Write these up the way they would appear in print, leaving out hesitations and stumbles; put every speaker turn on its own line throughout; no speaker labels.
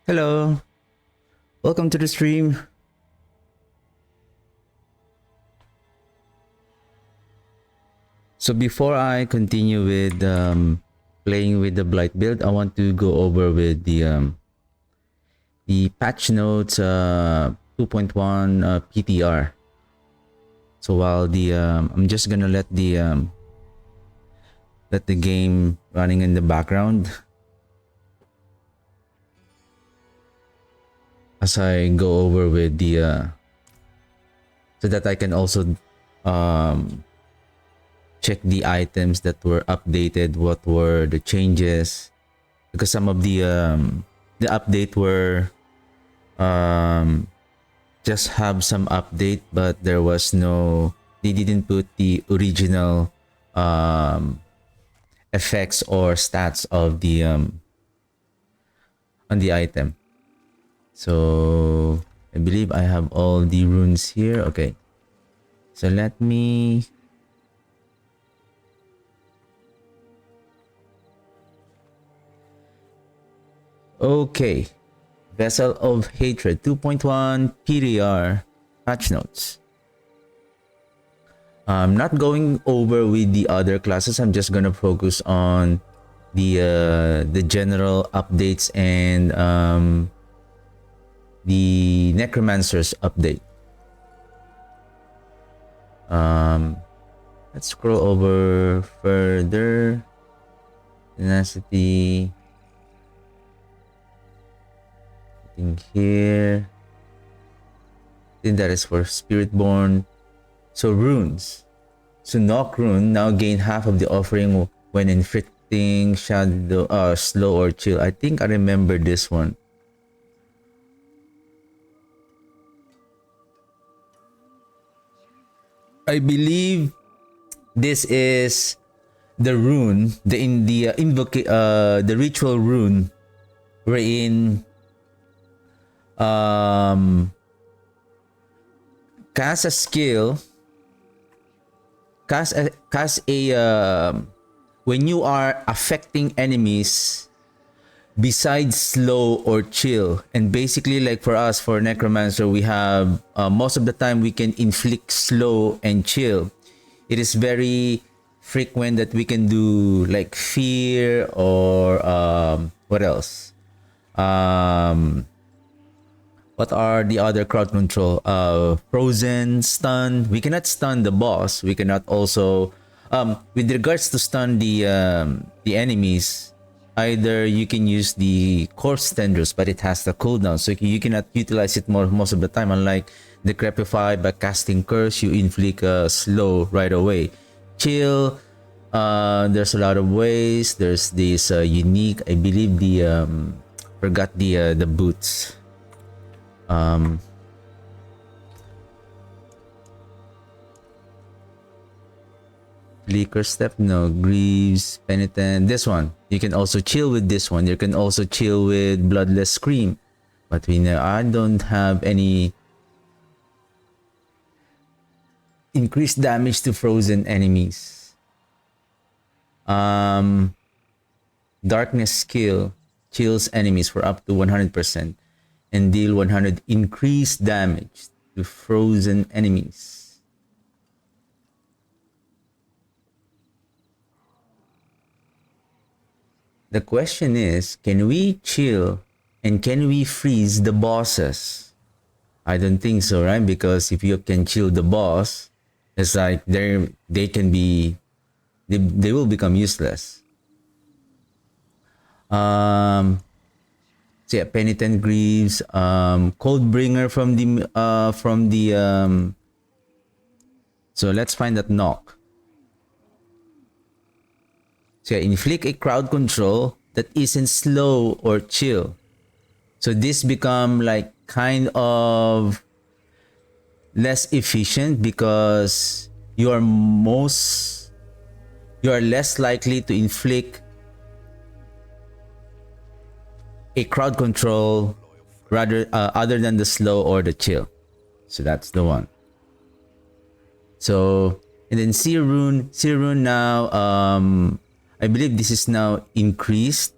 Hello, welcome to the stream. So before I continue with playing with the Blight build, I want to go over with the patch notes 2.1 PTR. So while I'm just gonna let the game running in the background as I go over with so that I can also check the items that were updated, what were the changes, because some of the update were just have some update, but there was no, they didn't put the original effects or stats of the on the item. So I believe I have all the runes here. Okay, so let me okay. Vessel of Hatred 2.1 PTR Patch Notes. I'm not going over with the other classes. I'm just gonna focus on the general updates and the Necromancer's update. Let's scroll over further. Tenacity. In here, I think that is for Spiritborn. So runes. So knock rune now gain half of the offering when inflicting shadow, slow or chill. I think I remember this one. I believe this is the rune, the ritual rune, wherein cast a skill, when you are affecting enemies besides slow or chill. And basically, like for us, for Necromancer, we have most of the time we can inflict slow and chill. It is very frequent that we can do like fear or what else? What are the other crowd control? Frozen, stun. We cannot stun the boss. We cannot also, with regards to stun the enemies, either you can use the corpse tendrils, but it has the cooldown, so you cannot utilize it most of the time. Unlike the Decrepify, by casting curse, you inflict slow right away. Chill. There's a lot of ways. There's this unique. I believe the forgot the boots. Flicker step, no. Greaves, penitent. This one, you can also chill with this one. You can also chill with bloodless scream, but we know I don't have any increased damage to frozen enemies. Darkness skill chills enemies for up to 100% and deal 100 increased damage to frozen enemies. The question is, can we chill and can we freeze the bosses? I don't think so, right? Because if you can chill the boss, it's like they can be, they will become useless. So yeah, Penitent Greaves, Coldbringer from the so let's find that knock. So yeah, inflict a crowd control that isn't slow or chill. So this become like kind of less efficient because you are less likely to inflict a crowd control rather other than the slow or the chill. So that's the one. So, and then Seer Rune now, I believe this is now increased.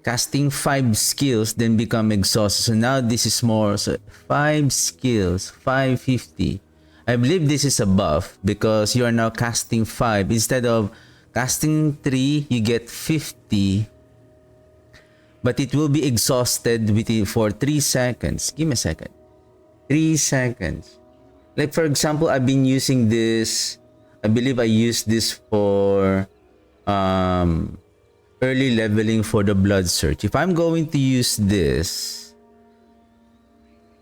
casting 5 skills, then become exhausted. So now this is more. So 5 skills, 550. I believe this is a buff because you are now casting 5. Instead of casting 3, you get 50. But it will be exhausted within for 3 seconds. Give me a second. 3 seconds. Like for example, I've been using this. I believe I used this for early leveling for the blood search. If I'm going to use this,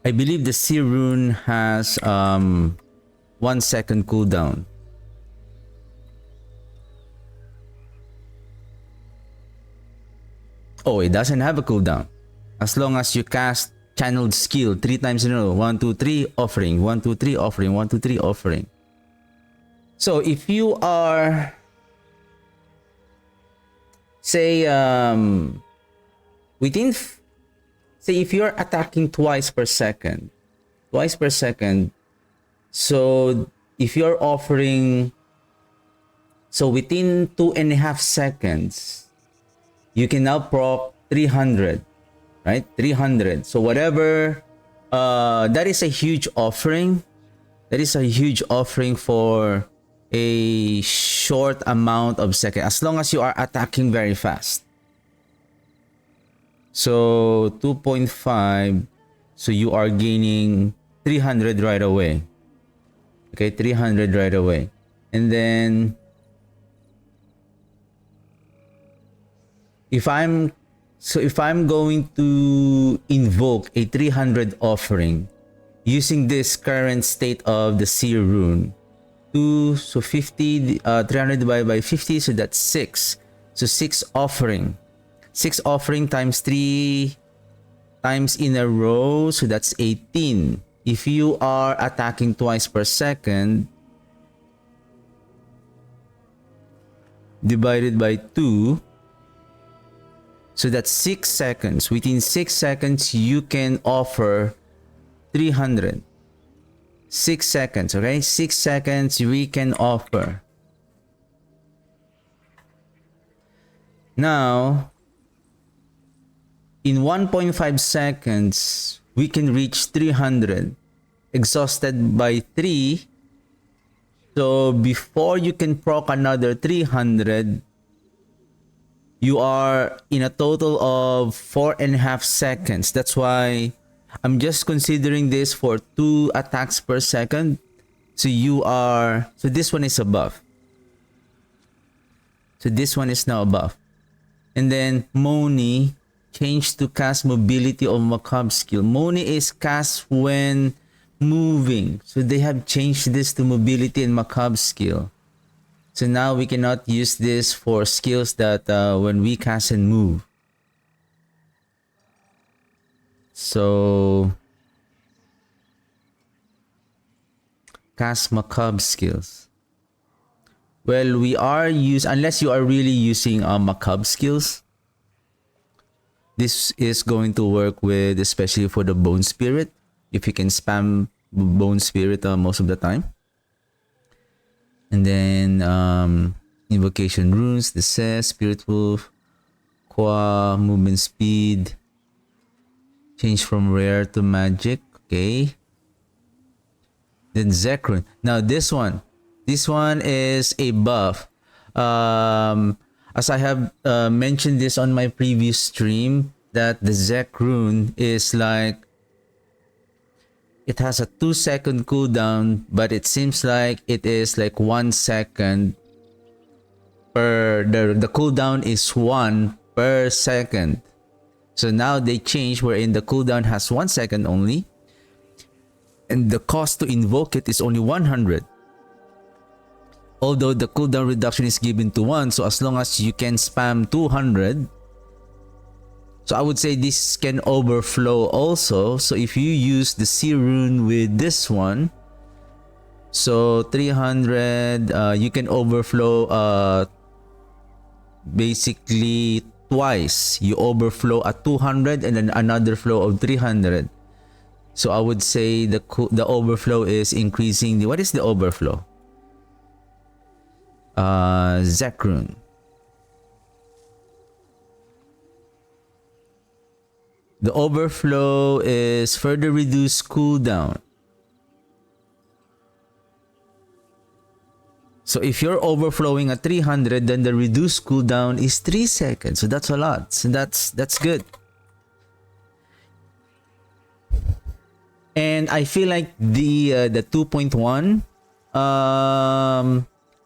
I believe the Seer Rune has 1 second cooldown. Oh, it doesn't have a cooldown. As long as you cast channeled skill 3 times in a row. 1, 2, 3, offering. 1, 2, 3, offering. 1, 2, 3, offering. So if you are, say, say if you're attacking twice per second, so if you're offering, so within 2.5 seconds, you can now proc 300, right? 300. So whatever, that is a huge offering. That is a huge offering for a short amount of seconds, as long as you are attacking very fast. So 2.5, so you are gaining 300 right away. Okay, 300 right away. And then if I'm going to invoke a 300 offering using this current state of the Seer Rune, 2, so 50, 300 divided by 50, so that's 6. So 6 offering. 6 offering times 3 times in a row, so that's 18. If you are attacking twice per second, divided by 2, so that's 6 seconds. Within 6 seconds, you can offer 300. 6 seconds, okay? 6 seconds we can offer. Now, in 1.5 seconds, we can reach 300. Exhausted by 3. So, before you can proc another 300, you are in a total of 4.5 seconds. That's why I'm just considering this for 2 attacks per second. So so this one is a buff. So this one is now a buff. And then Moni changed to cast mobility of Macabre skill. Moni is cast when moving. So they have changed this to mobility and Macabre skill. So now we cannot use this for skills that when we cast and move. So cast Macabre skills. Well, we are unless you are really using Macabre skills. This is going to work with, especially for the Bone Spirit. If you can spam Bone Spirit most of the time. And then invocation runes, this says Spirit Wolf, Qua, movement speed, change from rare to magic. Okay. Then Zekron. Now this one is a buff. As I have mentioned this on my previous stream, that the Zekron is like, it has a 2-second cooldown, but it seems like it is like 1 second per, the cooldown is 1 per second. So now they change wherein the cooldown has 1 second only, and the cost to invoke it is only 100. Although the cooldown reduction is given to 1, so as long as you can spam 200, so I would say this can overflow also. So if you use the Seer Rune with this one, so 300, you can overflow basically twice. You overflow at 200 and then another flow of 300. So I would say the overflow is increasing. What is the overflow? Zekron. The overflow is further reduced cooldown. So if you're overflowing at 300, then the reduced cooldown is 3 seconds. So that's a lot. So that's good. And I feel like the 2.1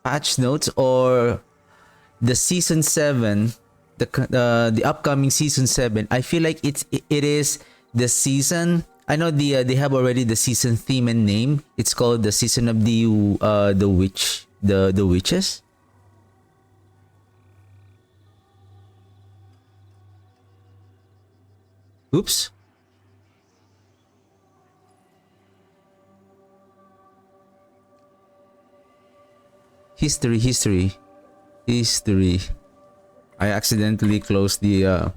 patch notes, or the season 7, the upcoming season 7, I feel like it is the season. I know they have already the season theme and name. It's called the season of the witches. Oops. History. I accidentally closed the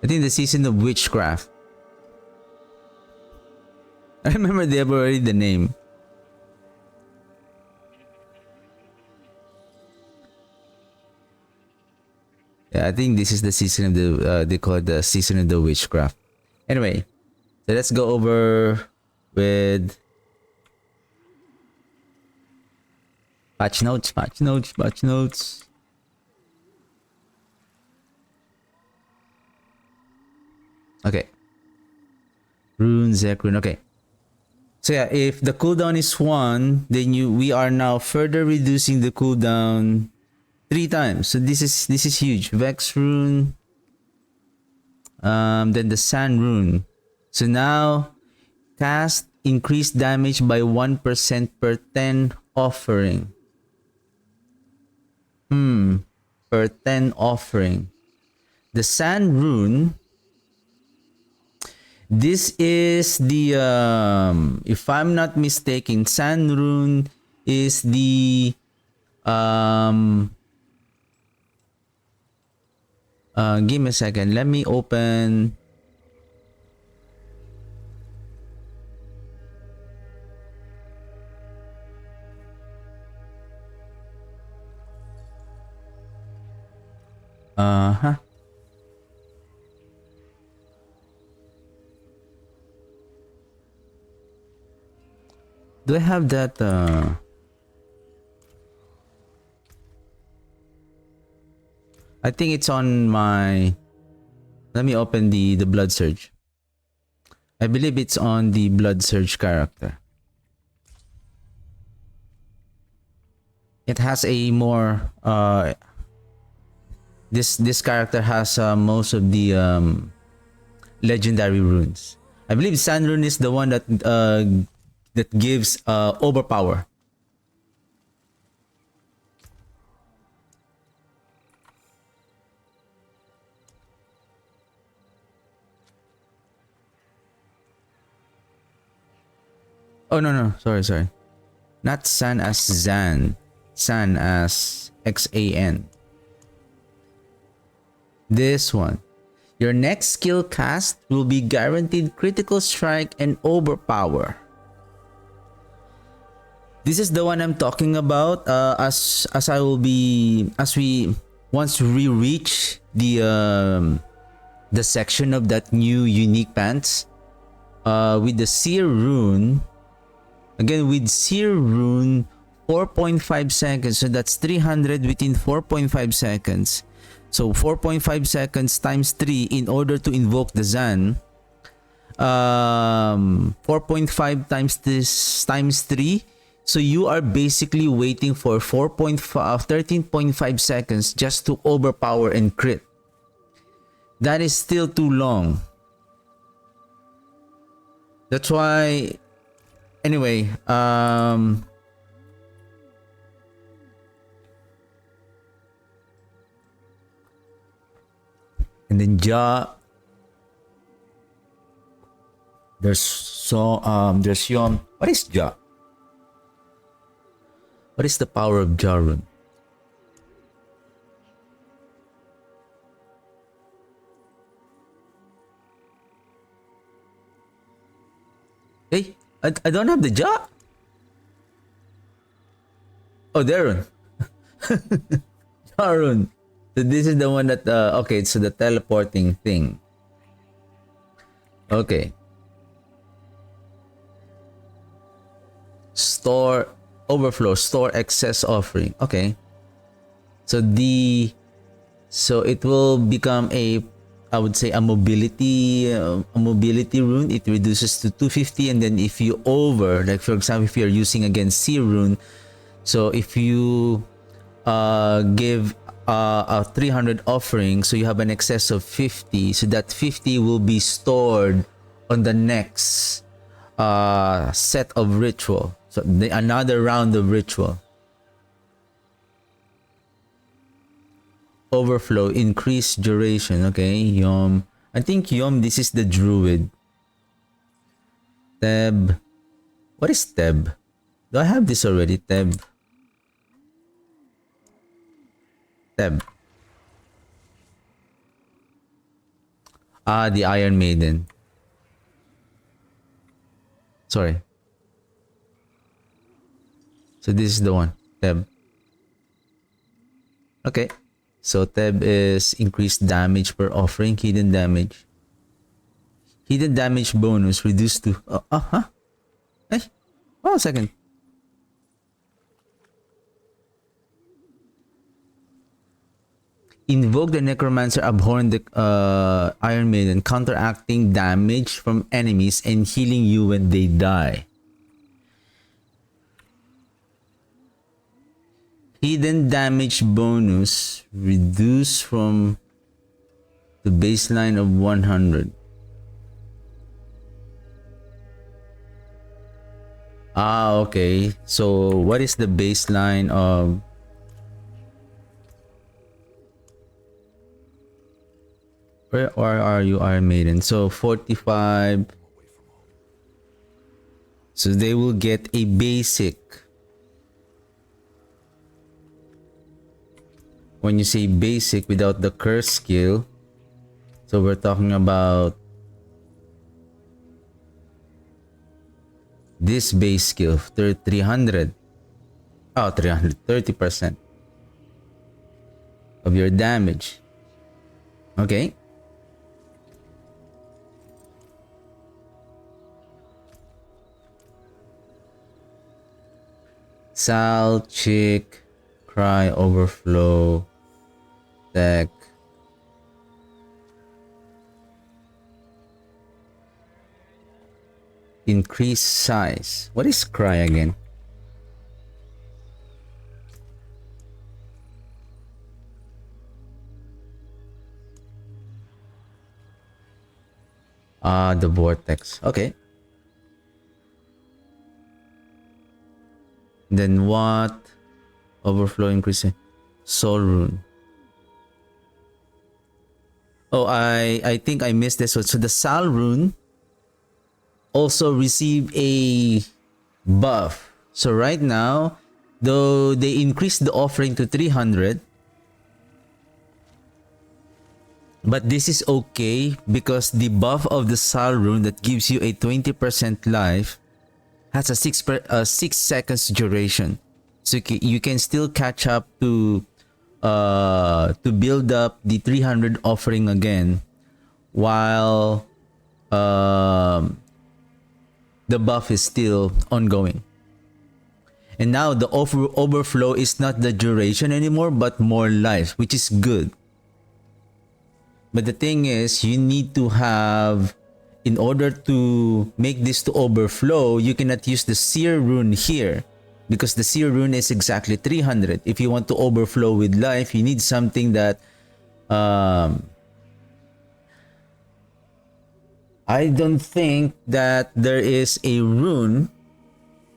I think the season of witchcraft. I remember they have already the name. Yeah, I think this is the season of the they call it the season of the witchcraft. Anyway, so let's go over with patch notes. Okay. Rune, Zekrune. Okay. So yeah, if the cooldown is 1, then we are now further reducing the cooldown 3 times. So this is huge. Vex rune, then the Sand rune. So now cast increased damage by 1% per 10 offering. Per 10 offering. The Sand rune, this is the if I'm not mistaken, Sand rune is the give me a second. Let me open. Do I have that? I think it's on my. Let me open the Blood Surge. I believe it's on the Blood Surge character. It has a more this character has most of the legendary runes. I believe Sand rune is the one that gives overpower. Oh no, sorry. Not San as Zan. San as XAN. This one. Your next skill cast will be guaranteed critical strike and overpower. This is the one I'm talking about. Once we reach the section of that new unique pants, with the Seer rune. Again, with Seer rune, 4.5 seconds. So that's 300 within 4.5 seconds. So 4.5 seconds times 3 in order to invoke the Zan. 4.5 times 3. So you are basically waiting for 13.5 seconds just to overpower and crit. That is still too long. That's why... Anyway, and then Ja. There's Yom. What is Ja? What is the power of Ja rune? Hey, I don't have the jaw. Oh, there. Arun. So this is the one that okay, so the teleporting thing. Okay. Store overflow, store excess offering. Okay. So it will become I would say a mobility rune. It reduces to 250, and then if you like for example, if you're using again C rune, so if you give a 300 offering, so you have an excess of 50, so that 50 will be stored on the next set of ritual, so another round of ritual. Overflow, increased duration. Okay, Yom. I think Yom, this is the druid. Teb. What is Teb? Do I have this already? Teb. Teb. Ah, the Iron Maiden. Sorry. So this is the one. Teb. Okay. So Teb is increased damage per offering, hidden damage. Hidden damage bonus reduced to... huh? Hey, oh, a second. Invoke the Necromancer, abhorrent the Iron Maiden, counteracting damage from enemies and healing you when they die. Hidden damage bonus reduced from the baseline of 100. Ah, okay. So what is the baseline of... Where are you, Iron Maiden? So 45. So they will get a basic. When you say basic without the curse skill, so we're talking about this base skill, 300. Oh, 300, 30% of your damage. Okay. Sal, Chick, Cry, Overflow, Deck. Increase size. What is Cry again? Ah, the vortex. Okay. Then what? Overflow increase. Soul rune. Oh, I think I missed this one. So the Sal rune also receive a buff. So right now, though they increased the offering to 300, but this is okay because the buff of the Sal rune that gives you a 20% life has a 6 seconds duration. So you can still catch up to build up the 300 offering again while the buff is still ongoing. And now the overflow is not the duration anymore, but more life, which is good. But the thing is, you need to have, in order to make this to overflow, you cannot use the Seer rune here because the Seer rune is exactly 300. If you want to overflow with life, you need something that I don't think that there is a rune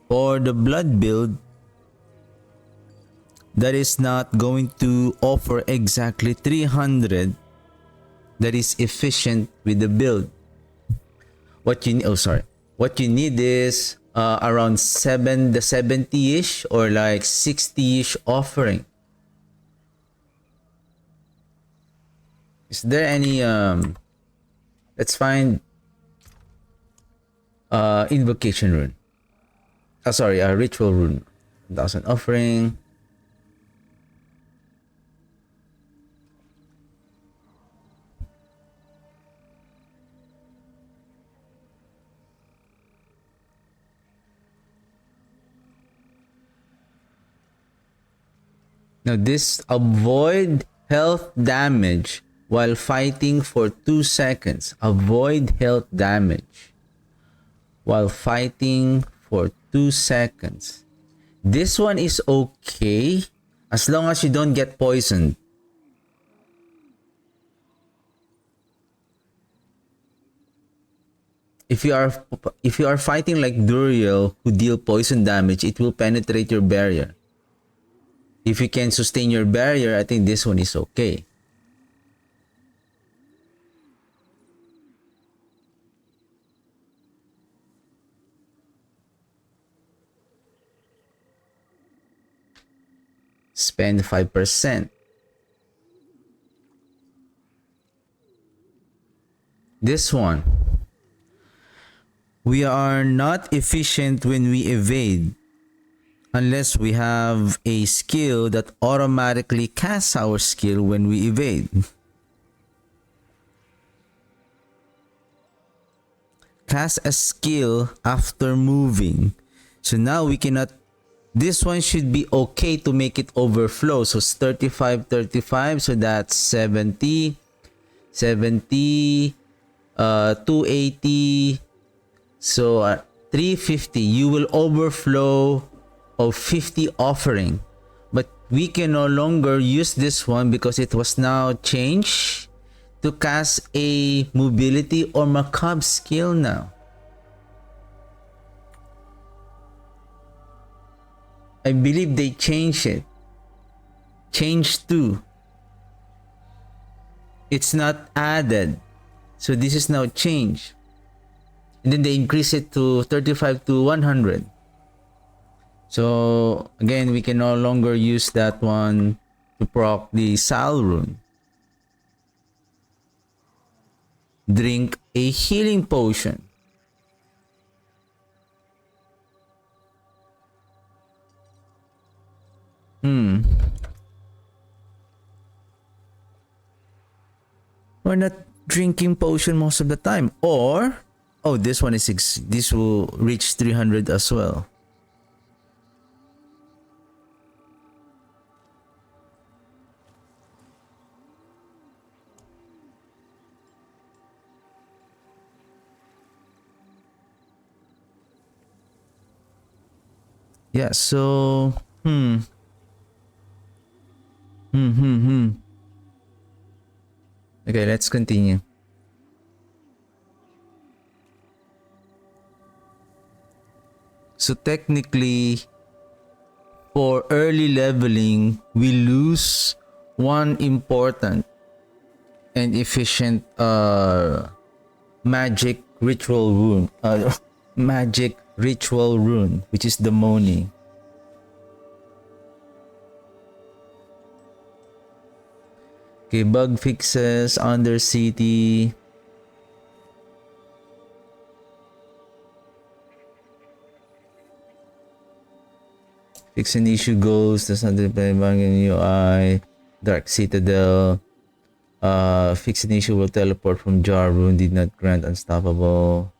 for the blood build that is not going to offer exactly 300 that is efficient with the build. What you need, what you need is around 70-ish or like 60-ish offering. Is there any let's find Invocation rune. Sorry, a ritual rune. 1,000 offering. Now this avoid health damage while fighting for 2 seconds. Avoid health damage while fighting for 2 seconds. This one is okay as long as you don't get poisoned. If you are fighting like Duriel who deal poison damage, it will penetrate your barrier. If you can sustain your barrier, I think this one is okay. Spend 5%. This one. We are not efficient when we evade unless we have a skill that automatically casts our skill when we evade. Cast a skill after moving. So now we cannot. This one should be okay to make it overflow. So it's 35, 35. So that's 70, 70, 280. So 350. You will overflow of 50 offering. But we can no longer use this one because it was now changed to cast a mobility or macabre skill now. I believe they changed it. Changed to. It's not added. So this is now changed. And then they increase it to 35 to 100. So again, we can no longer use that one to proc the Sal rune. Drink a healing potion. We're not drinking potion most of the time. Or, oh, this one is this will reach 300 as well. Yeah, so Okay, let's continue. So technically, for early leveling, we lose one important and efficient magic ritual rune. Magic ritual rune, which is the Moni. Okay, bug fixes, Undercity. Fix an issue goes, does not depend on UI. Dark Citadel. Fix an issue will teleport from Jar Rune, did not grant unstoppable.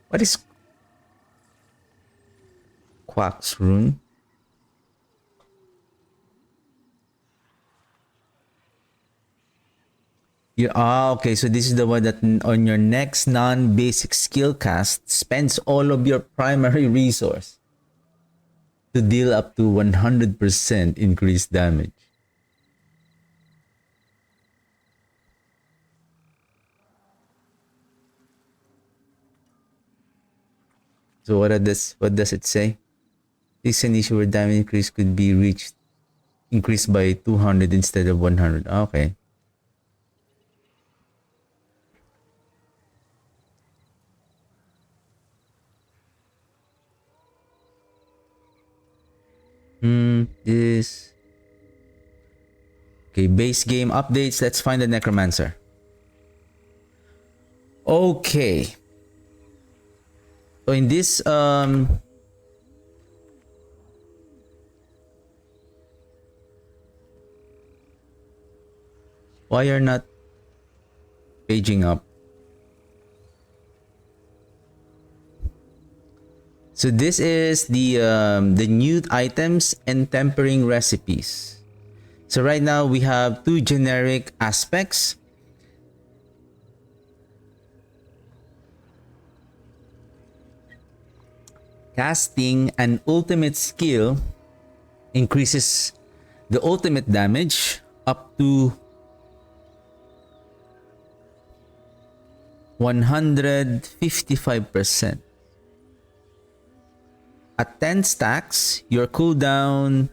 What is Quack's rune? Okay, so this is the one that on your next non-basic skill cast spends all of your primary resource to deal up to 100% increased damage. So what does it say? This an issue where damage increase could be increased by 200 instead of 100. Okay. This. Okay, base game updates. Let's find the Necromancer. Okay. So in this why are not paging up? So this is the new items and tempering recipes. So right now we have two generic aspects. Casting an ultimate skill increases the ultimate damage up to 155%. At 10 stacks, your cooldown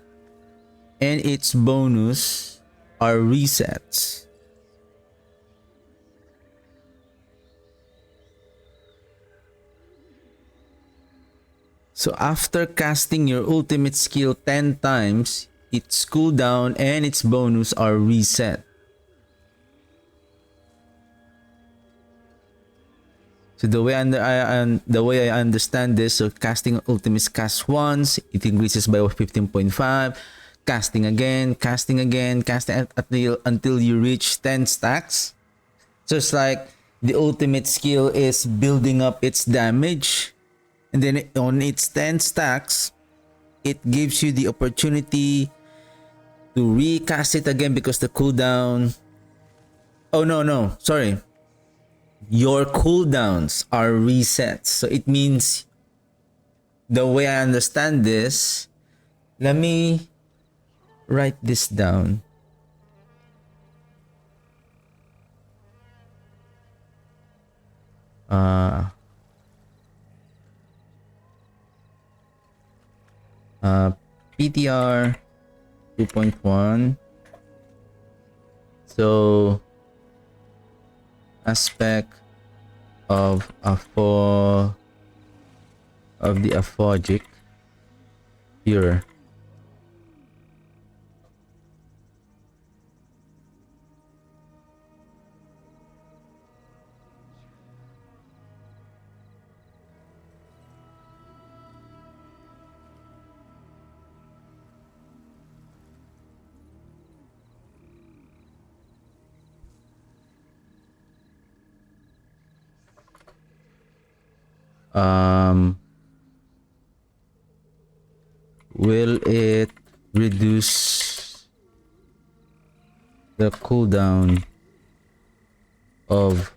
and its bonus are resets. So after casting your ultimate skill 10 times, its cooldown and its bonus are reset. So the way I understand this, so casting ultimate cast once, it increases by 15.5. Casting again, until you reach 10 stacks. So it's like the ultimate skill is building up its damage, and then on its 10 stacks, it gives you the opportunity to recast it again because the cooldown. Oh no, sorry. Your cooldowns are reset. So it means, the way I understand this, let me write this down. PTR 2.1. So aspect of the aphogic here. Will it reduce the cooldown of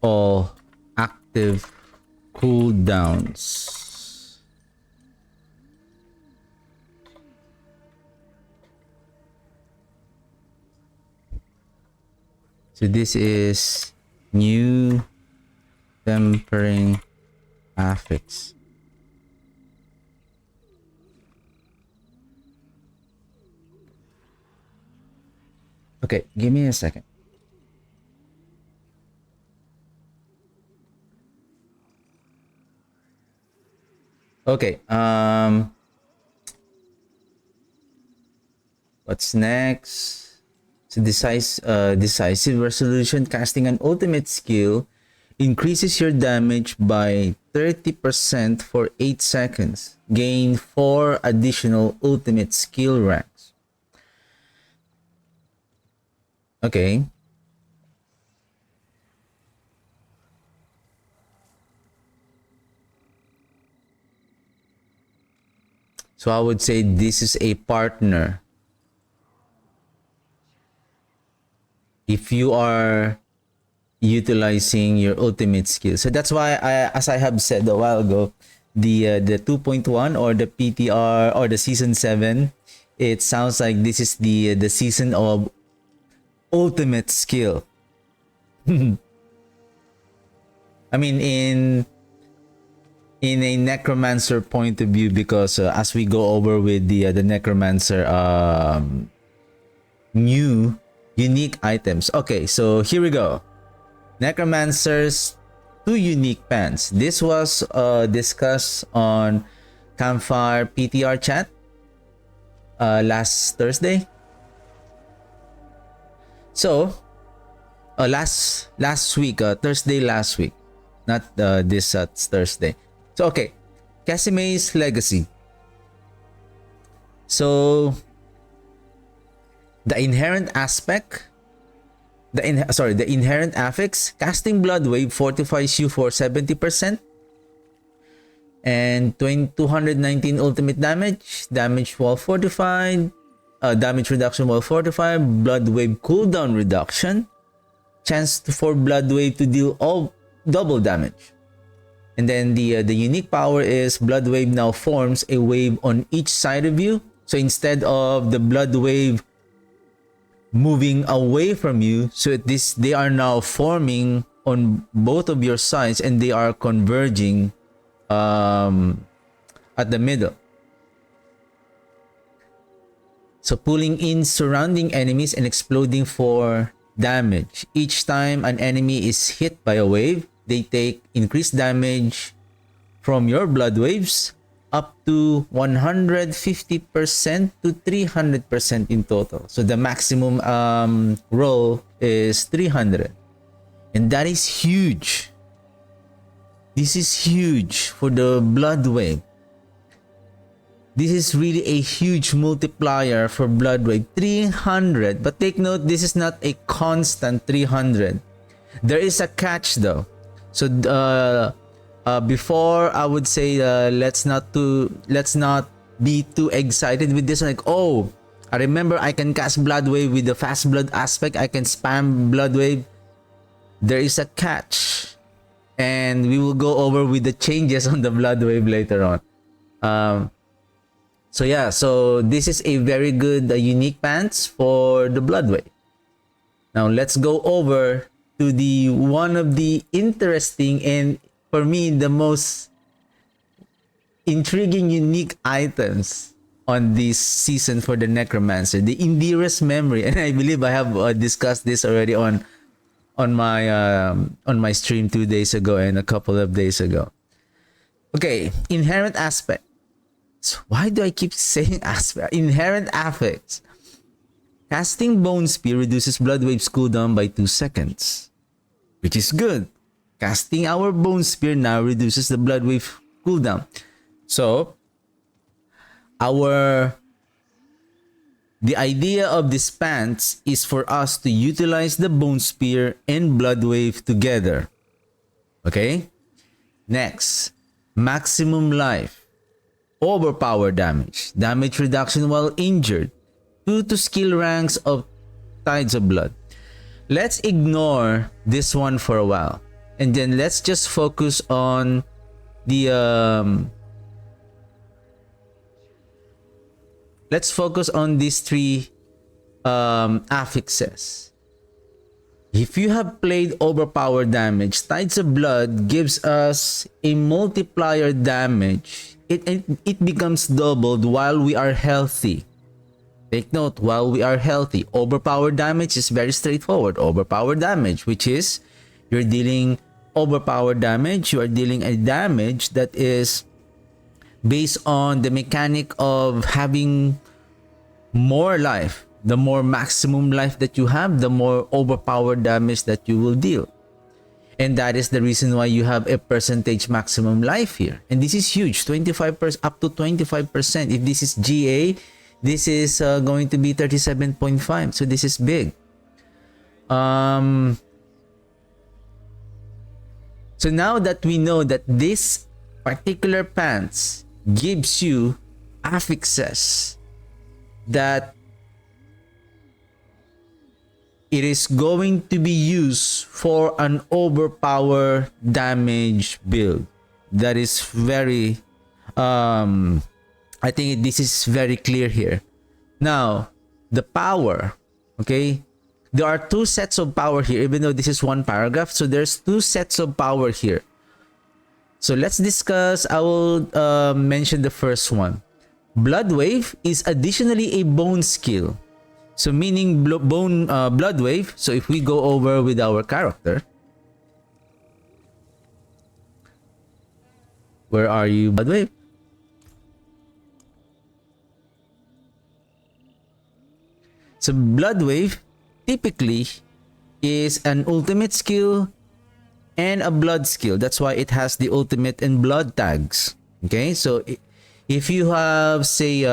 all active cooldowns? So this is new tempering affix. Okay, give me a second. Okay, what's next? So decisive resolution. Casting an ultimate skill increases your damage by 30% for 8 seconds. Gain 4 additional ultimate skill ranks. Okay. So I would say this is a partner. If you are utilizing your ultimate skill. So that's why as I have said a while ago, the 2.1 or the PTR or the season 7, it sounds like this is the season of ultimate skill. I mean, in a Necromancer point of view, because as we go over with the Necromancer new unique items. Okay, so here we go. Necromancer's 2 unique pants. This was discussed on Campfire PTR chat last Thursday. So, last week, Thursday last week, not this Thursday. So, okay, Casime's Legacy. So, the inherent aspect, the inherent affix, casting Blood Wave fortifies you for 70%. And 219 ultimate damage while fortified, damage reduction while fortified, Blood Wave cooldown reduction, chance for Blood Wave to deal all double damage. And then the unique power is Blood Wave now forms a wave on each side of you. So instead of the Blood Wave moving away from you, so they are now forming on both of your sides and they are converging at the middle. So pulling in surrounding enemies and exploding for damage. Each time an enemy is hit by a wave, they take increased damage from your Blood Waves up to 150% to 300% in total. So the maximum roll is 300. And that is huge. This is huge for the Blood Wave. This is really a huge multiplier for Blood Wave. 300. But take note, this is not a constant 300. There is a catch though. So before I would say let's not be too excited with this. Like, oh, I remember I can cast Blood Wave with the fast blood aspect. I can spam Blood Wave. There is a catch. And we will go over with the changes on the Blood Wave later on. So yeah, so this is a very good unique pants for the Blood Wave. Now let's go over to the one of the interesting and for me the most intriguing unique items on this season for the Necromancer, the Indira's Memory. And I believe I have discussed this already on my stream 2 days ago and a couple of days ago. Okay, inherent aspect. So why do I keep saying aspect? Inherent affix. Casting Bone Spear reduces Blood Wave's cooldown by 2 seconds, which is good. Casting our Bone Spear now reduces the Blood Wave cooldown. So the idea of this pants is for us to utilize the Bone Spear and Blood Wave together. Okay? Next, maximum life. Overpower damage. Damage reduction while injured. 2 to skill ranks of Tides of Blood. Let's ignore this one for a while. And then let's just focus on the let's focus on these 3 affixes. If you have played overpower damage, Tides of Blood gives us a multiplier damage. It becomes doubled while we are healthy. Take note, while we are healthy. Overpower damage is very straightforward. Overpower damage, which is you're dealing overpower damage. You are dealing a damage that is based on the mechanic of having more life. The more maximum life that you have, the more overpowered damage that you will deal. And that is the reason why you have a percentage maximum life here. And this is huge, 25%, up to 25%. If this is GA, this is going to be 37.5. So this is big. So now that we know that this particular pants gives you affixes that it is going to be used for an overpower damage build. That is very I think this is very clear here. Now, the power, okay? There are 2 sets of power here, even though this is one paragraph. So there's 2 sets of power here. So let's discuss. I will mention the first one. Blood Wave is additionally a bone skill. So meaning Blood Wave. So if we go over with our character. Where are you, Blood Wave? So Blood Wave typically is an ultimate skill and a blood skill. That's why it has the ultimate and blood tags. Okay, so if you have, say,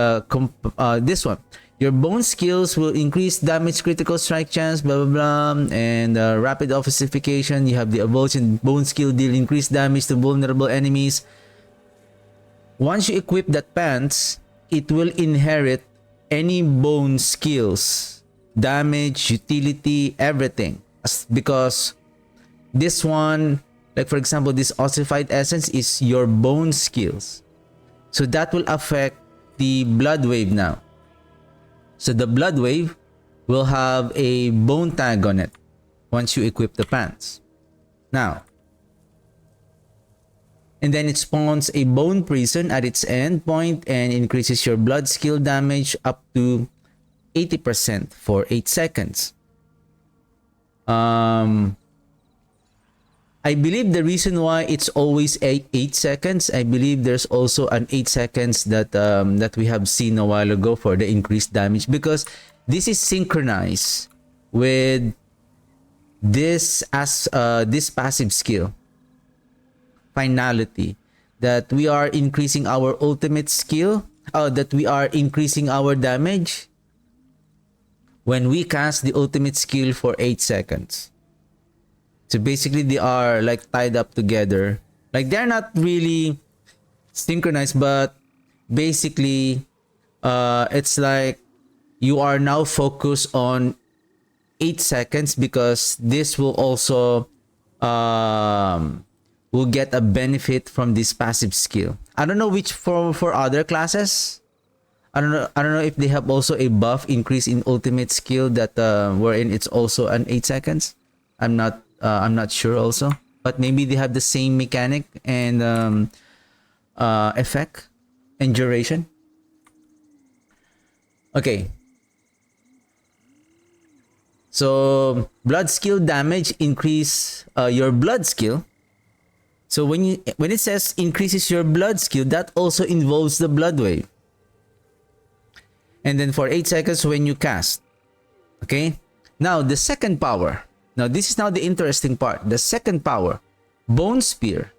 this one, your bone skills will increase damage, critical strike chance, blah blah blah, and rapid offensification. You have the evolution bone skill, deal increased damage to vulnerable enemies. Once you equip that pants, it will inherit any bone skills, damage, utility, everything. Because this one, like for example, this ossified essence is your bone skills. So that will affect the blood wave now. So the blood wave will have a bone tag on it once you equip the pants. Now, and then it spawns a bone prison at its end point and increases your blood skill damage up to 80% for 8 seconds. I believe the reason why it's always 8 seconds, I believe there's also an 8 seconds that that we have seen a while ago for the increased damage, because this is synchronized with this this passive skill, finality, that we are increasing our ultimate skill, that we are increasing our damage when we cast the ultimate skill for 8 seconds. So basically they are like tied up together. Like they're not really synchronized, but basically it's like you are now focused on 8 seconds, because this will also will get a benefit from this passive skill. I don't know which for other classes. I don't know if they have also a buff increase in ultimate skill that wherein it's also an 8 seconds. I'm not sure also, but maybe they have the same mechanic and effect and duration. Okay. So blood skill damage increase your blood skill. So when it says increases your blood skill, that also involves the blood wave. And then for 8 seconds when you cast. Okay? Now the second power. Now this is now the interesting part. The second power, Bone Spear.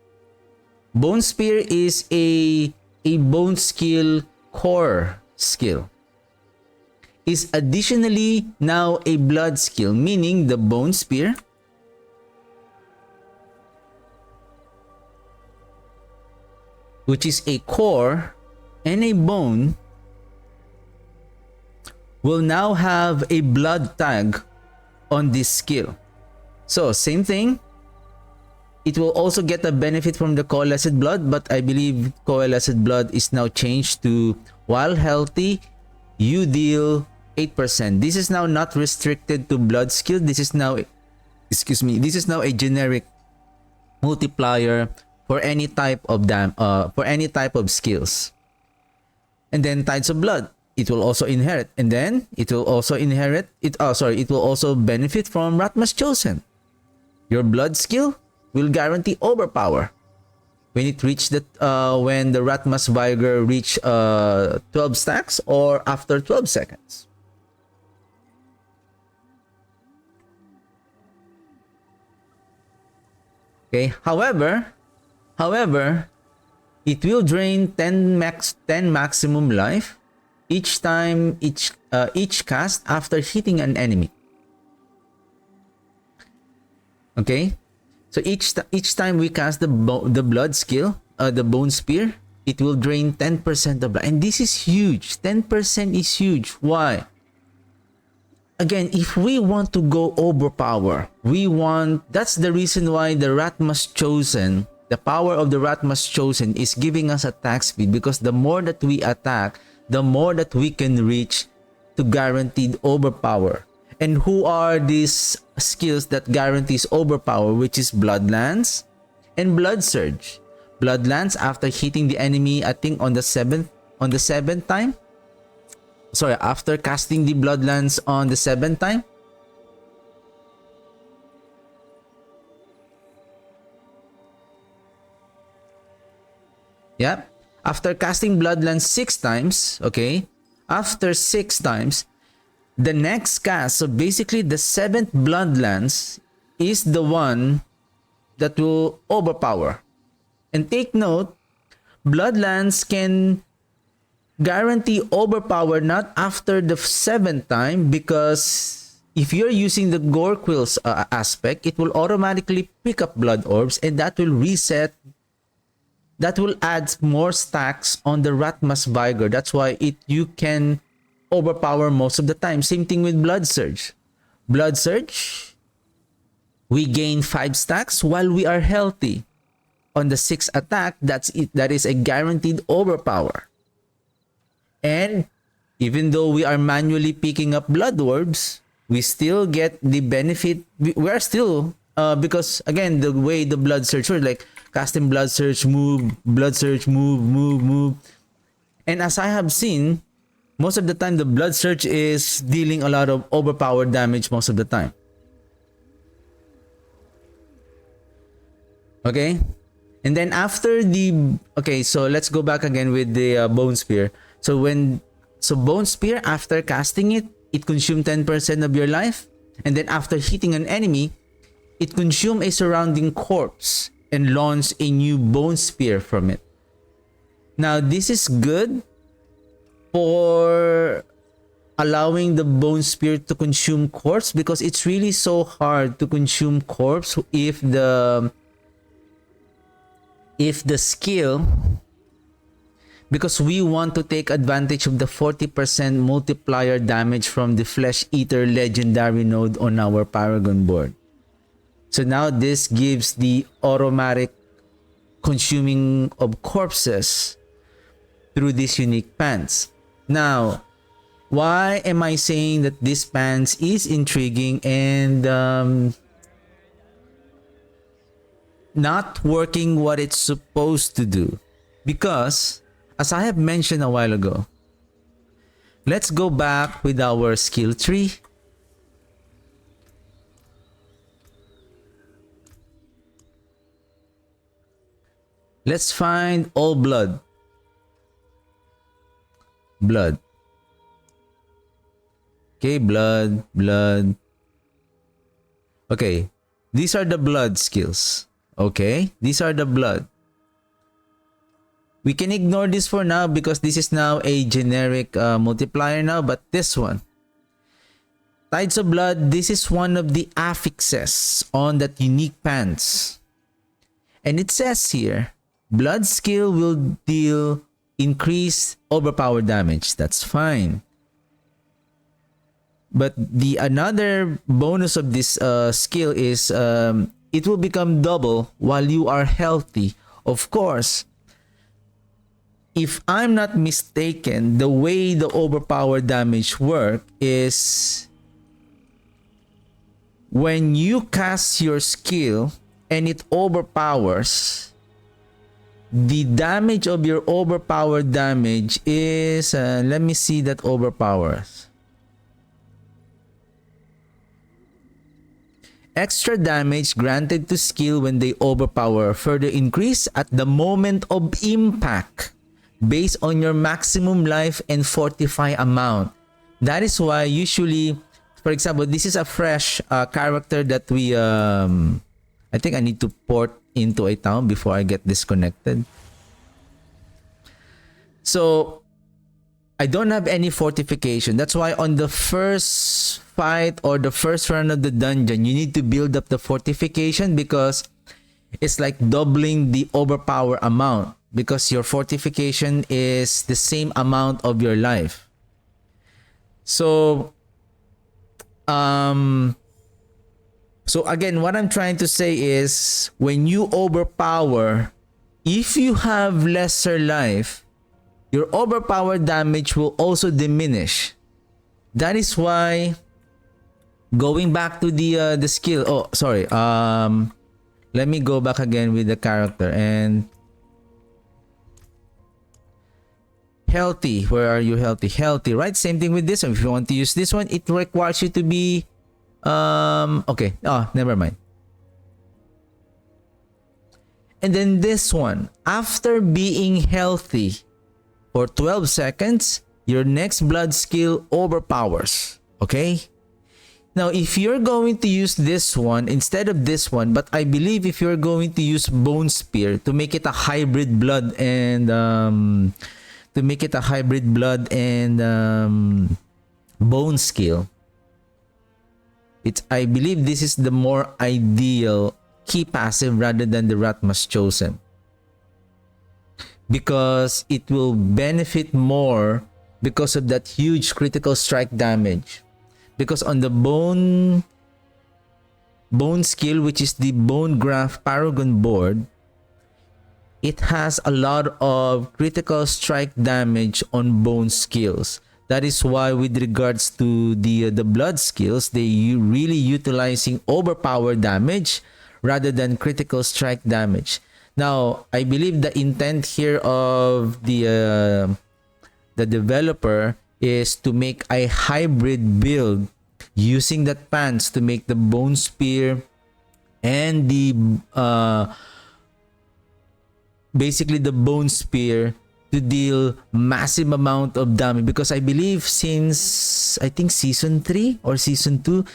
Bone Spear is a bone skill core skill. Is additionally now a blood skill, meaning the Bone Spear which is a core and a bone, will now have a blood tag on this skill. So same thing, it will also get a benefit from the coalesced blood, but I believe coalesced blood is now changed to while healthy, you deal 8%. This is now not restricted to blood skill. This is now, this is now a generic multiplier for any type of skills. And then Tides of Blood, it will also inherit, and then it will also inherit it. It will also benefit from Ratmas Chosen. Your blood skill will guarantee overpower when it reach that when the Ratmas Vigor reach 12 stacks or after 12 seconds. Okay. However, it will drain 10 maximum life each time each cast after hitting an enemy. Okay, so each time we cast the blood skill, the Bone Spear, it will drain 10% of blood, and this is huge. 10% is huge. Why? Again, if we want to go overpower, that's the reason why the Ratmas Chosen, the power of the Ratmas Chosen is giving us attack speed, because the more that we attack, the more that we can reach to guaranteed overpower. And who are these skills that guarantees overpower, which is Bloodlance and Blood Surge. Bloodlance after hitting the enemy, I think on the seventh time. Sorry, after casting the Bloodlance on the 7th time. Yeah. After casting Bloodlance 6 times, okay? After 6 times, the next cast, so basically the 7th Bloodlands is the one that will overpower. And take note, Bloodlands can guarantee overpower not after the 7th time, because if you're using the Gore Quills aspect, it will automatically pick up Blood Orbs, and that will reset. That will add more stacks on the Ratmas Vigor. That's why you can overpower most of the time. Same thing with Blood Surge. Blood Surge, we gain 5 stacks while we are healthy. On the 6th attack, that's it. That is a guaranteed overpower. And even though we are manually picking up Blood Orbs, we still get the benefit. We are still, because again, the way the Blood Surge works, like casting Blood Surge, move, Blood Surge, move. And as I have seen, most of the time, the Blood Surge is dealing a lot of overpowered damage most of the time. Okay? And then after the... Okay, so let's go back again with the Bone Spear. So Bone Spear, after casting it, it consumes 10% of your life. And then after hitting an enemy, it consumes a surrounding corpse and launch a new Bone Spear from it. Now, this is good for allowing the Bone Spear to consume corpse, because it's really so hard to consume corpse if the skill, because we want to take advantage of the 40% multiplier damage from the Flesh Eater legendary node on our Paragon board. So now this gives the automatic consuming of corpses through these unique pants. Now, why am I saying that this pants is intriguing and not working what it's supposed to do? Because, as I have mentioned a while ago, let's go back with our skill tree. Let's find all blood. Blood. Okay, blood. Okay, these are the blood skills. Okay, these are the blood. We can ignore this for now because this is now a generic multiplier now, but this one, Tides of Blood, this is one of the affixes on that unique pants. And it says here, blood skill will deal increased overpower damage. That's fine. But the another bonus of this skill is it will become double while you are healthy. Of course, if I'm not mistaken, the way the overpower damage work is when you cast your skill and it overpowers, the damage of your overpowered damage is, let me see that overpowers. Extra damage granted to skill when they overpower further increase at the moment of impact based on your maximum life and fortify amount. That is why usually, for example, this is a fresh character that we, I think I need to port into a town before I get disconnected. So I don't have any fortification. That's why on the first fight or the first run of the dungeon, you need to build up the fortification because it's like doubling the overpower amount because your fortification is the same amount of your life. So so again, what I'm trying to say is when you overpower, if you have lesser life, your overpower damage will also diminish. That is why going back to the skill. Oh, sorry. Let me go back again with the character and healthy. Where are you? Healthy, right? Same thing with this one. If you want to use this one, it requires you to be okay. Oh, never mind. And then this one, after being healthy for 12 seconds, your next blood skill overpowers. Okay? Now, if you're going to use this one instead of this one, but I believe if you're going to use Bone Spear to make it a hybrid blood and bone skill, I believe this is the more ideal key passive rather than the Ratmas Chosen, because it will benefit more because of that huge critical strike damage. Because on the bone skill, which is the Bone Graph Paragon board, it has a lot of critical strike damage on bone skills. That is why with regards to the blood skills, they really utilizing overpowered damage rather than critical strike damage. Now, I believe the intent here of the developer is to make a hybrid build using that pants to make the Bone Spear and the basically the Bone Spear to deal massive amount of damage, because I believe since I think season 3 or season 2,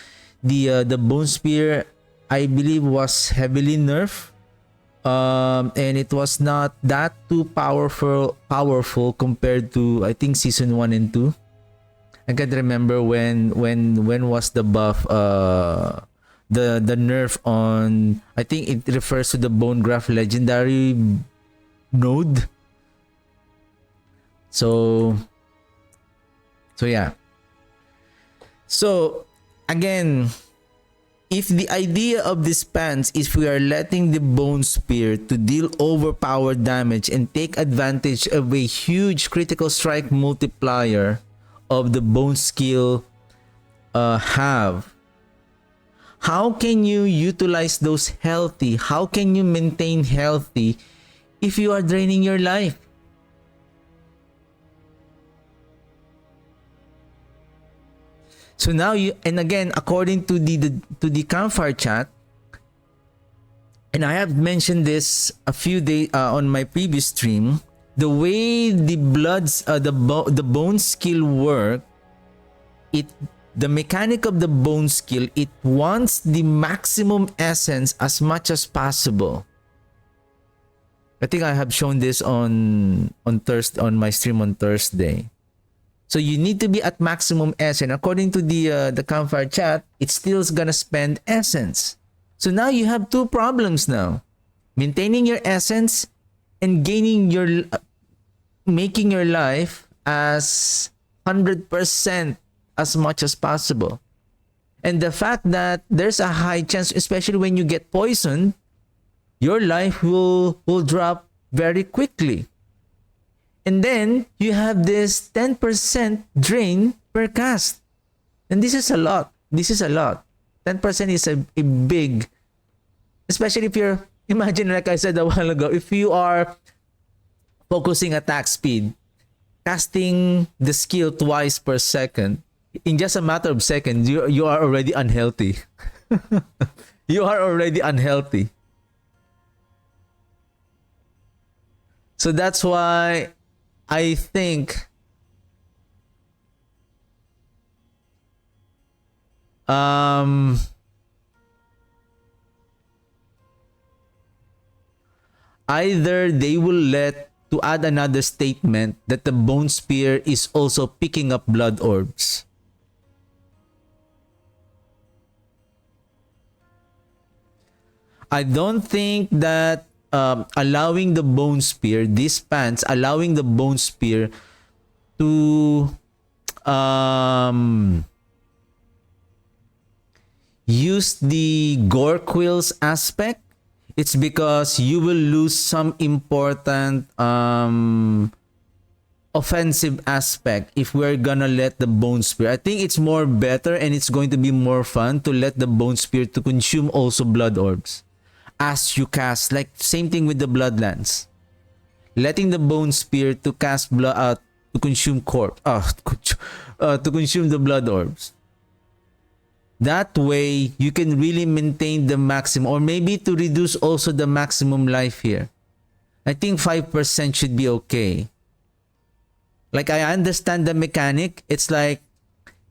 the Bone Spear I believe was heavily nerfed. And it was not that too powerful compared to I think season 1 and 2. I can't remember when was the buff, the nerf on, I think it refers to the Bone Graph legendary node. So yeah. So again, if the idea of this pants is we are letting the Bone Spear to deal overpowered damage and take advantage of a huge critical strike multiplier of the bone skill how can you utilize those healthy? How can you maintain healthy if you are draining your life? So now and again, according to the campfire chat, and I have mentioned this a few days on my previous stream, the way the bone skill work, the mechanic of the bone skill, it wants the maximum essence as much as possible. I think I have shown this on Thursday, on my stream on Thursday. So you need to be at maximum essence. According to the campfire chat, it's still gonna spend essence. So now you have two problems now: maintaining your essence and making your life as 100% as much as possible. And the fact that there's a high chance, especially when you get poisoned, your life will drop very quickly. And then you have this 10% drain per cast. And this is a lot. 10% is a big, especially if you're, imagine like I said a while ago, if you are focusing attack speed, casting the skill twice per second, in just a matter of seconds, you are already unhealthy. You are already unhealthy. So that's why I think either they will let to add another statement that the Bone Spear is also picking up blood orbs. I don't think that allowing the Bone Spear, these pants, allowing the Bone Spear to use the Gore Quills aspect, it's because you will lose some important offensive aspect if we're gonna let the Bone Spear. I think it's more better and it's going to be more fun to let the Bone Spear to consume also blood orbs as you cast, like same thing with the Bloodlands. Letting the Bone Spear to cast blood to consume to consume the blood orbs. That way you can really maintain the maximum, or maybe to reduce also the maximum life here. I think 5% should be okay. Like, I understand the mechanic. It's like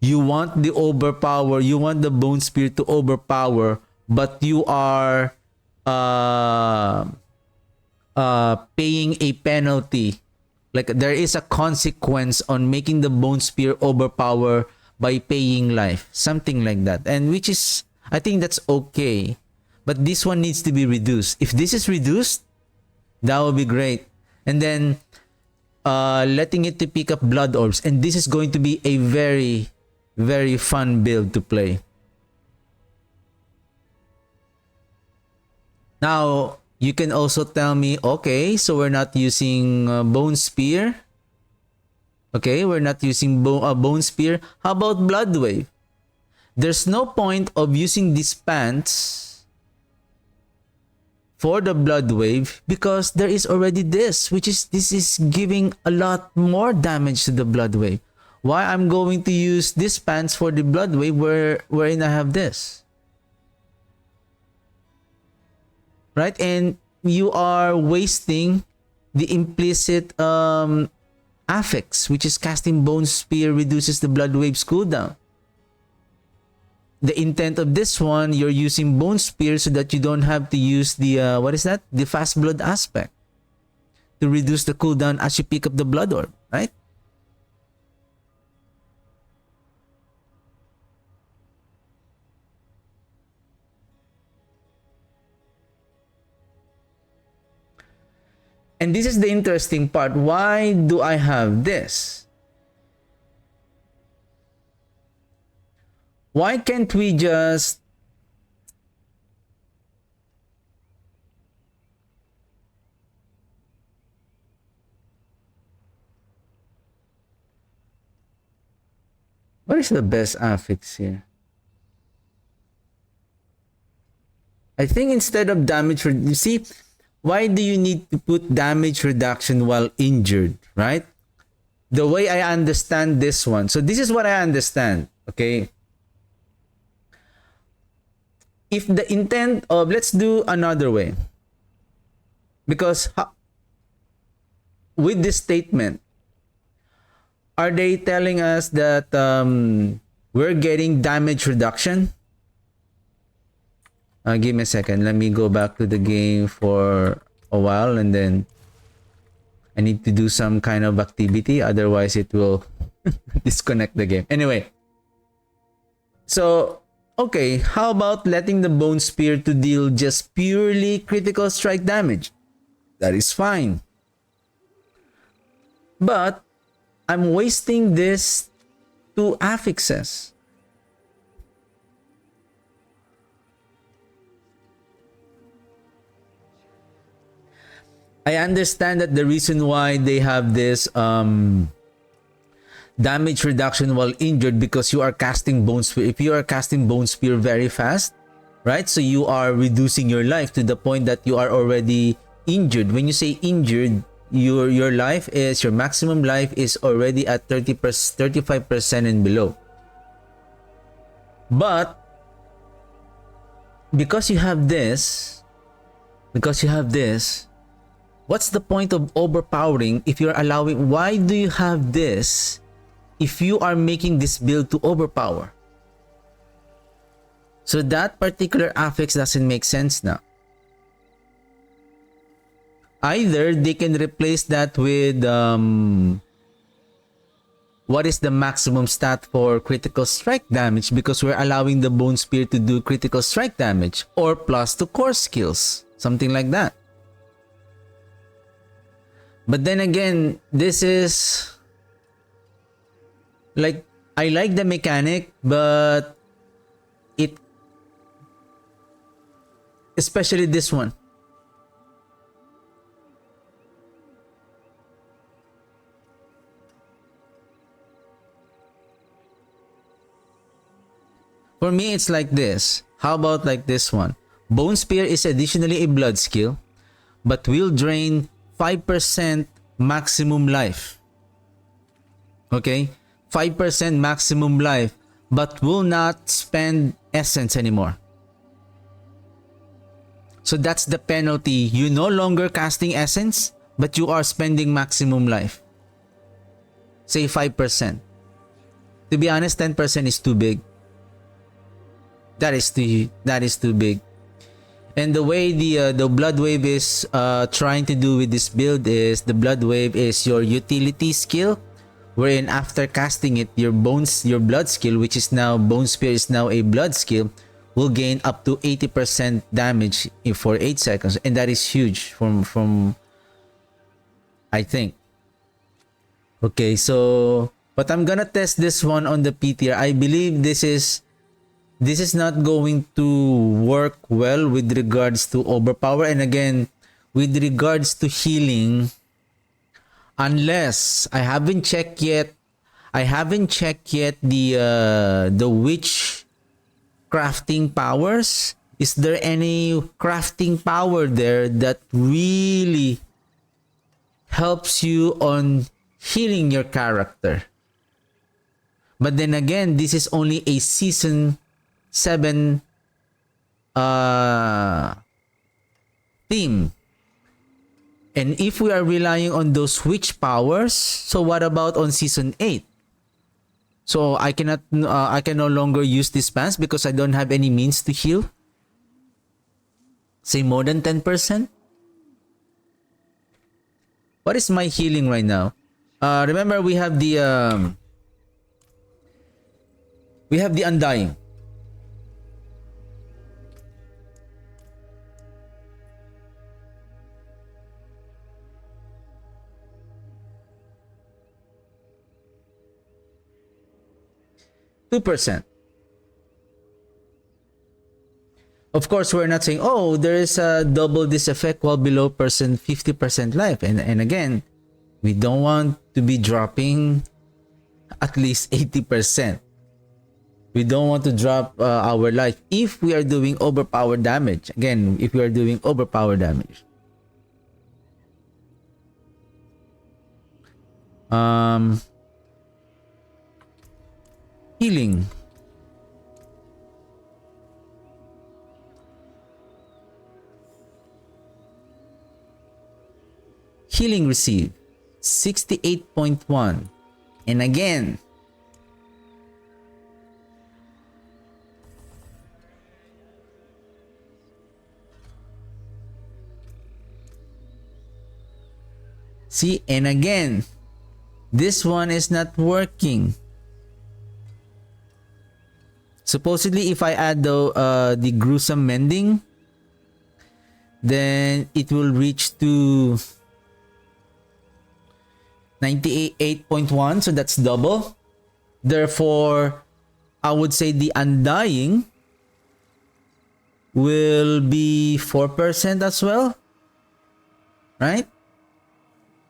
You want the overpower, you want the Bone Spear to overpower, but you are paying a penalty. Like there is a consequence on making the Bone Spear overpower by paying life. Something like that. And which is, I think that's okay. But this one needs to be reduced. If this is reduced, that would be great. And then letting it to pick up blood orbs. And this is going to be a very, very fun build to play. Now, you can also tell me, okay, so we're not using Bone Spear. Okay, we're not using Bone Spear. How about Blood Wave? There's no point of using these pants for the Blood Wave because there is already this, this is giving a lot more damage to the Blood Wave. Why I'm going to use this pants for the Blood Wave wherein I have this? Right? And you are wasting the implicit affix, which is casting Bone Spear reduces the Blood Wave's cooldown. The intent of this one, you're using Bone Spear so that you don't have to use the, what is that? The Fast Blood aspect to reduce the cooldown as you pick up the Blood Orb, right? And this is the interesting part. Why do I have this? Why can't we just what is the best affix here? I think instead of damage, you see, why do you need to put damage reduction while injured, right? The way I understand this one. So this is what I understand, okay? If the intent of, let's do another way. Because with this statement, are they telling us that we're getting damage reduction? Give me a second. Let me go back to the game for a while and then I need to do some kind of activity. Otherwise, it will disconnect the game. Anyway. So, okay. How about letting the Bone Spear to deal just purely critical strike damage? That is fine. But I'm wasting this to affixes. I understand that the reason why they have this damage reduction while injured because you are casting Bone Spear. If you are casting Bone Spear very fast, right? So you are reducing your life to the point that you are already injured. When you say injured, your life is, your maximum life is already at 35% and below. But because you have this, what's the point of overpowering if you're allowing? Why do you have this if you are making this build to overpower? So that particular affix doesn't make sense now. Either they can replace that with what is the maximum stat for critical strike damage, because we're allowing the Bone Spear to do critical strike damage, or plus to core skills, something like that. But then again, this is like, I like the mechanic, but it, especially this one. For me, it's like this. How about like this one? Bone Spear is additionally a blood skill, but will drain 5% maximum life. Okay? 5% maximum life, but will not spend essence anymore. So that's the penalty. You no longer casting essence, but you are spending maximum life. Say 5%. To be honest, 10% is too big. That is too big. And the way the blood wave is trying to do with this build is, the blood wave is your utility skill, wherein after casting it, your blood skill, which is now Bone Spear, is now a blood skill, will gain up to 80% damage for 8 seconds, and that is huge from I think. Okay, so but I'm gonna test this one on the PTR. I believe this is not going to work well with regards to overpower, and again with regards to healing, unless I haven't checked yet the witch crafting powers. Is there any crafting power there that really helps you on healing your character? But then again, this is only a season 7 theme, and if we are relying on those witch powers, so what about on season 8? So I can no longer use this pants because I don't have any means to heal. Say more than 10%. What is my healing right now? Remember, we have the undying. %. Of course, we're not saying, oh, there is a double this effect while below 50% life. And again, we don't want to be dropping at least 80%. We don't want to drop our life if we are doing overpower damage. Again, if we are doing overpower damage. Healing. Healing received 68.1. And again, see, and again, this one is not working. Supposedly, if I add the gruesome mending, then it will reach to 98.1, so that's double. Therefore, I would say the undying will be 4% as well, right?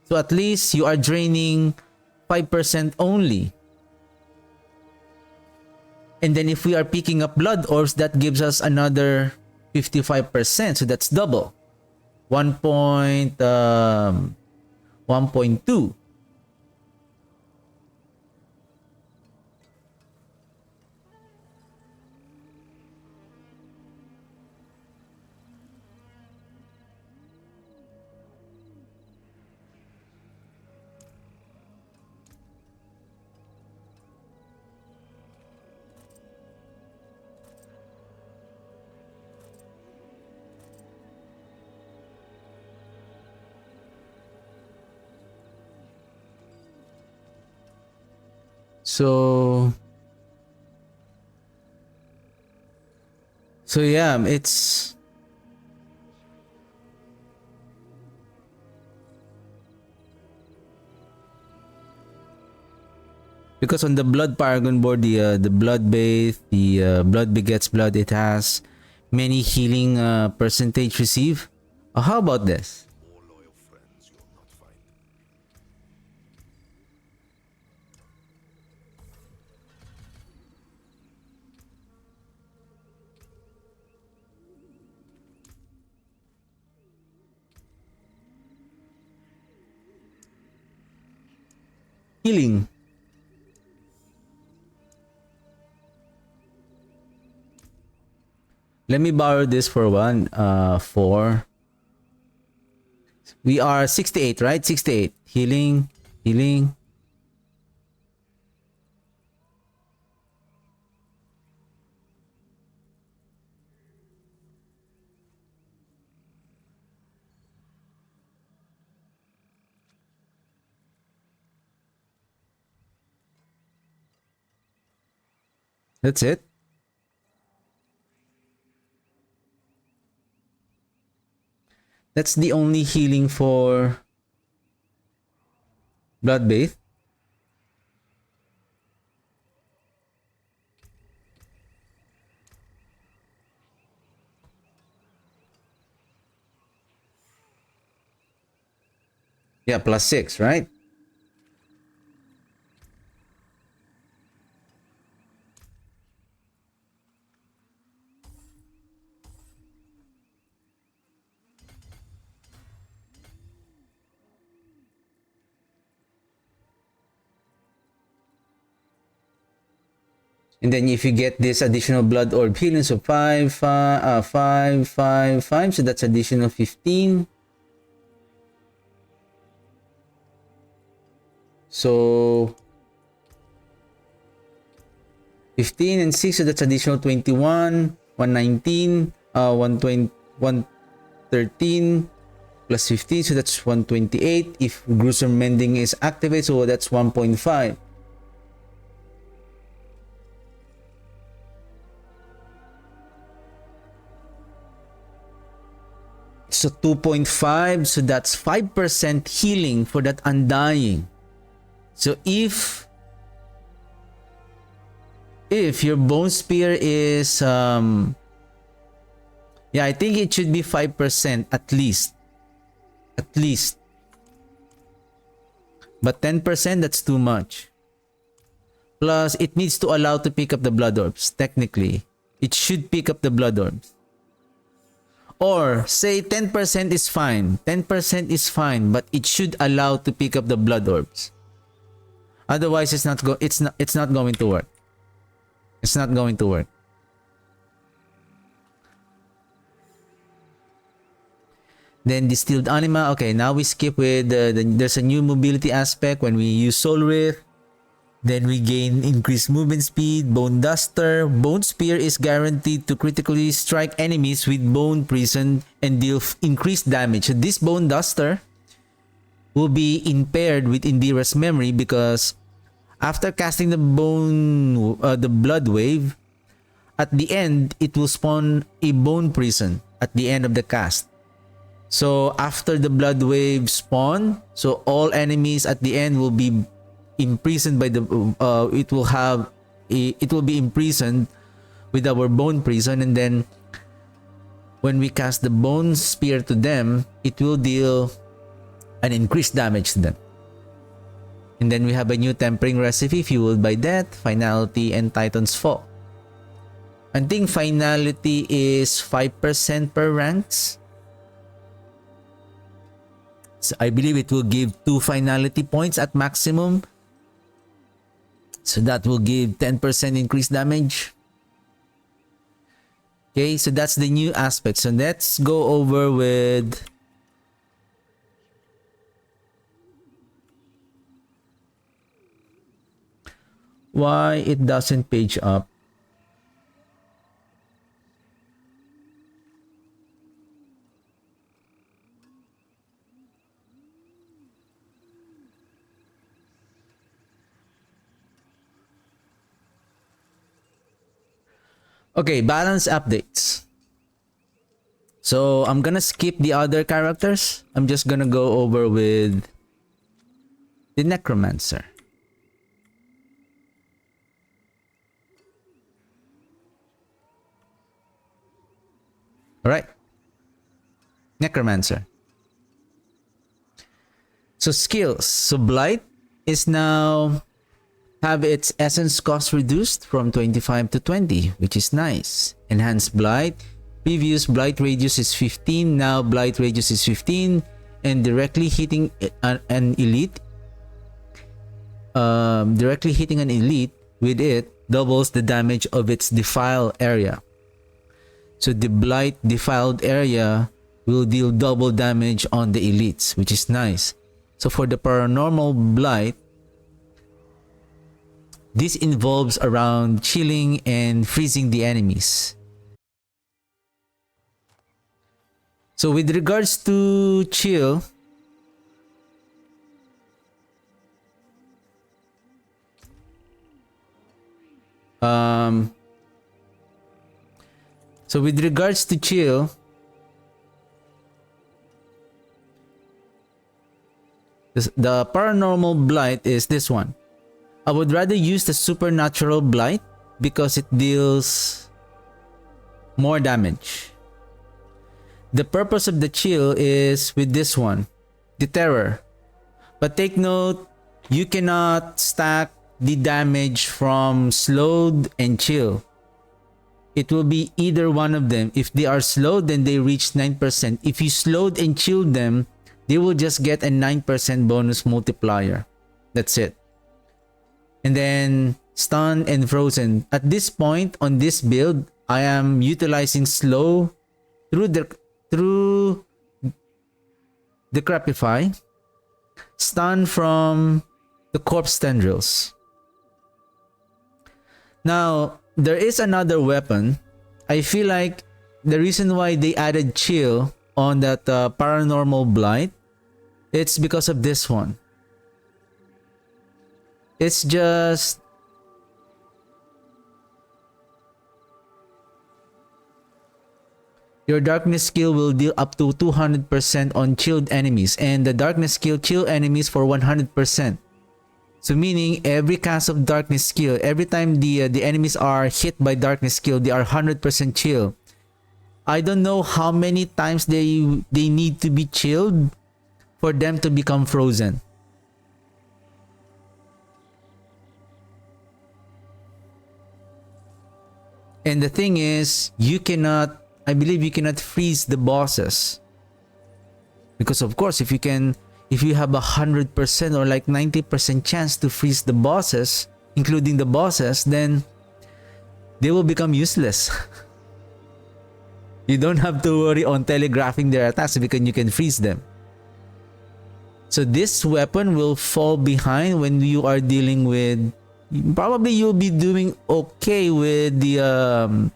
So at least you are draining 5% only. And then if we are picking up blood orbs, that gives us another 55%. So that's double. 1.2. So yeah, it's because on the blood paragon board, the blood bathe, the blood begets blood, it has many healing percentage receive. How about this? Healing. Let me borrow this for one. We are 68, right? 68. Healing. That's it. That's the only healing for Bloodbath. Yeah, +6, right? And then if you get this additional blood orb healing, so 5, 5, 5, 5, 5, so that's additional 15. So 15 and 6, so that's additional 21, 119, 120, 113 plus 15, so that's 128. If gruesome mending is activated, so that's 1.5. So 2.5, so that's 5% healing for that undying. So if your bone spear is yeah, I think it should be 5% at least. At least. But 10%, that's too much. Plus, it needs to allow to pick up the blood orbs. Technically, it should pick up the blood orbs. Or say 10% is fine. 10% is fine, but it should allow to pick up the blood orbs. Otherwise, it's not going to work. It's not going to work. Then distilled anima. Okay, now we skip with there's a new mobility aspect when we use Soul Wraith. Then we gain increased movement speed. Bone Duster. Bone Spear is guaranteed to critically strike enemies with Bone Prison and deal increased damage. So this Bone Duster will be impaired with Indira's memory because after casting the Blood Wave, at the end, it will spawn a Bone Prison at the end of the cast. So after the Blood Wave spawn, so all enemies at the end will be imprisoned by the it will be imprisoned with our Bone Prison, and then when we cast the Bone Spear to them, it will deal an increased damage to them. And then we have a new tempering recipe fueled by death, finality, and Titan's Fall. I think finality is 5% per ranks. So I believe it will give 2 finality points at maximum. So that will give 10% increased damage. Okay, so that's the new aspect. So let's go over with why it doesn't page up. Okay, balance updates. So I'm gonna skip the other characters. I'm just gonna go over with the Necromancer. Alright. Necromancer. So skills. So Blight is now have its essence cost reduced from 25 to 20, which is nice. Enhanced Blight. Previous Blight radius is 15, now Blight radius is 15, and directly hitting an elite with it doubles the damage of its defile area. So the Blight defiled area will deal double damage on the elites, which is nice. So for the paranormal Blight, this involves around chilling and freezing the enemies. So with regards to chill, Um, so with regards to chill, the paranormal blight is this one. I would rather use the supernatural blight because it deals more damage. The purpose of the chill is with this one, the terror. But take note, you cannot stack the damage from slowed and chill. It will be either one of them. If they are slowed, then they reach 9%. If you slowed and chilled them, they will just get a 9% bonus multiplier. That's it. And then stun and frozen. At this point on this build, I am utilizing slow through Decrepify, stun from the corpse tendrils. Now, there is another weapon. I feel like the reason why they added chill on that paranormal blight, it's because of this one. It's just your darkness skill will deal up to 200% on chilled enemies, and the darkness skill chill enemies for 100%. So meaning every cast of darkness skill, every time the enemies are hit by darkness skill, they are 100% chill. I don't know how many times they need to be chilled for them to become frozen. And the thing is, I believe you cannot freeze the bosses. Because of course, if you have 100% or like 90% chance to freeze the bosses, including the bosses, then they will become useless. You don't have to worry on telegraphing their attacks because you can freeze them. So this weapon will fall behind when you are dealing with... Probably you'll be doing okay with the...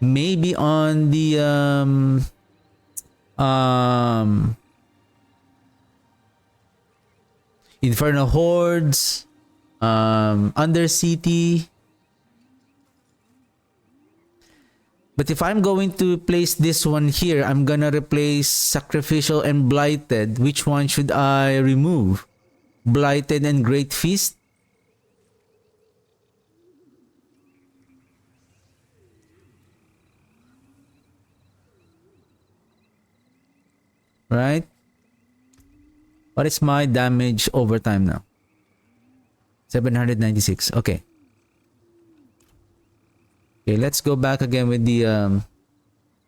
maybe on the... Infernal Hordes, Undercity. But if I'm going to place this one here, I'm gonna replace Sacrificial and Blighted. Which one should I remove? Blighted and Great Feast? Right? What is my damage over time now? 796. Okay. Okay, let's go back again with the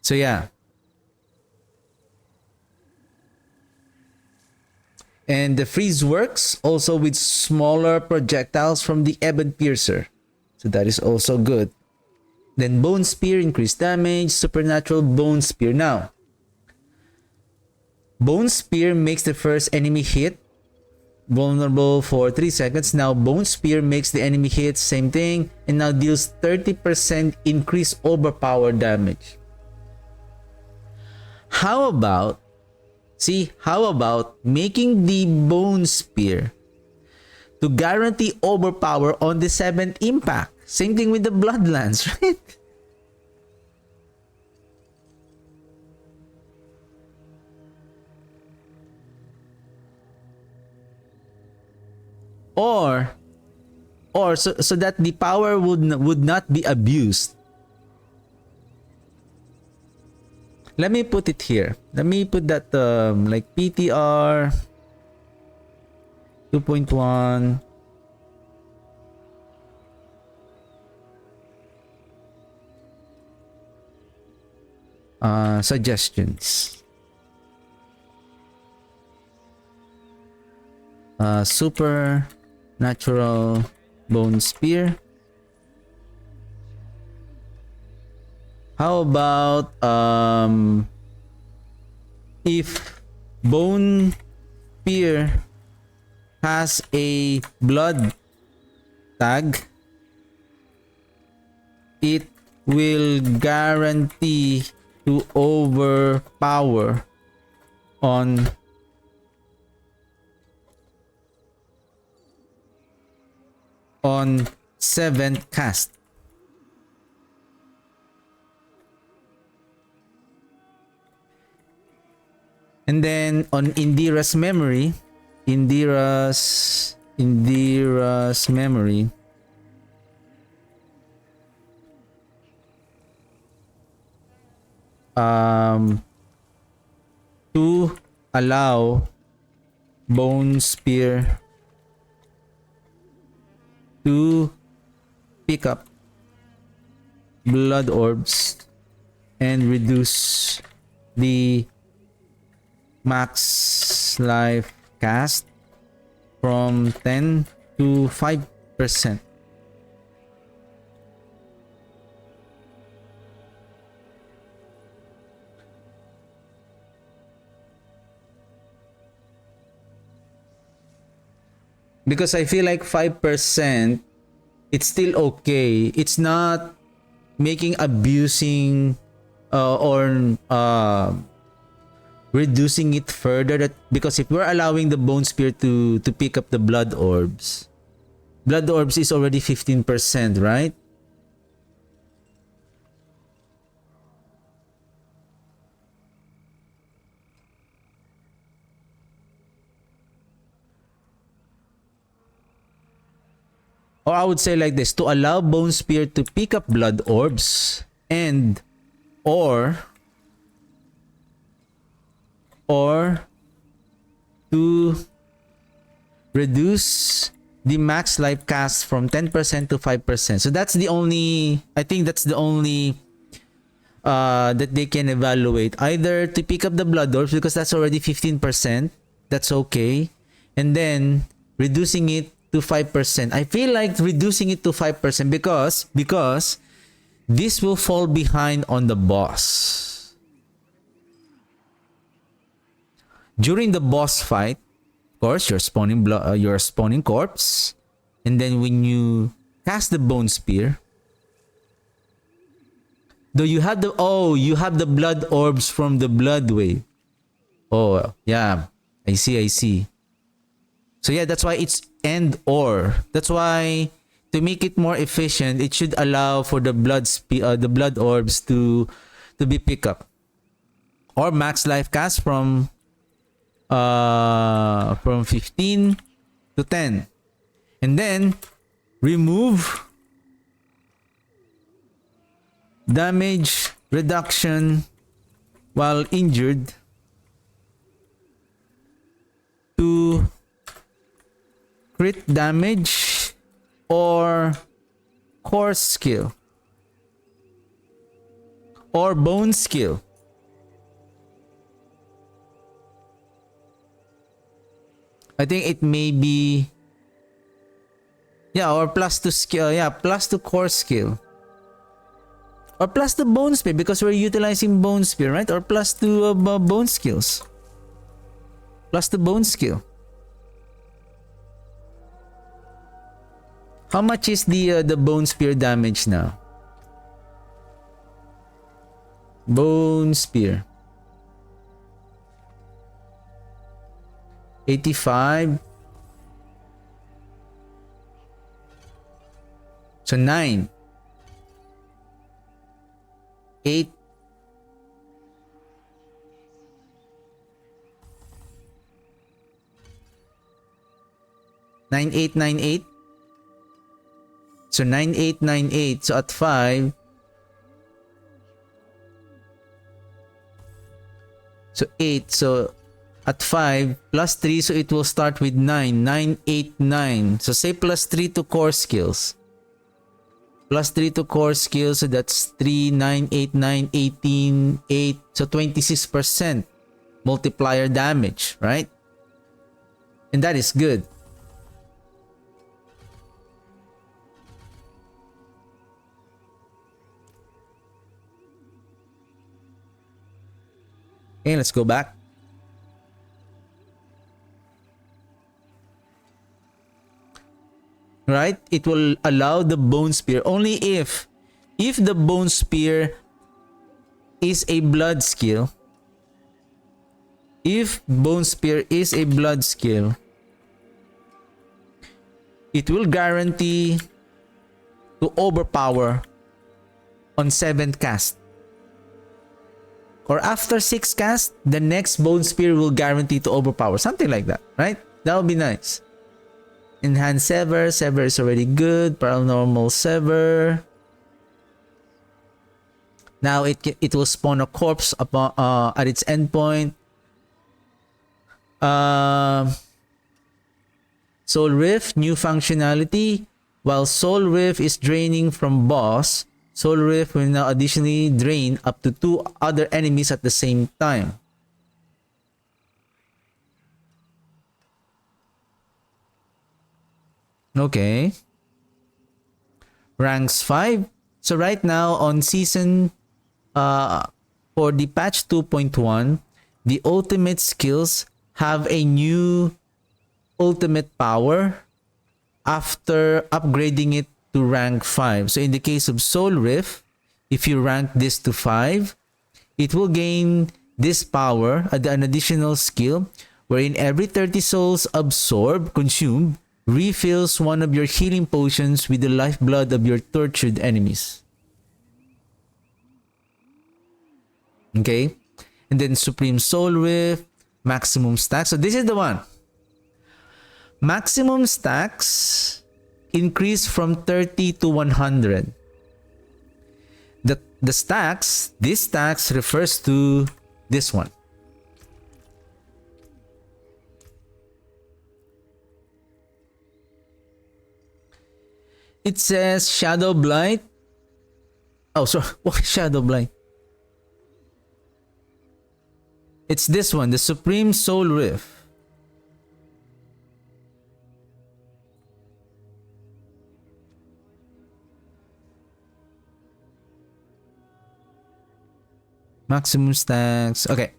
so yeah. And the freeze works also with smaller projectiles from the Ebon Piercer. So that is also good. Then Bone Spear, increased damage, supernatural Bone Spear. Now, Bone Spear makes the first enemy hit vulnerable for 3 seconds. Now Bone Spear makes the enemy hit, same thing, and now deals 30% increased overpower damage. How about making the Bone Spear to guarantee overpower on the 7th impact? Same thing with the Bloodlands, right? Or so that the power would not be abused. Let me put it here. Let me put that like PTR 2.1 suggestions. Supernatural Bone Spear. How about if Bone Spear has a blood tag, it will guarantee to overpower on 7th cast. And then on Indira's memory, Indira's memory, to allow Bone Spear to pick up blood orbs and reduce the max life cast from 10 to 5%. Because I feel like 5%, it's still okay. It's not making abusing or reducing it further. Because if we're allowing the Bone Spear to pick up the blood orbs is already 15%, right? Or I would say like this, to allow Bone Spear to pick up blood orbs and or to reduce the max life cast from 10% to 5%. So that's the only, I think that's the only that they can evaluate. Either to pick up the blood orbs, because that's already 15%, that's okay. And then reducing it to 5%. I feel like reducing it to 5% because this will fall behind on the boss. During the boss fight, of course, you're spawning corpse, and then when you cast the Bone Spear, though you have the blood orbs from the blood wave. Oh yeah, I see. So yeah, that's why it's and or. That's why to make it more efficient, it should allow for the blood orbs to be picked up, or max life cast from 15 to 10, and then remove damage reduction while injured to crit damage or core skill or bone skill. I think it may be, yeah, or plus to skill, yeah, plus to core skill. Or plus the bone spear, because we're utilizing bone spear, right? Or plus to bone skills. Plus the bone skill. How much is the bone spear damage now? Bone spear. 85. So 9. 8. 9898. So 9898. So at 5. So 8. So at 5 plus 3, so it will start with 9. 989. So say plus 3 to core skills. Plus 3 to core skills, so that's 3, 9, 8, 9, 18, 8. So 26% multiplier damage, right? And that is good. Okay, let's go back. Right? It will allow the bone spear only if the bone spear is a blood skill. If bone spear is a blood skill, it will guarantee to overpower on 7th cast. Or after 6 cast, the next Bone Spear will guarantee to overpower. Something like that, right? That would be nice. Enhanced Sever. Sever is already good. Paranormal Sever. Now it will spawn a corpse upon, at its endpoint. Soul Rift, new functionality. While Soul Rift is draining from boss, Soul Rift will now additionally drain up to 2 other enemies at the same time. Okay. Ranks 5. So right now on season for the patch 2.1, the ultimate skills have a new ultimate power after upgrading it to rank 5. So in the case of Soul Rift, if you rank this to 5, it will gain this power, an additional skill, wherein every 30 souls consumed, refills one of your healing potions with the lifeblood of your tortured enemies. Okay? And then Supreme Soul Rift, maximum stacks. So this is the one. Maximum stacks increase from 30 to 100. The stacks, this stacks refers to this one. It says Shadow Blight. Oh, sorry. What is Shadow Blight? It's this one, the Supreme Soul Rift. Maximum stacks. Okay.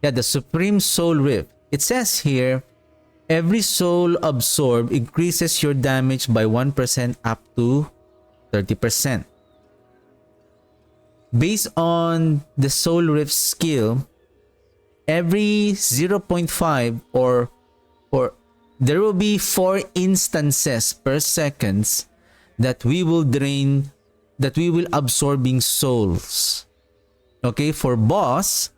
Yeah, the Supreme Soul Rift. It says here, every soul absorbed increases your damage by 1% up to 30%. Based on the Soul Rift skill, every 0.5 or there will be 4 instances per seconds that we will absorbing souls. Okay, for boss,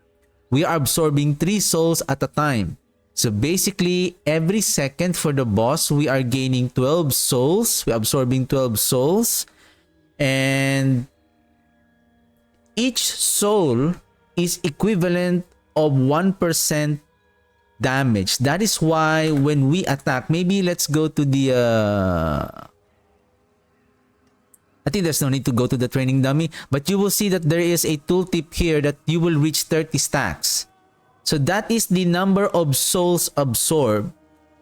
we are absorbing 3 souls at a time. So basically, every second for the boss, we are gaining 12 souls. We're absorbing 12 souls. And each soul is equivalent of 1% damage. That is why when we attack, maybe let's go to the... I think there's no need to go to the training dummy, but you will see that there is a tooltip here that you will reach 30 stacks. So that is the number of souls absorbed.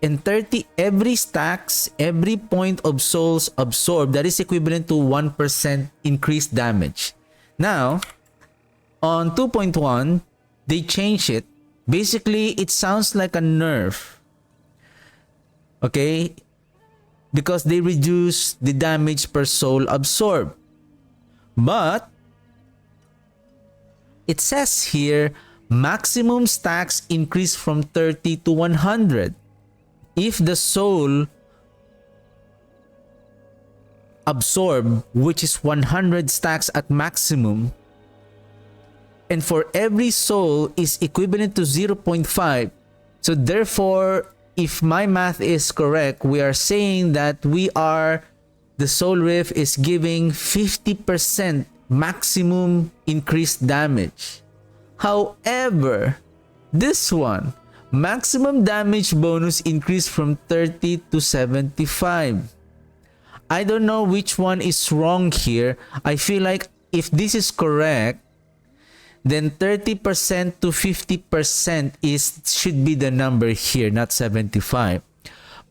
And 30, every stacks, every point of souls absorbed, that is equivalent to 1% increased damage. Now, on 2.1, they change it. Basically, it sounds like a nerf. Okay? Because they reduce the damage per soul absorbed. But it says here, maximum stacks increase from 30 to 100. If the soul absorbed, which is 100 stacks at maximum, and for every soul is equivalent to 0.5. So therefore, if my math is correct, we are saying that the Soul Rift is giving 50% maximum increased damage. However, this one, maximum damage bonus increased from 30 to 75. I don't know which one is wrong here. I feel like if this is correct, then 30% to 50% should be the number here, not 75.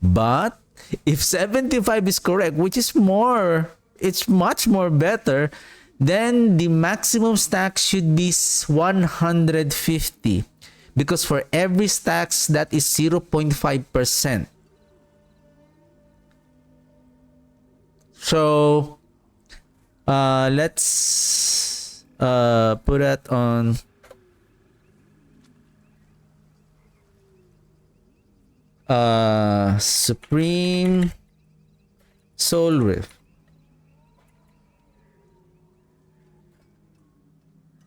But if 75 is correct, which is more, it's much more better, then the maximum stack should be 150. Because for every stacks, that is 0.5%. So, let's put that on Supreme Soul Rift.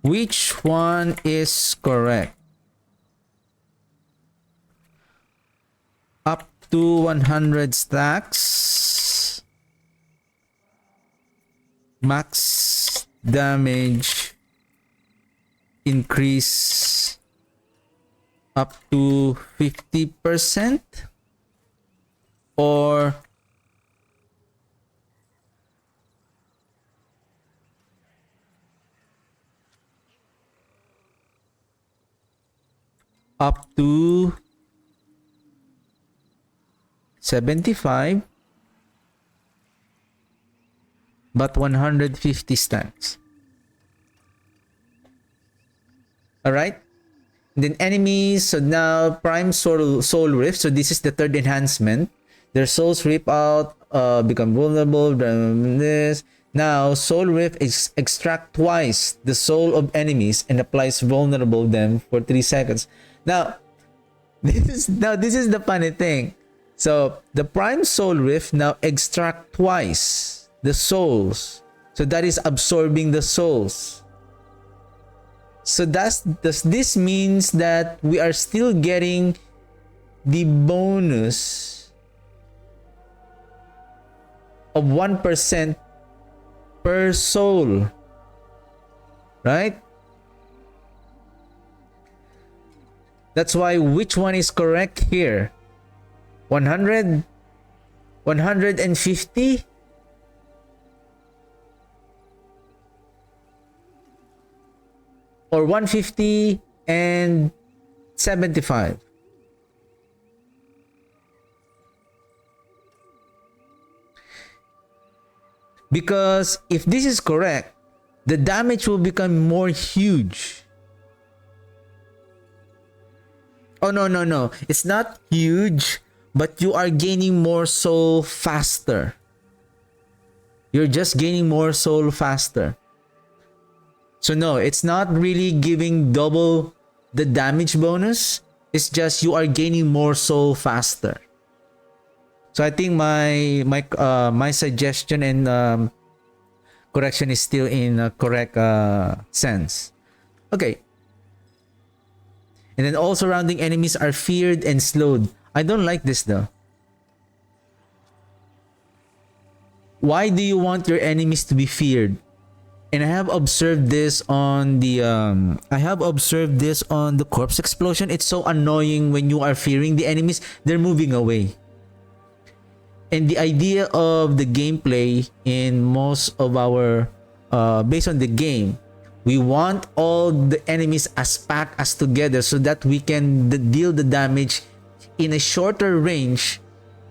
Which one is correct? Up to 100 stacks. Max damage increase up to 50%, or up to 75 but 150 stacks. All right. Then enemies, so now Prime Soul Rift. So this is the third enhancement. Their souls rip out, become vulnerable. This now Soul Rift extract twice the soul of enemies and applies vulnerable them for 3 seconds. Now this is the funny thing. So the Prime Soul Rift now extract twice the souls. So that is absorbing the souls. So does this means that we are still getting the bonus of 1% per soul, right? That's why which one is correct here? 100, 150, or 150 and 75? Because if this is correct, the damage will become more huge. Oh, no. It's not huge, but you are gaining more soul faster. You're just gaining more soul faster. So no, it's not really giving double the damage bonus. It's just you are gaining more soul faster. So I think my suggestion and correction is still in a correct sense. Okay. And then all surrounding enemies are feared and slowed. I don't like this though. Why do you want your enemies to be feared? And I have observed this on the corpse explosion. It's so annoying when you are fearing the enemies, they're moving away. And the idea of the gameplay in most of our based on the game, we want all the enemies as packed as together so that we can deal the damage in a shorter range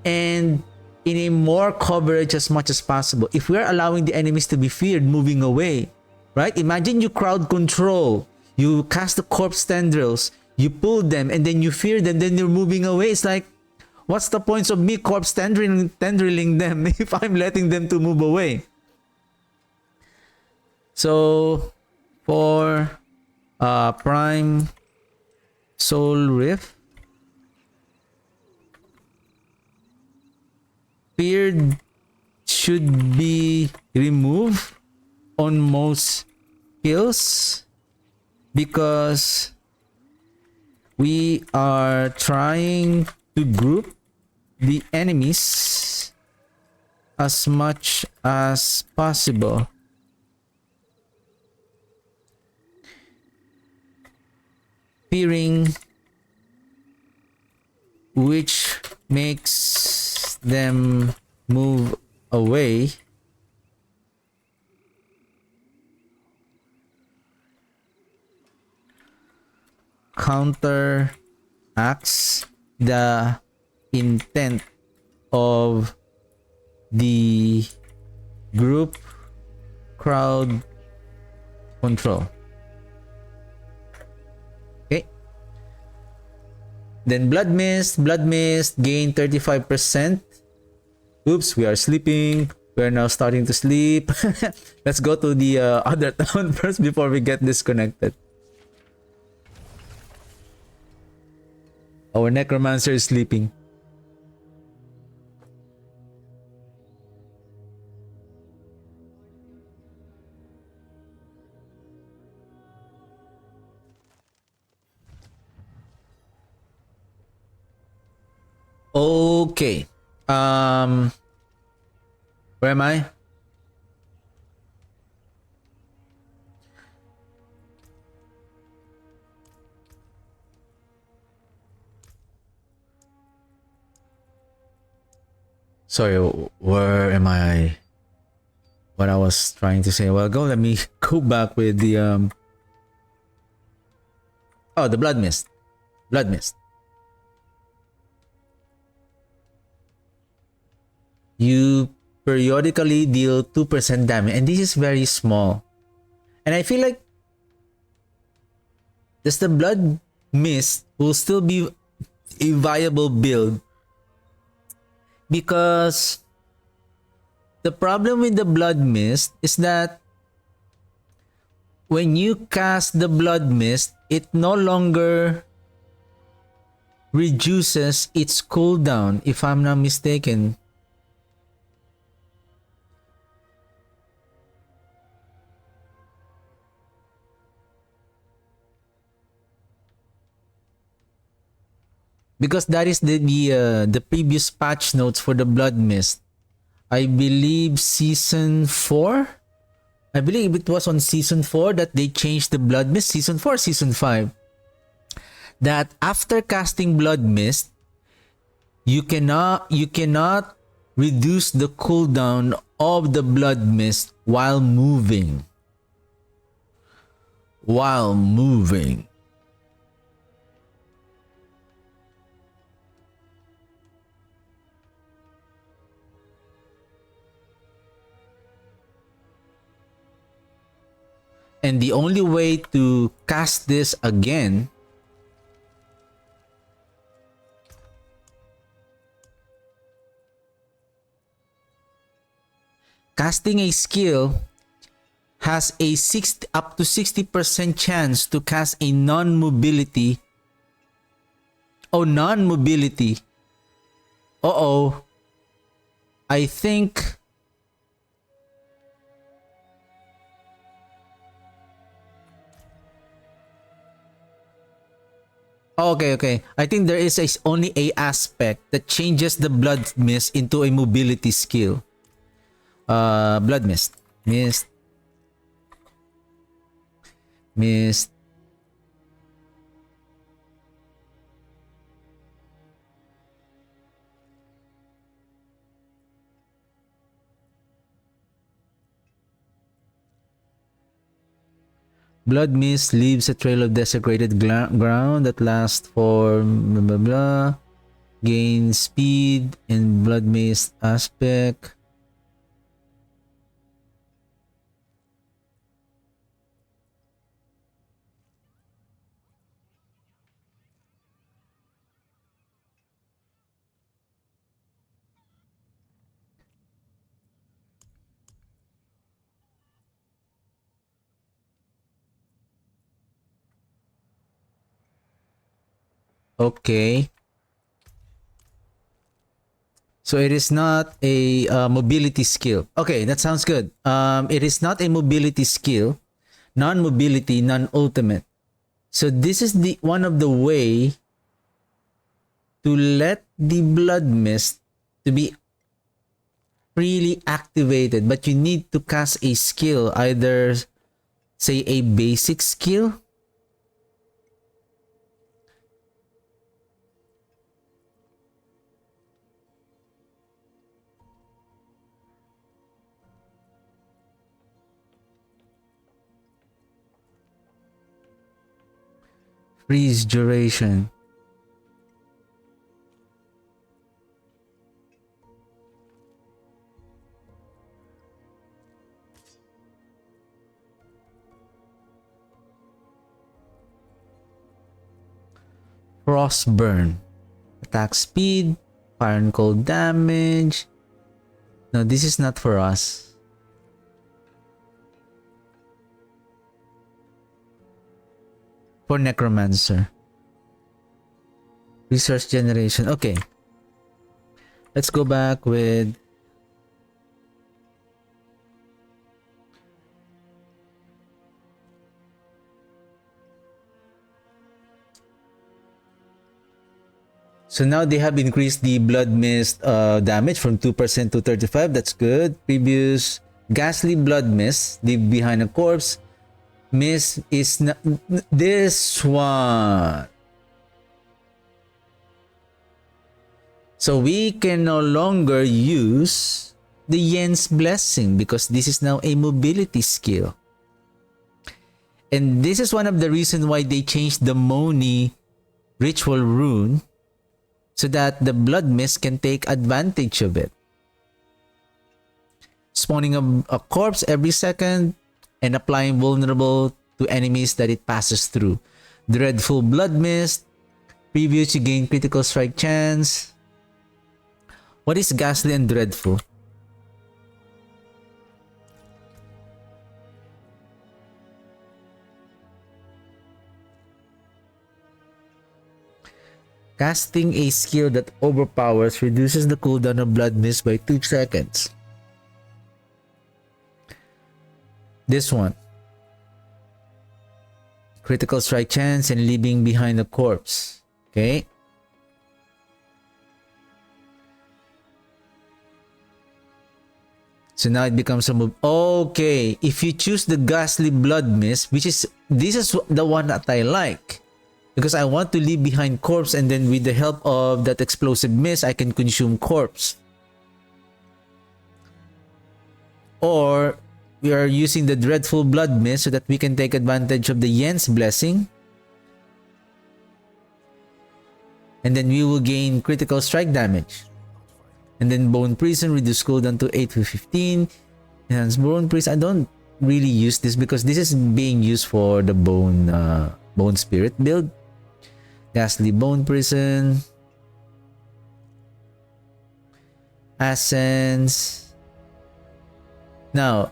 and in a more coverage as much as possible. If we're allowing the enemies to be feared moving away, right? Imagine you crowd control, you cast the corpse tendrils, you pull them, and then you fear them, then they're moving away. It's like, what's the point of me corpse tendriling them if I'm letting them to move away? So for Prime Soul Rift, feared should be removed on most kills because we are trying to group the enemies as much as possible. Fearing, which makes them move away, counteracts the intent of the group crowd control. Okay. Then blood mist gain 35%. Oops, we are sleeping. We are now starting to sleep. Let's go to the other town first before we get disconnected. Our Necromancer is sleeping. Okay. Where am I? Sorry, where am I? What I was trying to say. Well, let me go back with the oh, the blood mist. Blood mist. You periodically deal 2% damage, and this is very small. And I feel like this the blood mist will still be a viable build because the problem with the blood mist is that when you cast the blood mist, it no longer reduces its cooldown, if I'm not mistaken. Because that is the previous patch notes for the blood mist. I believe season 4. I believe it was on season 4 that they changed the blood mist. Season 4, season 5. That after casting blood mist, you cannot reduce the cooldown of the blood mist while moving. While moving. And the only way to cast this again casting a skill has a up to 60% chance to cast a non-mobility. Oh, non-mobility. Uh-oh. I think okay. I think there is only a aspect that changes the blood mist into a mobility skill. Blood mist. Mist. Blood mist leaves a trail of desecrated ground that lasts for blah blah blah. Gain speed in blood mist aspect. Okay. So it is not a mobility skill. Okay, that sounds good. It is not a mobility skill, non-mobility, non-ultimate. So this is the one of the way to let the blood mist to be freely activated, but you need to cast a skill, either say a basic skill. Freeze duration. Frostburn. Attack speed. Fire and cold damage. No, this is not for us. For Necromancer. Resource generation. Okay. Let's go back with So now they have increased the blood mist damage from 2% to 35. That's good. Previous ghastly blood mist, leave behind a corpse. Mist is not this one. So we can no longer use the Yen's blessing because this is now a mobility skill. And this is one of the reasons why they changed the Moni ritual rune so that the blood mist can take advantage of it. Spawning a corpse every second and applying vulnerable to enemies that it passes through. Dreadful blood mist. Previous you gain critical strike chance. What is ghastly and dreadful? Casting a skill that overpowers reduces the cooldown of blood mist by 2 seconds. This one. Critical strike chance and leaving behind a corpse. Okay. So now it becomes a move. Okay. If you choose the ghastly blood mist, this is the one that I like. Because I want to leave behind corpse and then with the help of that explosive mist, I can consume corpse. Or we are using the dreadful blood mist so that we can take advantage of the Yen's blessing. And then we will gain critical strike damage. And then bone prison, reduce cooldown to 8 to 15. And bone prison, I don't really use this because this is being used for the bone spirit build. Ghastly bone prison. Essence. Now,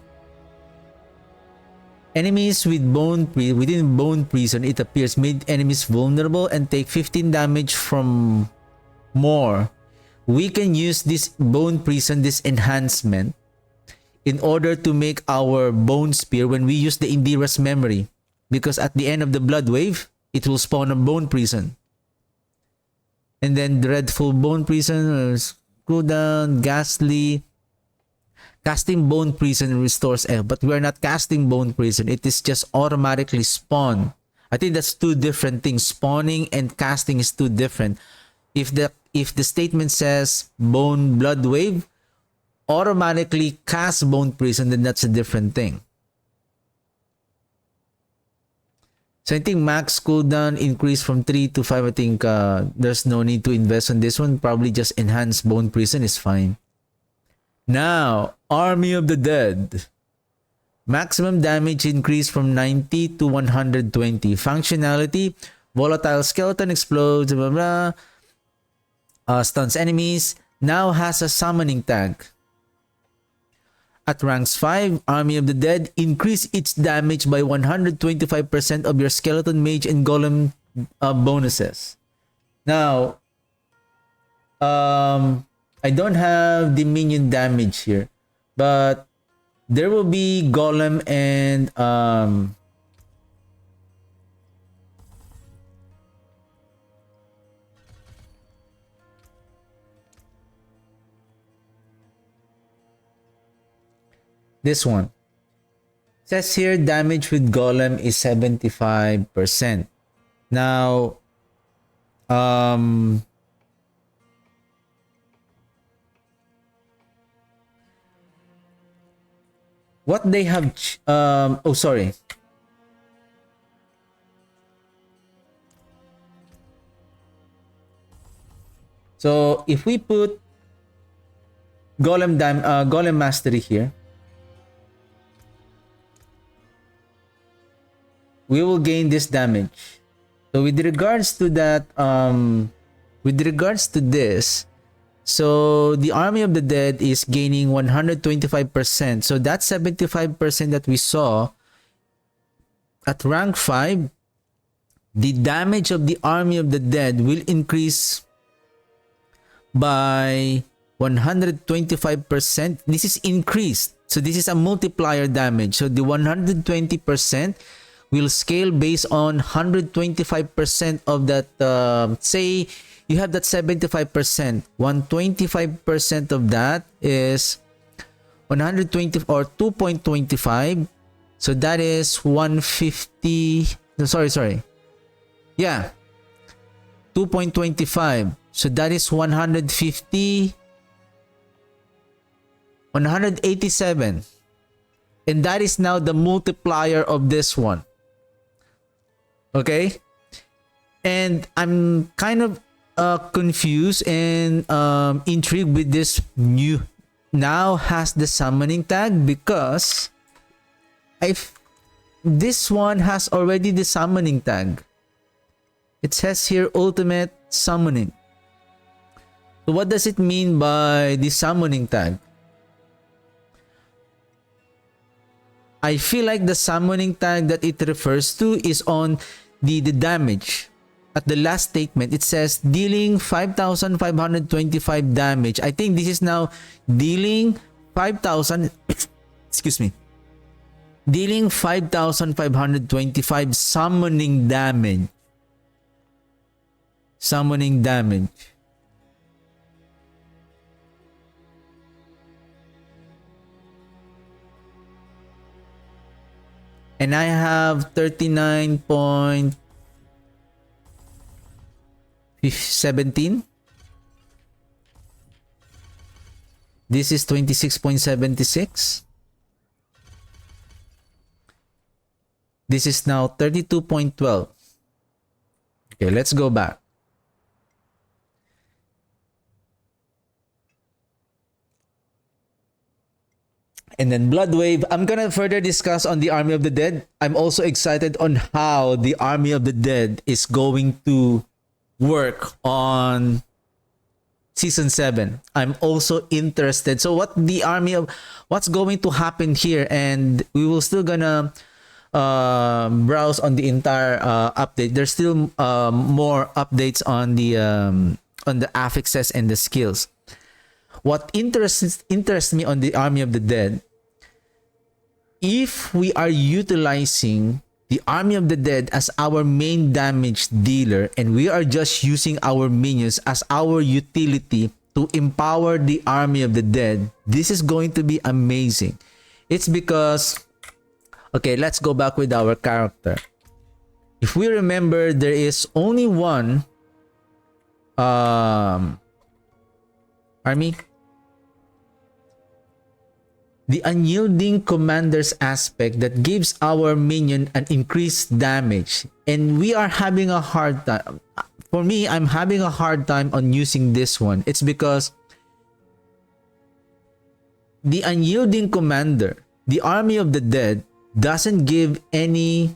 enemies with within bone prison, it appears, made enemies vulnerable and take 15 damage from more. We can use this bone prison, this enhancement, in order to make our bone spear when we use the Indira's memory. Because at the end of the blood wave, it will spawn a bone prison. And then dreadful bone prison, cooldown, ghastly. Casting bone prison restores health, but we are not casting bone prison. It is just automatically spawn. I think that's two different things. Spawning and casting is two different. If the statement says bone blood wave, automatically cast bone prison, then that's a different thing. So I think max cooldown increase from 3 to 5. I think there's no need to invest on this one. Probably just enhance bone prison is fine. Now, Army of the Dead. Maximum damage increase from 90 to 120. Functionality, volatile skeleton explodes, blah, blah, blah. Stuns enemies. Now has a summoning tag. At ranks 5, Army of the Dead, increase its damage by 125% of your skeleton, mage, and golem bonuses. Now, I don't have the minion damage here, but there will be golem and this one. It says here damage with golem is 75%. Now, what they have, oh sorry. So if we put golem mastery here, we will gain this damage. So with regards to that, so the Army of the Dead is gaining 125%. So that 75% that we saw at rank 5, the damage of the Army of the Dead will increase by 125%. This is increased. So this is a multiplier damage. So the 120% will scale based on 125% of that. Say you have that 75%. 125% of that is 120 or 2.25. So that is 150. No, sorry. Yeah. 2.25. So that is 150. 187. And that is now the multiplier of this one. Okay? And I'm kind of confused and intrigued with this new now has the summoning tag, because this one has already the summoning tag. It says here ultimate summoning. So what does it mean by the summoning tag? I feel like the summoning tag that it refers to is on the damage. At the last statement, it says dealing 5,525 damage. I think this is now dealing 5,000 excuse me. Dealing 5,525 summoning damage. Summoning damage. And I have 39.17. This is 26.76. This is now 32.12. Okay, let's go back. And then Blood Wave, I'm gonna further discuss on the Army of the Dead. I'm also excited on how the Army of the Dead is going to work on Season 7. I'm also interested. So what's going to happen here, and we will still gonna browse on the entire update. There's still more updates on the affixes and the skills. What interests me on the Army of the Dead, if we are utilizing the Army of the Dead as our main damage dealer, and we are just using our minions as our utility to empower the Army of the Dead, this is going to be amazing. It's because, okay, let's go back with our character. If we remember, there is only one army. The unyielding commander's aspect that gives our minion an increased damage. And we are having a hard time. For me, I'm having a hard time on using this one. It's because the unyielding commander, the Army of the Dead, doesn't give any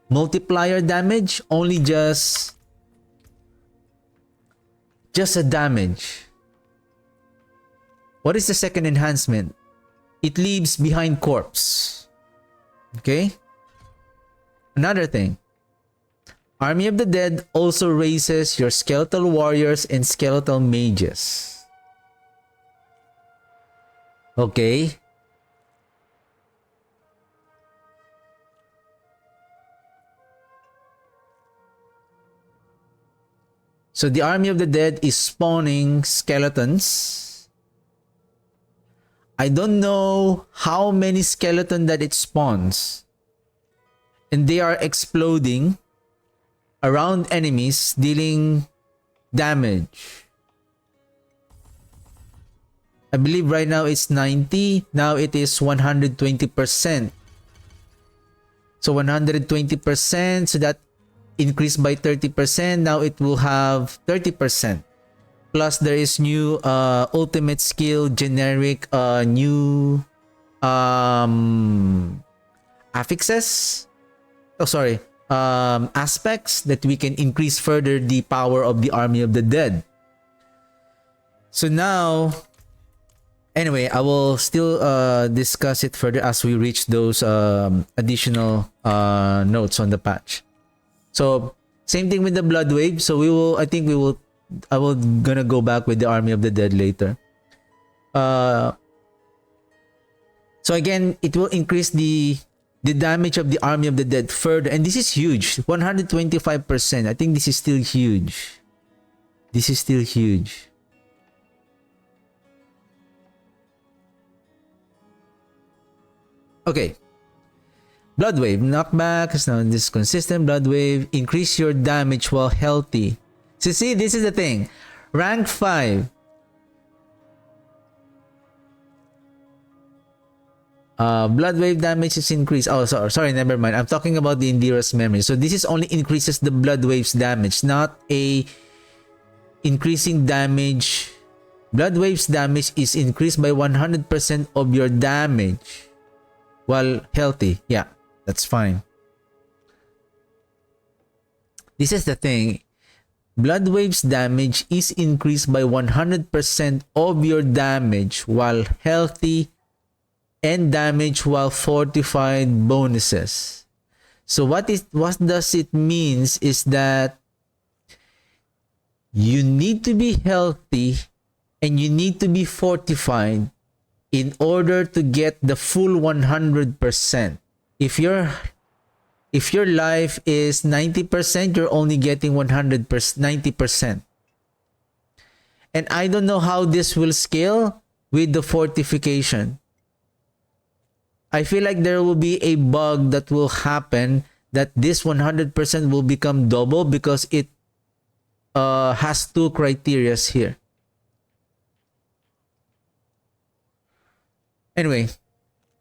multiplier damage, only just a damage. What is the second enhancement? It leaves behind corpse. Okay? Another thing. Army of the Dead also raises your skeletal warriors and skeletal mages. Okay? So the Army of the Dead is spawning skeletons. I don't know how many skeletons that it spawns. And they are exploding around enemies, dealing damage. I believe right now it's 90. Now it is 120%. So 120%. So that increased by 30%. Now it will have 30%. Plus there is new ultimate skill, generic new affixes. Oh, sorry. Aspects that we can increase further the power of the Army of the Dead. So now, anyway, I will still discuss it further as we reach those additional notes on the patch. So same thing with the Blood Wave. So I will gonna go back with the Army of the Dead later. So again, it will increase the damage of the Army of the Dead further, and this is huge. 125%. I think this is still huge. This is still huge. Okay. Blood Wave. Knockback is now this consistent. Blood Wave. Increase your damage while healthy. So see, this is the thing. Rank 5. Blood Wave damage is increased. Oh, sorry, never mind. I'm talking about the Indira's memory. So this is only increases the Blood Wave's damage, not a increasing damage. Blood Wave's damage is increased by 100% of your damage while healthy. Yeah, that's fine. This is the thing. Blood Wave's damage is increased by 100% of your damage while healthy and damage while fortified bonuses. So what does it means is that you need to be healthy and you need to be fortified in order to get the full 100%. If your life is 90%, you're only getting 90%. And I don't know how this will scale with the fortification. I feel like there will be a bug that will happen that this 100% will become double because it has two criterias here. Anyway,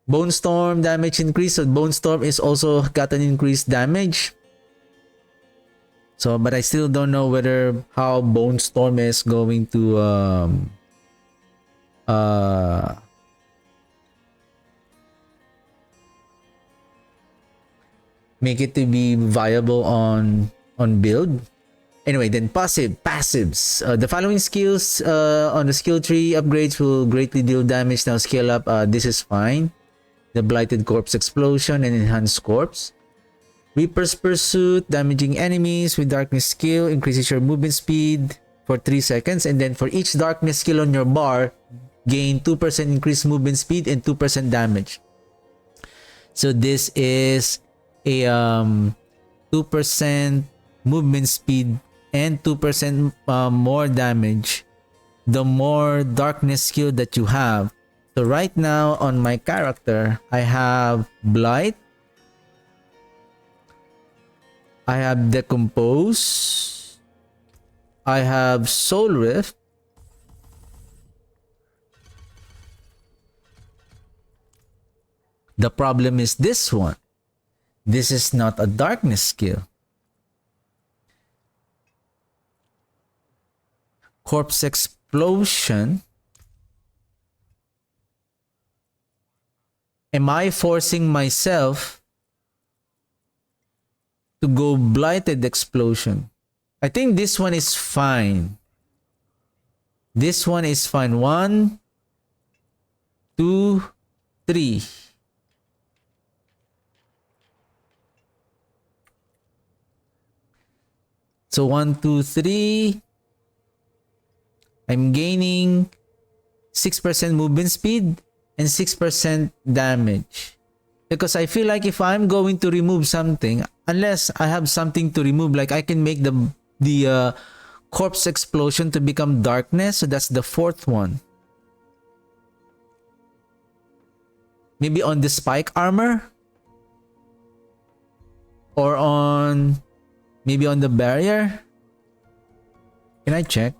Bone Storm damage increase. So Bone Storm is also got an increased damage. So, but I still don't know how Bone Storm is going to make it to be viable on build. Anyway, then passives. The following skills on the skill tree upgrades will greatly deal damage. Now scale up. This is fine. The Blighted Corpse Explosion and Enhanced Corpse. Reaper's Pursuit, damaging enemies with Darkness skill, increases your movement speed for 3 seconds. And then for each Darkness skill on your bar, gain 2% increased movement speed and 2% damage. So this is a 2% movement speed and 2% more damage the more Darkness skill that you have. So right now on my character, I have Blight, I have Decompose, I have Soul Rift, the problem is this one. This is not a Darkness skill. Corpse Explosion. Am I forcing myself to go Blighted Explosion? I think this one is fine. This one is fine. 1, 2, 3. So 1, 2, 3. I'm gaining 6% movement speed and 6% damage. Because I feel like if I'm going to remove something, unless I have something to remove, like I can make the Corpse Explosion to become Darkness. So that's the 4th one. Maybe on the Spike Armor? Or on... maybe on the Barrier? Can I check?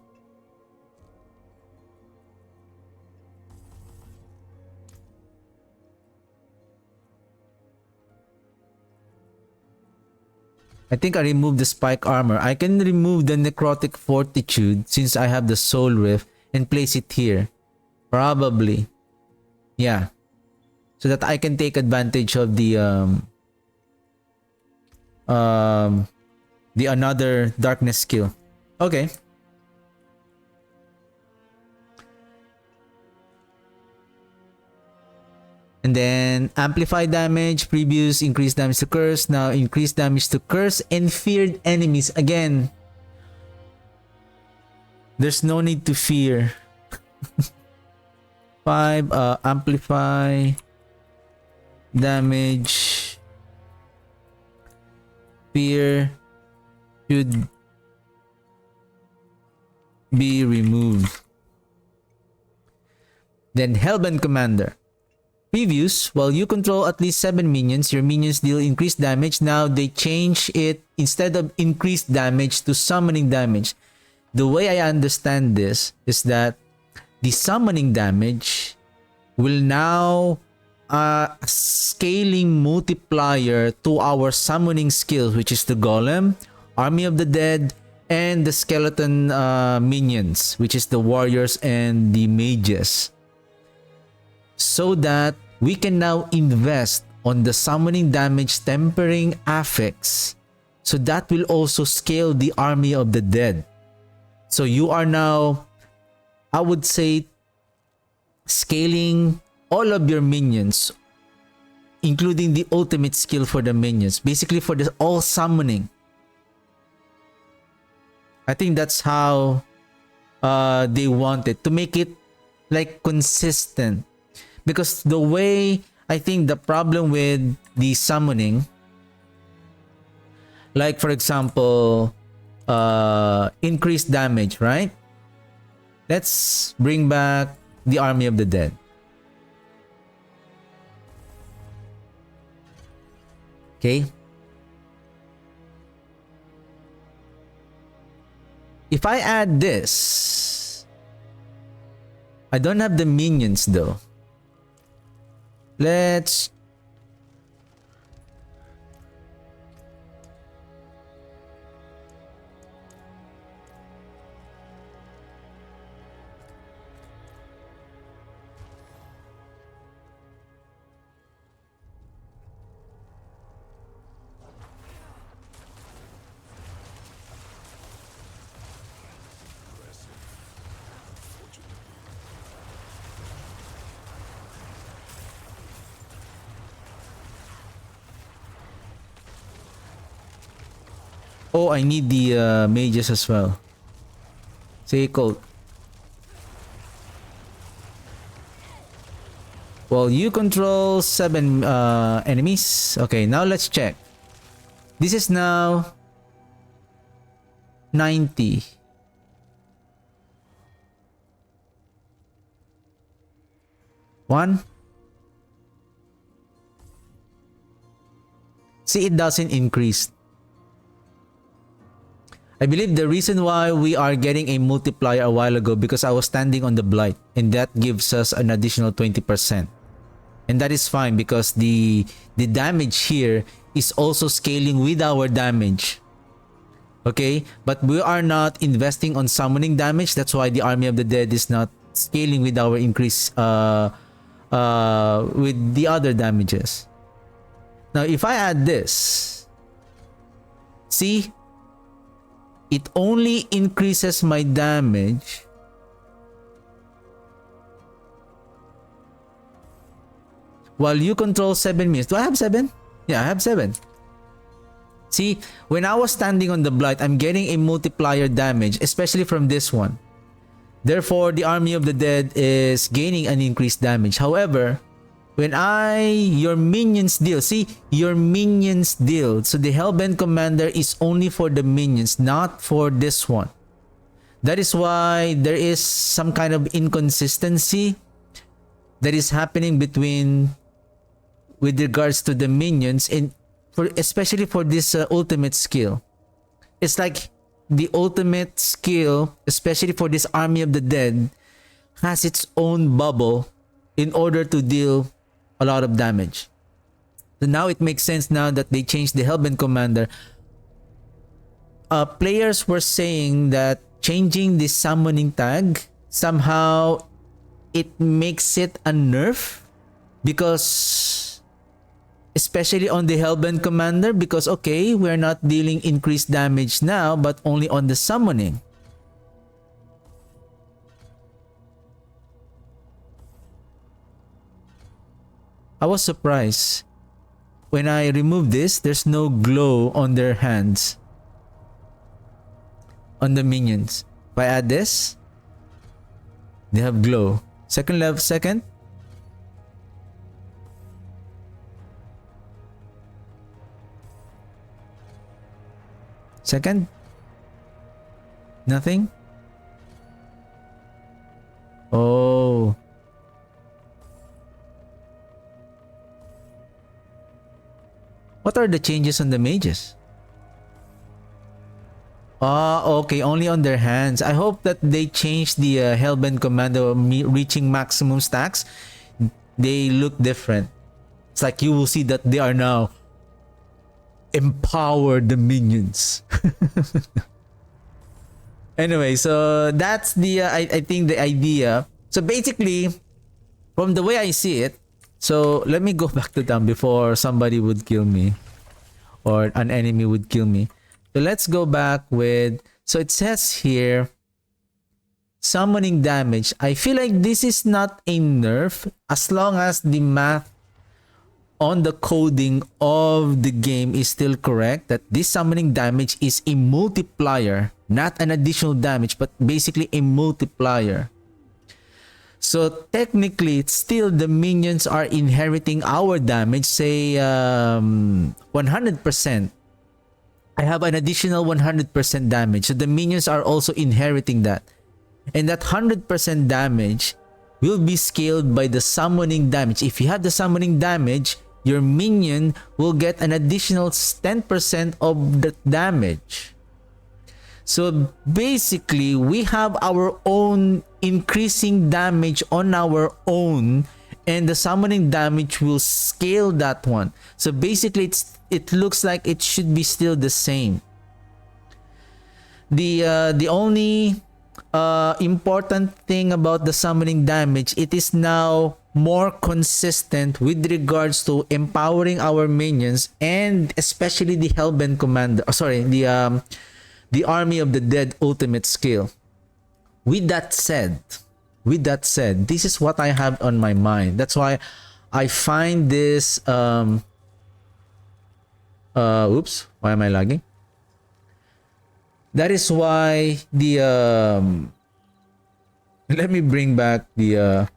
I think I removed the Spike Armor. I can remove the Necrotic Fortitude since I have the Soul Rift and place it here. Probably. Yeah. So that I can take advantage of the another Darkness skill. Okay. And then amplify damage, previous increased damage to curse, now increased damage to curse and feared enemies. Again, there's no need to fear. 5, amplify damage, fear should be removed. Then Hellbent Commander. Previews, while you control at least 7 minions, your minions deal increased damage. Now they change it, instead of increased damage, to summoning damage. The way I understand this is that the summoning damage will now a scaling multiplier to our summoning skills, which is the Golem, Army of the Dead, and the skeleton minions, which is the warriors and the mages. So that we can now invest on the summoning damage tempering affix. So that will also scale the Army of the Dead. So you are now, I would say, scaling all of your minions, including the ultimate skill for the minions, basically for the all summoning. I think that's how they want it, to make it like consistent. Because the way, I think the problem with the summoning, like for example, increased damage, right? Let's bring back the Army of the Dead. Okay. If I add this, I don't have the minions though. Let's oh, I need the mages as well. Say cold. Well, you control 7 enemies. Okay, now let's check. This is now 90. One. See, it doesn't increase. I believe the reason why we are getting a multiplier a while ago, because I was standing on the blight, and that gives us an additional 20%. And that is fine because the damage here is also scaling with our damage. Okay, but we are not investing on summoning damage. That's why the Army of the Dead is not scaling with our increase with the other damages. Now if I add this, see, it only increases my damage while you control 7 minions. Do I have 7? Yeah, I have 7. See, when I was standing on the blight, I'm getting a multiplier damage, especially from this one. Therefore, the Army of the Dead is gaining an increased damage. However, when your minions deal, see, your minions deal. So the Hellbent Commander is only for the minions, not for this one. That is why there is some kind of inconsistency that is happening with regards to the minions, especially for this ultimate skill. It's like the ultimate skill, especially for this Army of the Dead, has its own bubble in order to deal a lot of damage. So now it makes sense now that they changed the Hellbent Commander. Players were saying that changing the summoning tag, somehow it makes it a nerf, because especially on the Hellbent Commander, because okay, we're not dealing increased damage now, but only on the summoning. I was surprised. When I remove this, there's no glow on their hands. On the minions. If I add this, they have glow. Second level, second. Second. Nothing. What are the changes on the mages? Okay, only on their hands. I hope that they change the Hellbent commando reaching maximum stacks. They look different. It's like you will see that they are now empower the minions. Anyway, so that's the I think the idea. So basically, from the way I see it, so let me go back to them before somebody would kill me or an enemy would kill me. So let's go back with, so it says here, summoning damage. I feel like this is not a nerf as long as the math on the coding of the game is still correct, that this summoning damage is a multiplier, not an additional damage, but basically a multiplier. So technically, it's still the minions are inheriting our damage, say 100%. I have an additional 100% damage. So the minions are also inheriting that. And that 100% damage will be scaled by the summoning damage. If you have the summoning damage, your minion will get an additional 10% of the damage. So basically, we have our own increasing damage on our own, and the summoning damage will scale that one. So basically, it looks like it should be still the same. The only important thing about the summoning damage, it is now more consistent with regards to empowering our minions, and especially the Hellbent commander. The Army of the Dead ultimate skill. With that said, this is what I have on my mind. That's why I find this oops, why am I lagging? That is why the let me bring back the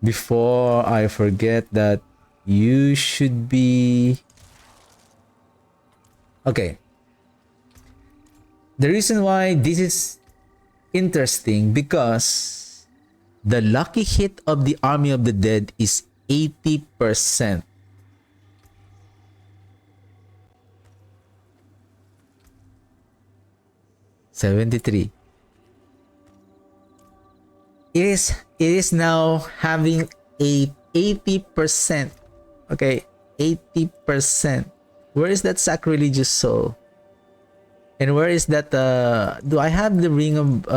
before I forget that you should be okay. The reason why this is interesting, because the lucky hit of the Army of the Dead is 80%. $73. It is now having a 80%. Okay, 80%. Where is that sacrilegious soul? And where is that? Do I have the ring of?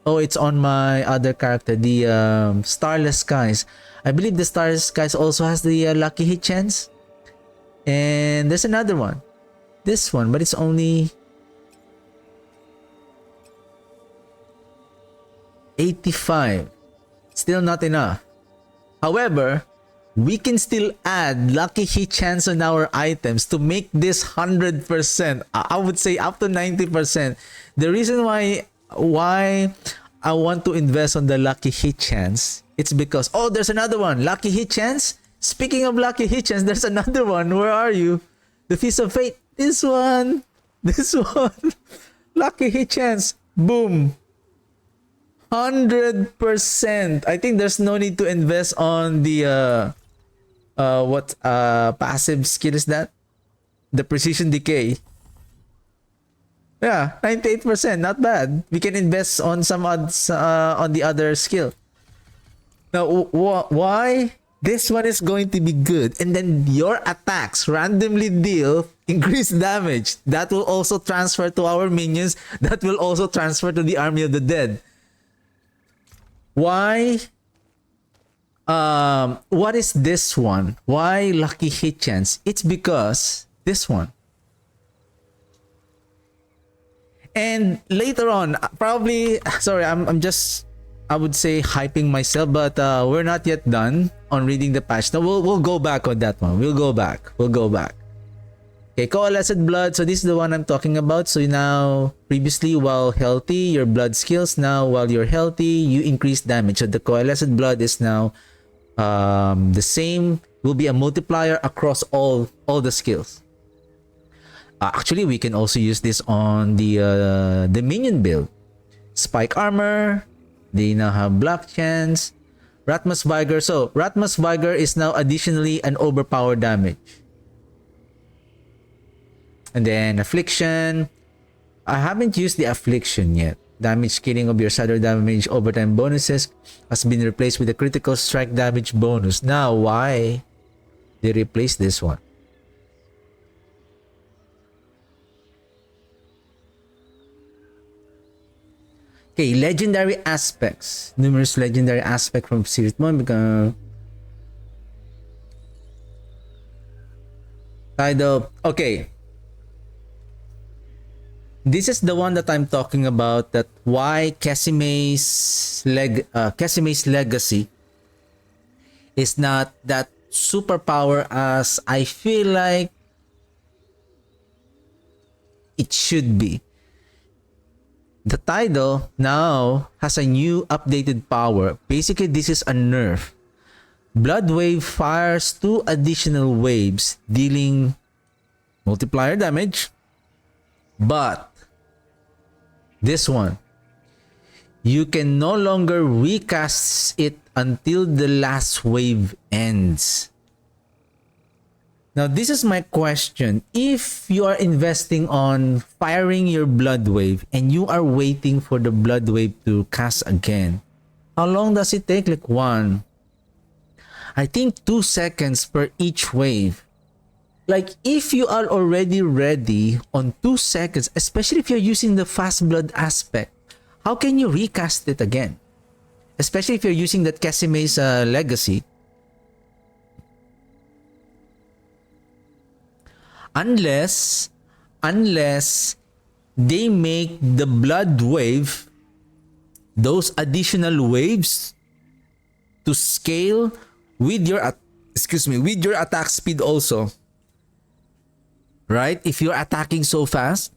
Oh, it's on my other character, the Starless Skies. I believe the Starless Skies also has the lucky hit chance. And there's another one, this one, but it's only 85. Still not enough. However, we can still add lucky hit chance on our items to make this 100%. I would say up to 90%. The reason why I want to invest on the lucky hit chance, it's because, oh, there's another one, lucky hit chance. Speaking of lucky hit chance, there's another one. Where are you? The Feast of Fate. This one. Lucky hit chance. Boom. 100%. I think there's no need to invest on the what passive skill is that? The precision decay. Yeah, 98%, not bad. We can invest on some odds on the other skill. Now, why? This one is going to be good, and then your attacks randomly deal increased damage. That will also transfer to our minions. That will also transfer to the Army of the Dead. Why? What is this one? Why lucky hit chance? It's because this one. And later on, probably, sorry, I'm just, I would say, hyping myself, but we're not yet done on reading the patch. Now we'll go back on that one. We'll go back. Okay, Coalesced Blood. So this is the one I'm talking about. So now, previously, while healthy, your blood skills. Now, while you're healthy, you increase damage. So the Coalesced Blood is now the same. Will be a multiplier across all the skills. Actually, we can also use this on the Minion build. Spike Armor. They now have Black Chance. Ratmas Vigor. So, Ratmas Vigor is now additionally an overpower damage. And then affliction. I haven't used the affliction yet. Damage scaling of your shadow damage overtime bonuses has been replaced with a critical strike damage bonus. Now, why they replace this one? Okay, legendary aspects. Numerous legendary aspects from Series 1 become title. Okay. This is the one that I'm talking about, that why Casime's legacy is not that superpower as I feel like it should be. The title now has a new updated power. Basically, this is a nerf. Blood Wave fires 2 additional waves, dealing multiplier damage. But this one, you can no longer recast it until the last wave ends. Now, this is my question. If you are investing on firing your Blood Wave and you are waiting for the Blood Wave to cast again, how long does it take? Like I think 2 seconds per each wave. Like, if you are already ready on 2 seconds, especially if you're using the fast blood aspect, how can you recast it again? Especially if you're using that Casime's legacy. Unless they make the blood wave, those additional waves, to scale with your with your attack speed also. Right? If you're attacking so fast,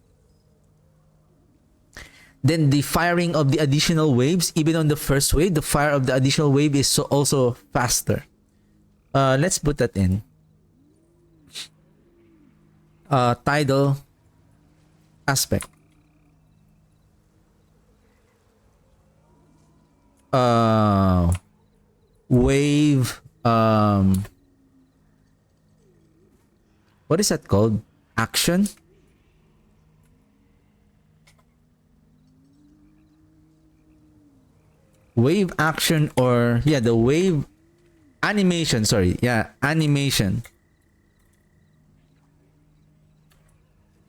then the firing of the additional waves, even on the first wave, the fire of the additional wave is also faster. Let's put that in. Tidal aspect. Wave. What is that called? Action. Wave action, or yeah, the wave animation. Sorry, yeah, animation.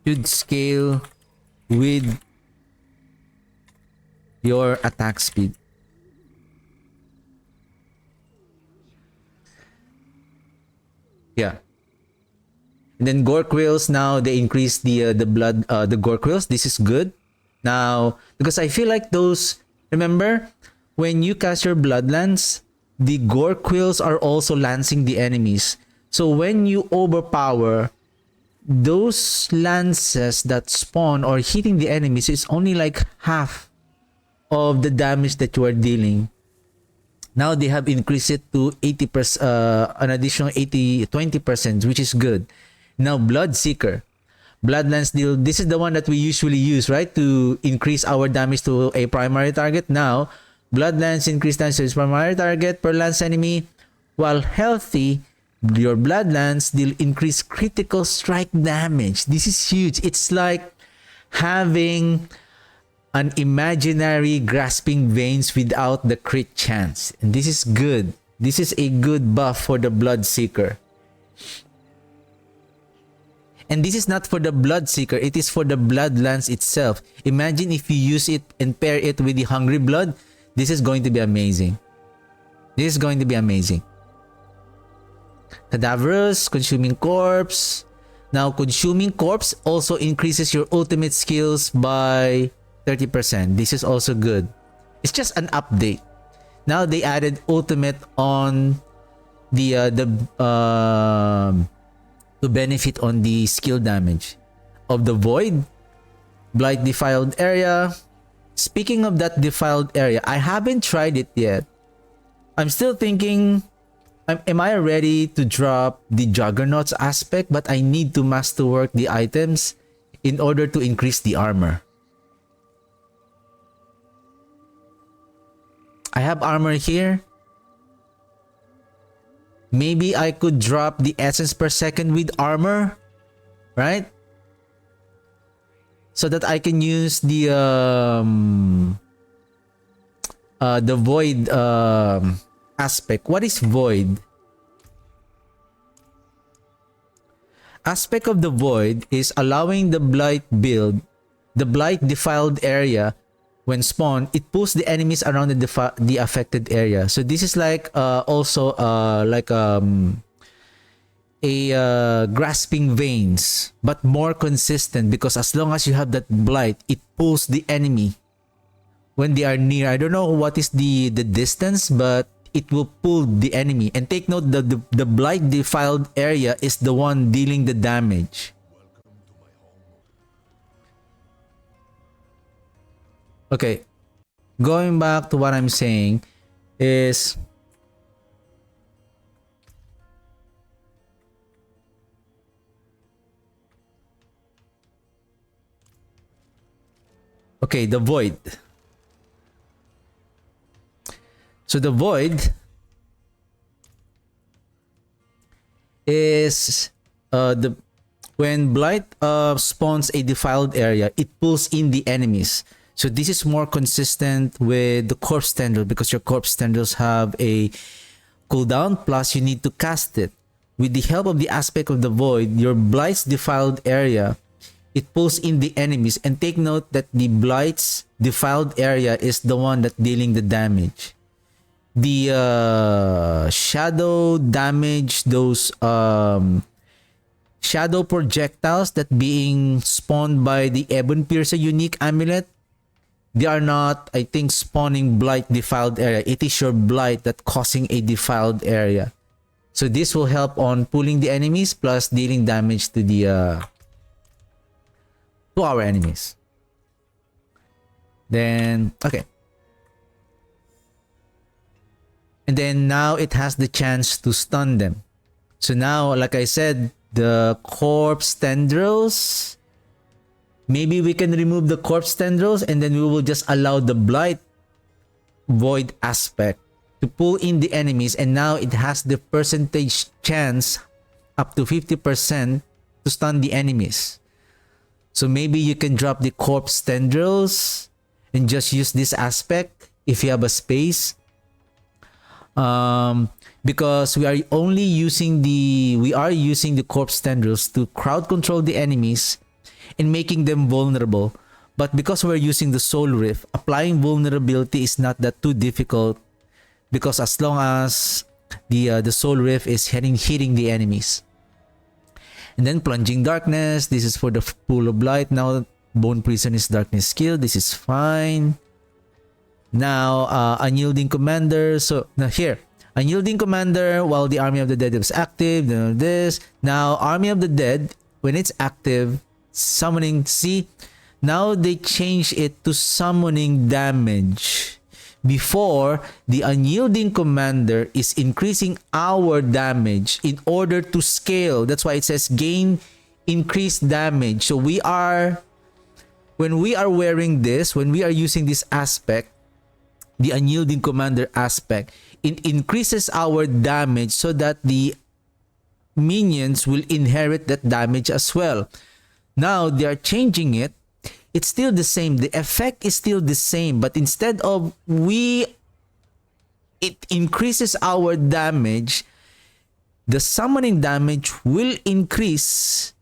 Should scale with your attack speed. Yeah. And then gore quills, now they increase the blood, the gore quills. This is good. Now, because I feel like those, remember when you cast your blood lance, the gore quills are also lancing the enemies. So when you overpower, those lances that spawn or hitting the enemies is only like half of the damage that you are dealing. Now they have increased it to 80%, an additional 20%, which is good. Now Blood Seeker, Bloodlance deal. This is the one that we usually use, right, to increase our damage to a primary target. Now Bloodlance increase damage to its primary target per lance enemy, while healthy. Your Bloodlance deal increase critical strike damage. This is huge. It's like having an imaginary grasping veins without the crit chance. And this is good. This is a good buff for the Bloodseeker. And this is not for the Bloodseeker. It is for the Bloodlance itself. Imagine if you use it and pair it with the Hungry Blood. This is going to be amazing. This is going to be amazing. Cadaverous, Consuming Corpse. Now, Consuming Corpse also increases your ultimate skills by 30%. This is also good. It's just an update. Now they added ultimate on the to benefit on the skill damage of the Void, Blight Defiled Area. Speaking of that defiled area, I haven't tried it yet. I'm still thinking, am I ready to drop the Juggernauts aspect? But I need to masterwork the items in order to increase the armor. I have armor here. Maybe I could drop the essence per second with armor, right? so that I can use the void aspect. What is void? Aspect of the void is allowing the blight build, the blight defiled area. When spawned, it pulls the enemies around the affected area. So this is like also like a grasping veins, but more consistent, because as long as you have that blight, it pulls the enemy when they are near. I don't know what is the distance, but it will pull the enemy. And take note that the blight defiled area is the one dealing the damage. Okay, going back to what I'm saying is, okay, the void. So the void is when blight spawns a defiled area, it pulls in the enemies. So this is more consistent with the corpse tendril, because your corpse tendrils have a cooldown, plus you need to cast it. With the help of the aspect of the void, your blight's defiled area, it pulls in the enemies. And take note that the blight's defiled area is the one that dealing the damage. The shadow damage, those shadow projectiles that being spawned by the Ebon Piercer unique amulet, they are not, I think, spawning blight defiled area. It is your blight that causing a defiled area. So this will help on pulling the enemies, plus dealing damage to the to our enemies. Then okay. And then now it has the chance to stun them. So now, like I said, the corpse tendrils, maybe we can remove the corpse tendrils, and then we will just allow the blight void aspect to pull in the enemies. And now it has the percentage chance up to 50% to stun the enemies. So maybe you can drop the corpse tendrils and just use this aspect if you have a space. Because we are using the corpse tendrils to crowd control the enemies and making them vulnerable. But because we're using the soul rift, applying vulnerability is not that too difficult, because as long as the soul rift is hitting the enemies. And then plunging darkness, this is for the pool of light. Now bone prison is darkness skill, this is fine. Now unyielding commander. So now here, unyielding commander while the army of the dead is active. This now army of the dead, when it's active, summoning. See, now they change it to summoning damage. Before, the unyielding commander is increasing our damage in order to scale. That's why it says gain increased damage. So we are, when we are wearing this, when we are using this aspect, the unyielding commander aspect, it increases our damage so that the minions will inherit that damage as well. Now they are changing it. It's still the same. The effect is still the same, but instead of it increases our damage, the summoning damage will increase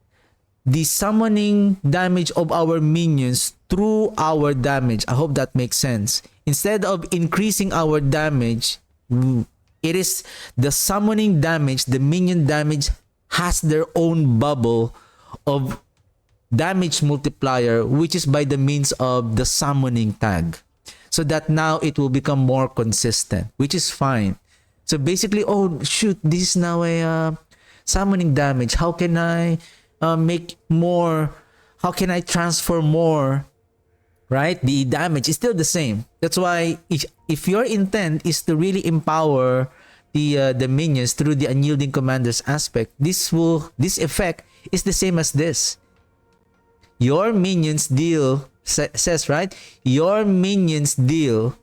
the summoning damage of our minions through our damage. I hope that makes sense. Instead of increasing our damage, it is the summoning damage, the minion damage has their own bubble of damage multiplier, which is by the means of the summoning tag, so that now it will become more consistent, which is fine. So basically, oh shoot, this is now a summoning damage. How can I make more? How can I transfer more? Right? The damage is still the same. That's why if your intent is to really empower the minions through the unyielding commander's aspect, this effect is the same as this. Your minions deal, says right, your minions deal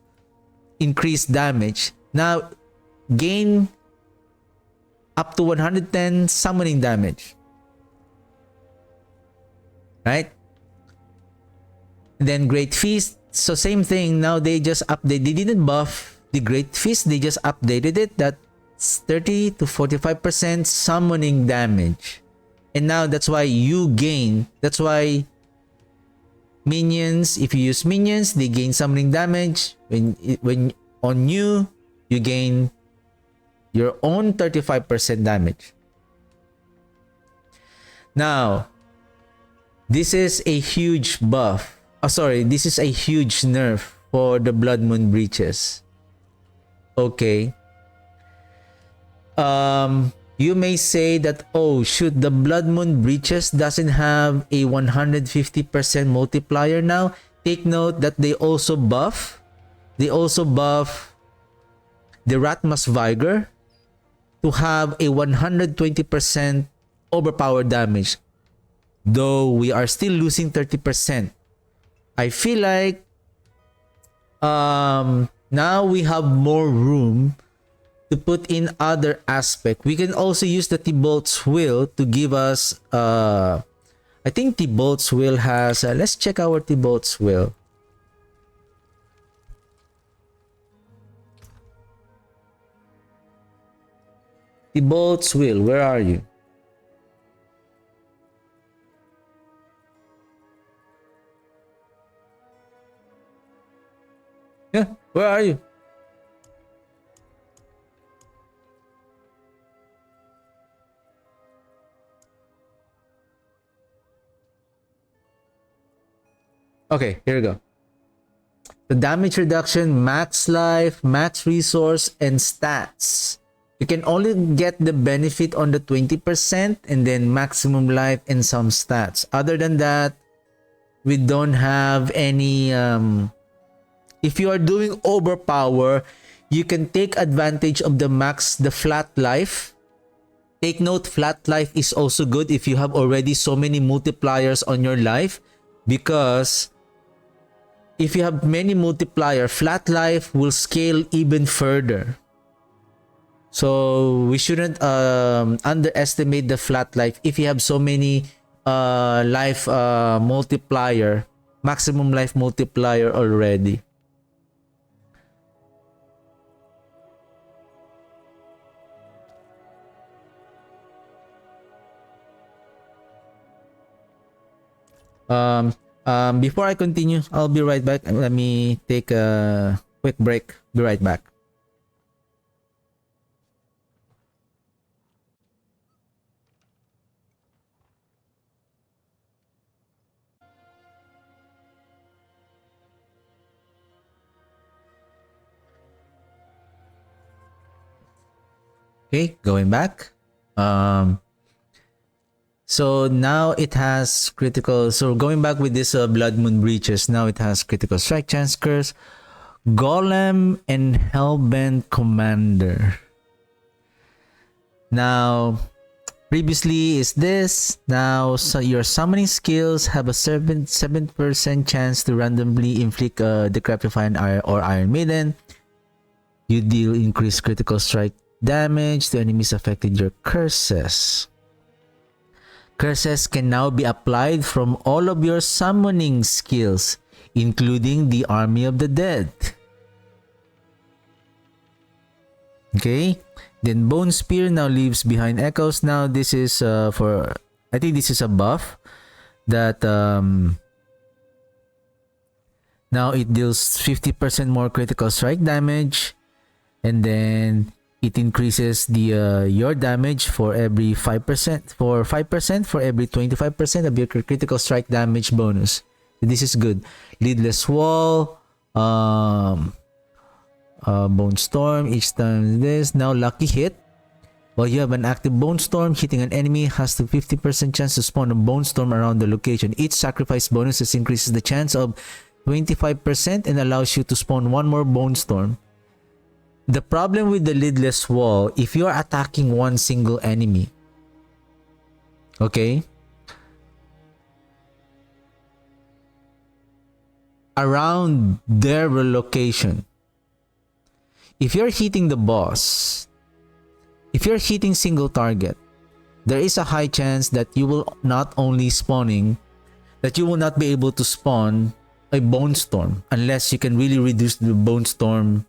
increased damage. Now gain up to 110 summoning damage. Right? Then Great Feast. So same thing. Now they just update. They didn't buff the Great Feast. They just updated it. That's 30 to 45% summoning damage. And now that's why you gain. That's why minions, if you use minions, they gain summoning damage. When on you gain your own 35% damage. Now, this is a huge buff. Oh, sorry, this is a huge nerf for the Blood Moon Breaches. Okay. You may say that, oh, shoot, the Blood Moon Breaches doesn't have a 150% multiplier now. Take note that they also buff the Ratmas Vigor to have a 120% overpowered damage. Though we are still losing 30%. I feel like now we have more room to put in other aspect. We can also use the Thibault's Will to give us I think Thibault's Will has let's check our Thibault's Will. Thibault's Will, where are you? Yeah, where are you? Okay, here we go. The damage reduction, max life, max resource, and stats. You can only get the benefit on the 20% and then maximum life and some stats. Other than that, we don't have any if you are doing overpower, you can take advantage of the flat life. Take note, flat life is also good if you have already so many multipliers on your life, because if you have many multiplier, flat life will scale even further. So we shouldn't underestimate the flat life. If you have so many life multiplier, maximum life multiplier already. Before I continue, I'll be right back. Let me take a quick break. Be right back. Okay, going back. So now it has critical. So going back with this Blood Moon Breaches, now it has critical strike chance, curse, Golem, and Hellbent Commander. Now, previously is this. Now, so your summoning skills have a 7% chance to randomly inflict Decrepify or Iron Maiden. You deal increased critical strike damage to enemies affected your curses. Curses can now be applied from all of your summoning skills, including the Army of the Dead. Okay, then Bone Spear now leaves behind echoes. Now this is for, I think this is a buff that now it deals 50% more critical strike damage, and then it increases the your damage for every 5%, for 5% for every 25% of your critical strike damage bonus. This is good. Lidless Wall, Bone Storm, each time this. Now Lucky Hit. While you have an active Bone Storm, hitting an enemy has the 50% chance to spawn a Bone Storm around the location. Each sacrifice bonus increases the chance of 25% and allows you to spawn one more Bone Storm. The problem with the Lidless Wall, if you are attacking one single enemy, okay, around their location, if you're hitting the boss, if you're hitting single target, there is a high chance that you will not only spawning, that you will not be able to spawn a bone storm unless you can really reduce the bone storm.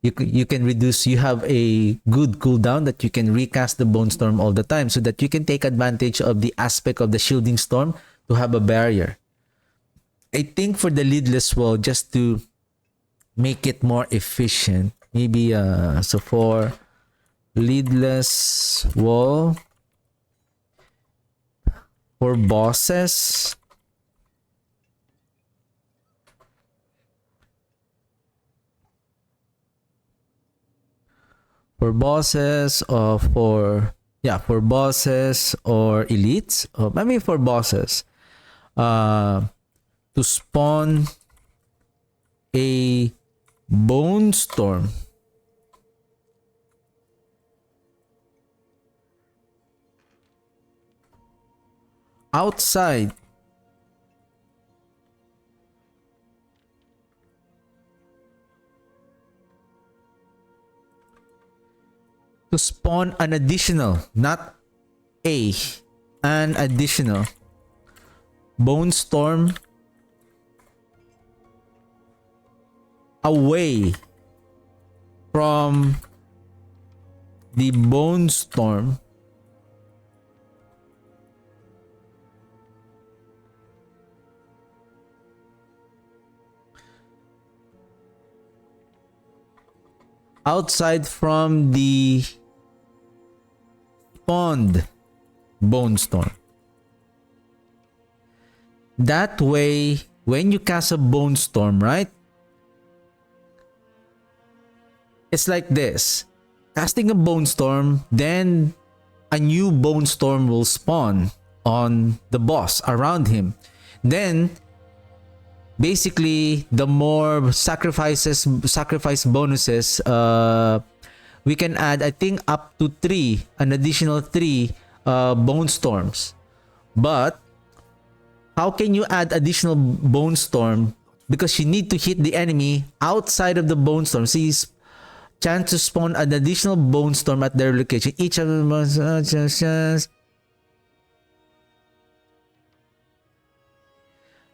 You can reduce. You have a good cooldown that you can recast the bone storm all the time, so that you can take advantage of the aspect of the shielding storm to have a barrier. I think for the leadless wall, just to make it more efficient, maybe so for leadless wall for bosses, for bosses or elites, I mean for bosses, to spawn a bone storm outside to spawn an additional, not an additional bone storm away from the bone storm outside from the spawned bone storm. That way, when you cast a bone storm, right? It's like this. Casting a bone storm, then a new bone storm will spawn on the boss around him. Then basically, the more sacrifice bonuses, we can add, I think, up to 3, an additional 3 bone storms. But how can you add additional bone storm? Because you need to hit the enemy outside of the bone storm. See, chance to spawn an additional bone storm at their location. Each of them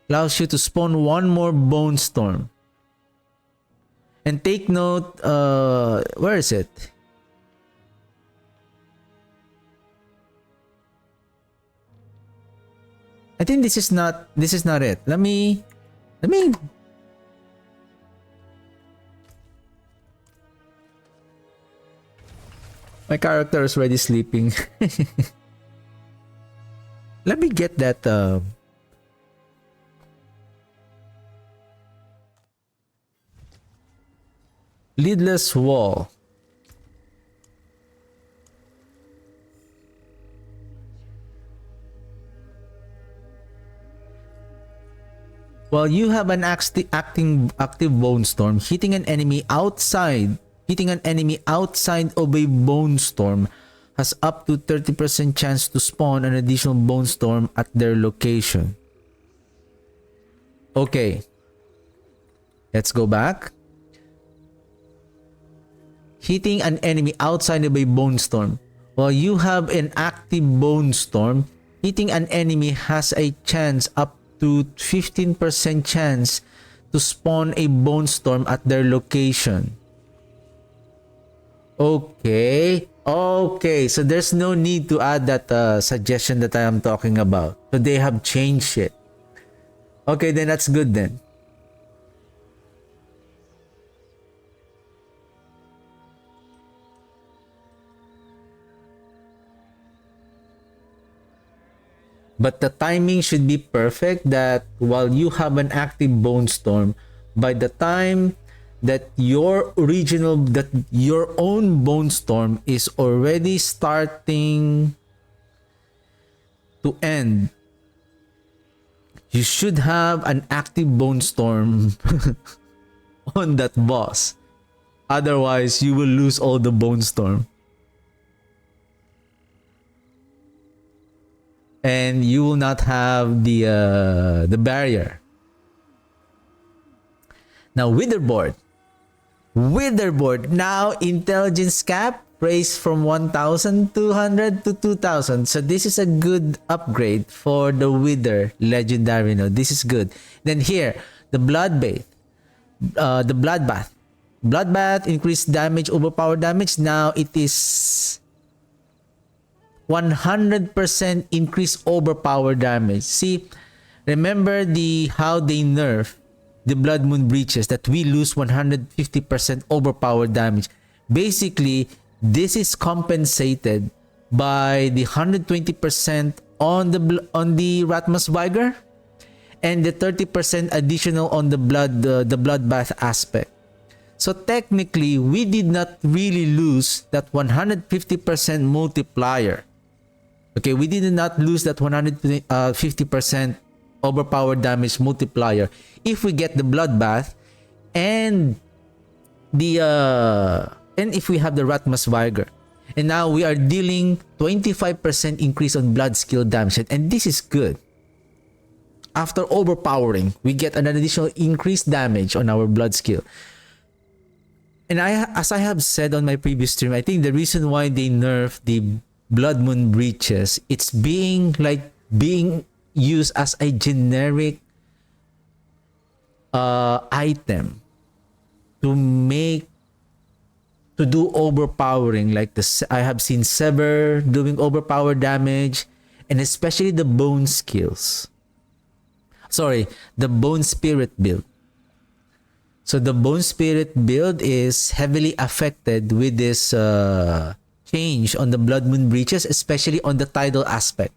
allows you to spawn one more bone storm. And take note, where is it? I think this is not it. Let me my character is already sleeping. Let me get that leadless wall. While you have an active bone storm, hitting an enemy outside of a bone storm has up to 30% chance to spawn an additional bone storm at their location. Okay. Let's go back. Hitting an enemy outside of a bone storm. While you have an active bone storm, hitting an enemy has a chance up to 15% chance to spawn a bone storm at their location. Okay. So there's no need to add that suggestion that I am talking about. So they have changed it. Okay, then that's good then. But the timing should be perfect, that while you have an active bone storm, by the time that your own bone storm is already starting to end, you should have an active bone storm on that boss. Otherwise, you will lose all the bone storm. And you will not have the barrier. Now Witherboard. Now intelligence cap raised from 1,200 to 2,000. So this is a good upgrade for the Wither legendary node. This is good. Then here, the Bloodbath. The Bloodbath. Bloodbath increased damage, overpower damage. Now it is 100% increase overpower damage. See, remember how they nerf the Blood Moon Breaches, that we lose 150% overpower damage. Basically, this is compensated by the 120% on the Ratmas Viger and the 30% additional on the Bloodbath aspect. So technically, we did not really lose that 150% multiplier. Okay, we did not lose that 150% overpower damage multiplier if we get the Bloodbath and if we have the Ratmas Viger. And now we are dealing 25% increase on blood skill damage, and this is good. After overpowering, we get an additional increased damage on our blood skill. And as I have said on my previous stream, I think the reason why they nerf the Blood Moon Breaches, it's being used as a generic item to do overpowering. Like I have seen Sever doing overpower damage, and especially the Bone skills. Sorry, the Bone Spirit build. So the Bone Spirit build is heavily affected with this change on the Blood Moon Breaches, especially on the tidal aspect.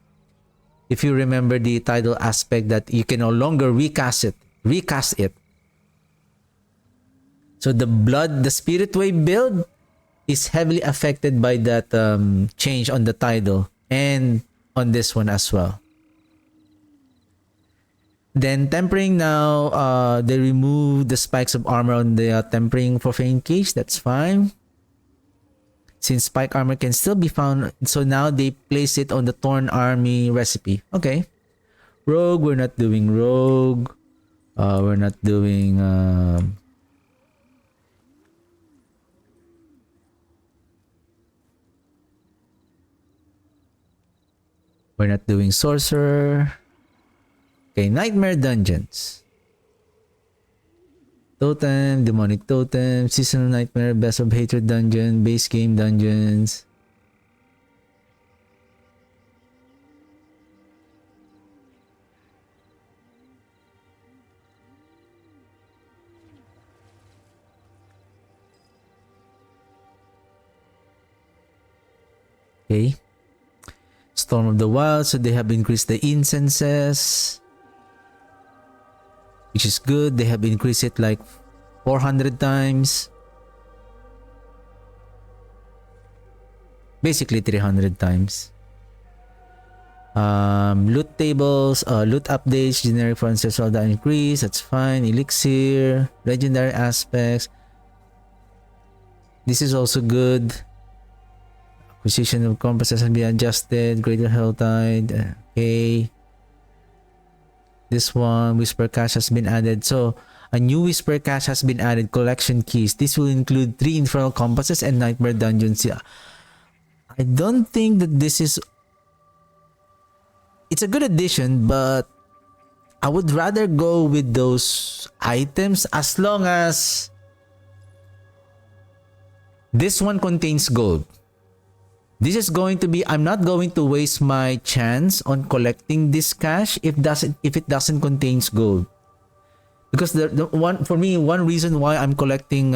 If you remember the tidal aspect, that you can no longer recast it. So the Spirit Wave build is heavily affected by that change on the tidal and on this one as well. Then tempering now, they remove the spikes of armor on the tempering for Fane Cage. That's fine. Since spike armor can still be found, so now they place it on the Torn Army recipe. Okay. Rogue, we're not doing Rogue. We're not doing... we're not doing Sorcerer. Okay, Nightmare Dungeons. Totem, Demonic Totem, Seasonal Nightmare, Best of Hatred Dungeon, Base Game Dungeons. Okay. Storm of the Wild, so they have increased the incenses, which is good. They have increased it like 400 times. Basically 300 times. Loot tables, loot updates, generic for ancestral that increase, that's fine. Elixir, legendary aspects. This is also good. Acquisition of compasses has been adjusted. Greater Hell Tide. Okay. This one, Whisper Cache has been added. So, a new Whisper Cache has been added. Collection keys. This will include 3 Infernal Compasses and Nightmare Dungeons. Yeah. I don't think that this is... It's a good addition, but I would rather go with those items as long as this one contains gold. This is going to be... I'm not going to waste my chance on collecting this cache if it doesn't contain gold. Because one reason why I'm collecting...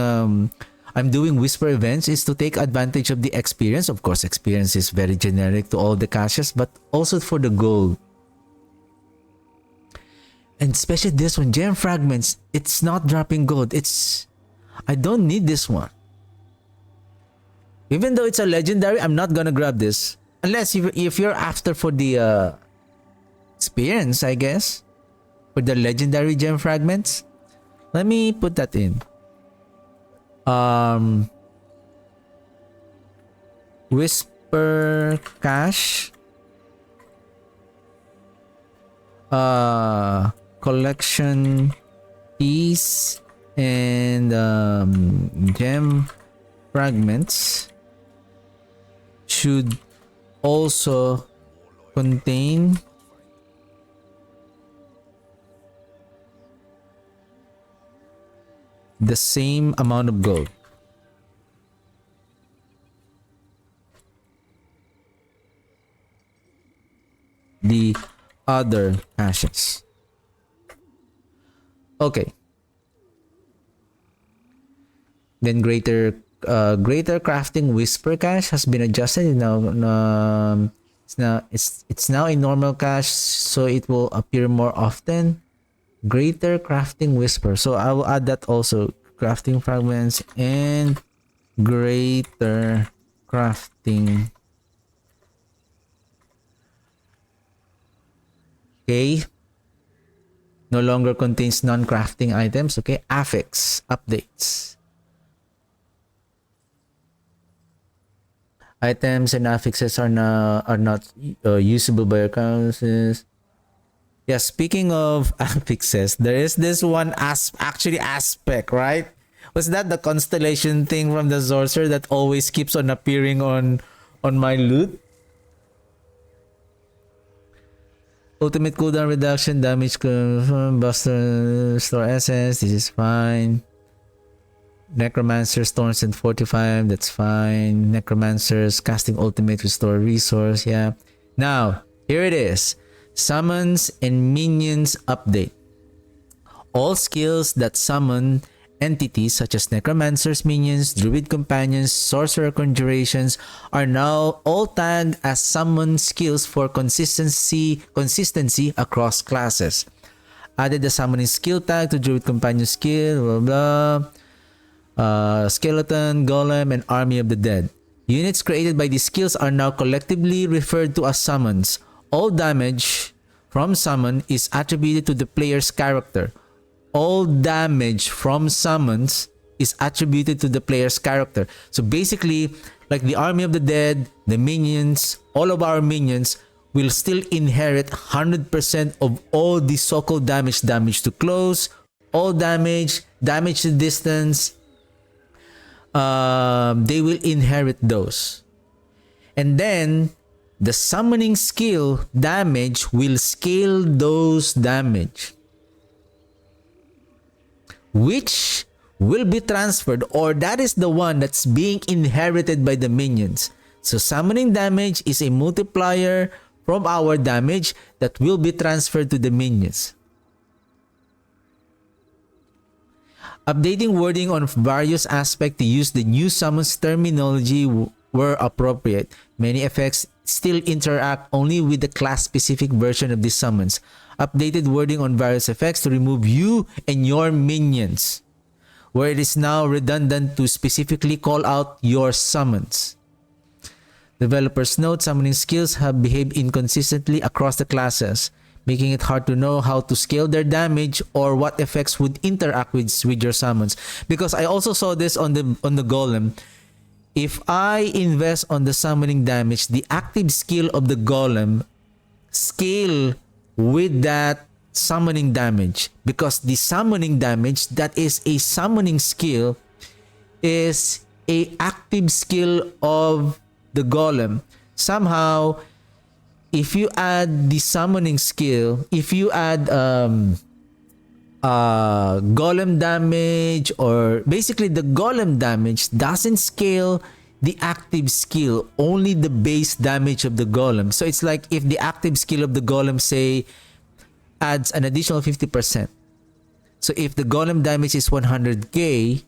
I'm doing Whisper events is to take advantage of the experience. Of course, experience is very generic to all the caches, but also for the gold. And especially this one, Gem Fragments. It's not dropping gold. I don't need this one. Even though it's a legendary, I'm not gonna grab this. Unless if you're after for the experience, I guess. For the legendary Gem Fragments. Let me put that in. Whisper Cache. Collection keys and Gem Fragments. should also contain the same amount of gold. The other caches. Okay. Then greater crafting whisper cache has been adjusted. It's now a normal cache, so it will appear more often. Greater crafting whisper. So I will add that also. Crafting fragments and greater crafting. Okay. No longer contains non-crafting items. Okay. Affix updates. Items and affixes are not usable by accounts. Yeah, speaking of affixes, there is this one aspect, right? Was that the constellation thing from the sorcerer that always keeps on appearing on my loot? Ultimate cooldown reduction, damage buster, store essence. This is fine. Necromancer storms and 45, that's fine. Necromancer's casting ultimate restore resource, yeah. Now, here it is. Summons and minions update. All skills that summon entities such as Necromancers minions, Druid companions, Sorcerer conjurations are now all tagged as summon skills for consistency across classes. Added the summoning skill tag to Druid companion skill, blah blah. Skeleton, Golem, and Army of the Dead. Units created by these skills are now collectively referred to as summons. All damage from summon is attributed to the player's character. All damage from summons is attributed to the player's character. So basically, like the Army of the Dead, the minions, all of our minions will still inherit 100% of all the so-called damage to close, all damage to distance. They will inherit those. And then the summoning skill damage will scale those damage, which will be transferred, or that is the one that's being inherited by the minions. So summoning damage is a multiplier from our damage that will be transferred to the minions. Updating wording on various aspects to use the new summons terminology were appropriate. Many effects still interact only with the class-specific version of these summons. Updated wording on various effects to remove you and your minions, where it is now redundant to specifically call out your summons. Developers note summoning skills have behaved inconsistently across the classes, making it hard to know how to scale their damage or what effects would interact with your summons. Because I also saw this on the Golem. If I invest on the summoning damage, the active skill of the Golem scale with that summoning damage, because the summoning damage that is a summoning skill is a active skill of the Golem. Somehow, if you add the summoning skill, if you add Golem damage, or basically the Golem damage doesn't scale the active skill, only the base damage of the Golem. So it's like if the active skill of the Golem, say, adds an additional 50%. So if the Golem damage is 100k,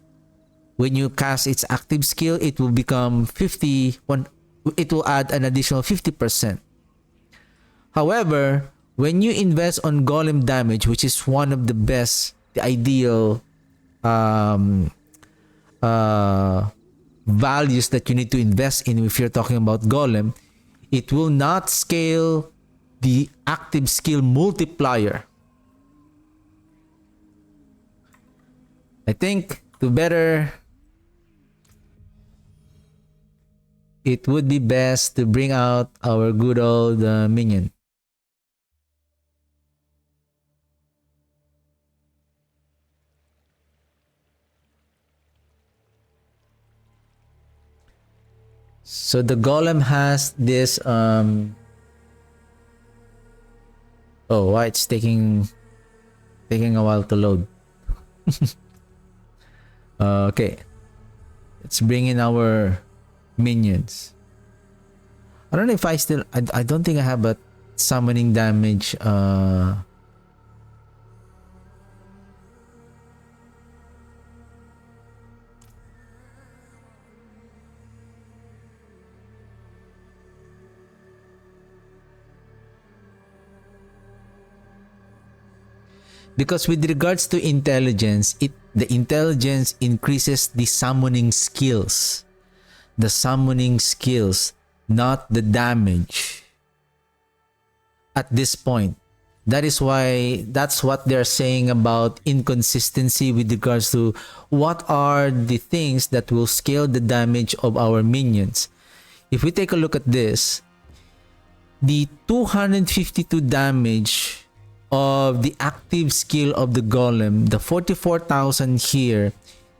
when you cast its active skill, it will become 51. It will add an additional 50%. However, when you invest on Golem damage, which is one of the best, the ideal values that you need to invest in if you're talking about Golem, it will not scale the active skill multiplier. I think it would be best to bring out our good old minion. So the golem has this oh, why it's taking a while to load. Okay. Let's bring in our minions. I don't know if I don't think I have a summoning damage because with regards to intelligence, the intelligence increases the summoning skills. The summoning skills, not the damage. At this point, that's what they're saying about inconsistency with regards to what are the things that will scale the damage of our minions. If we take a look at this, the 252 damage of the active skill of the golem, the 44,000 here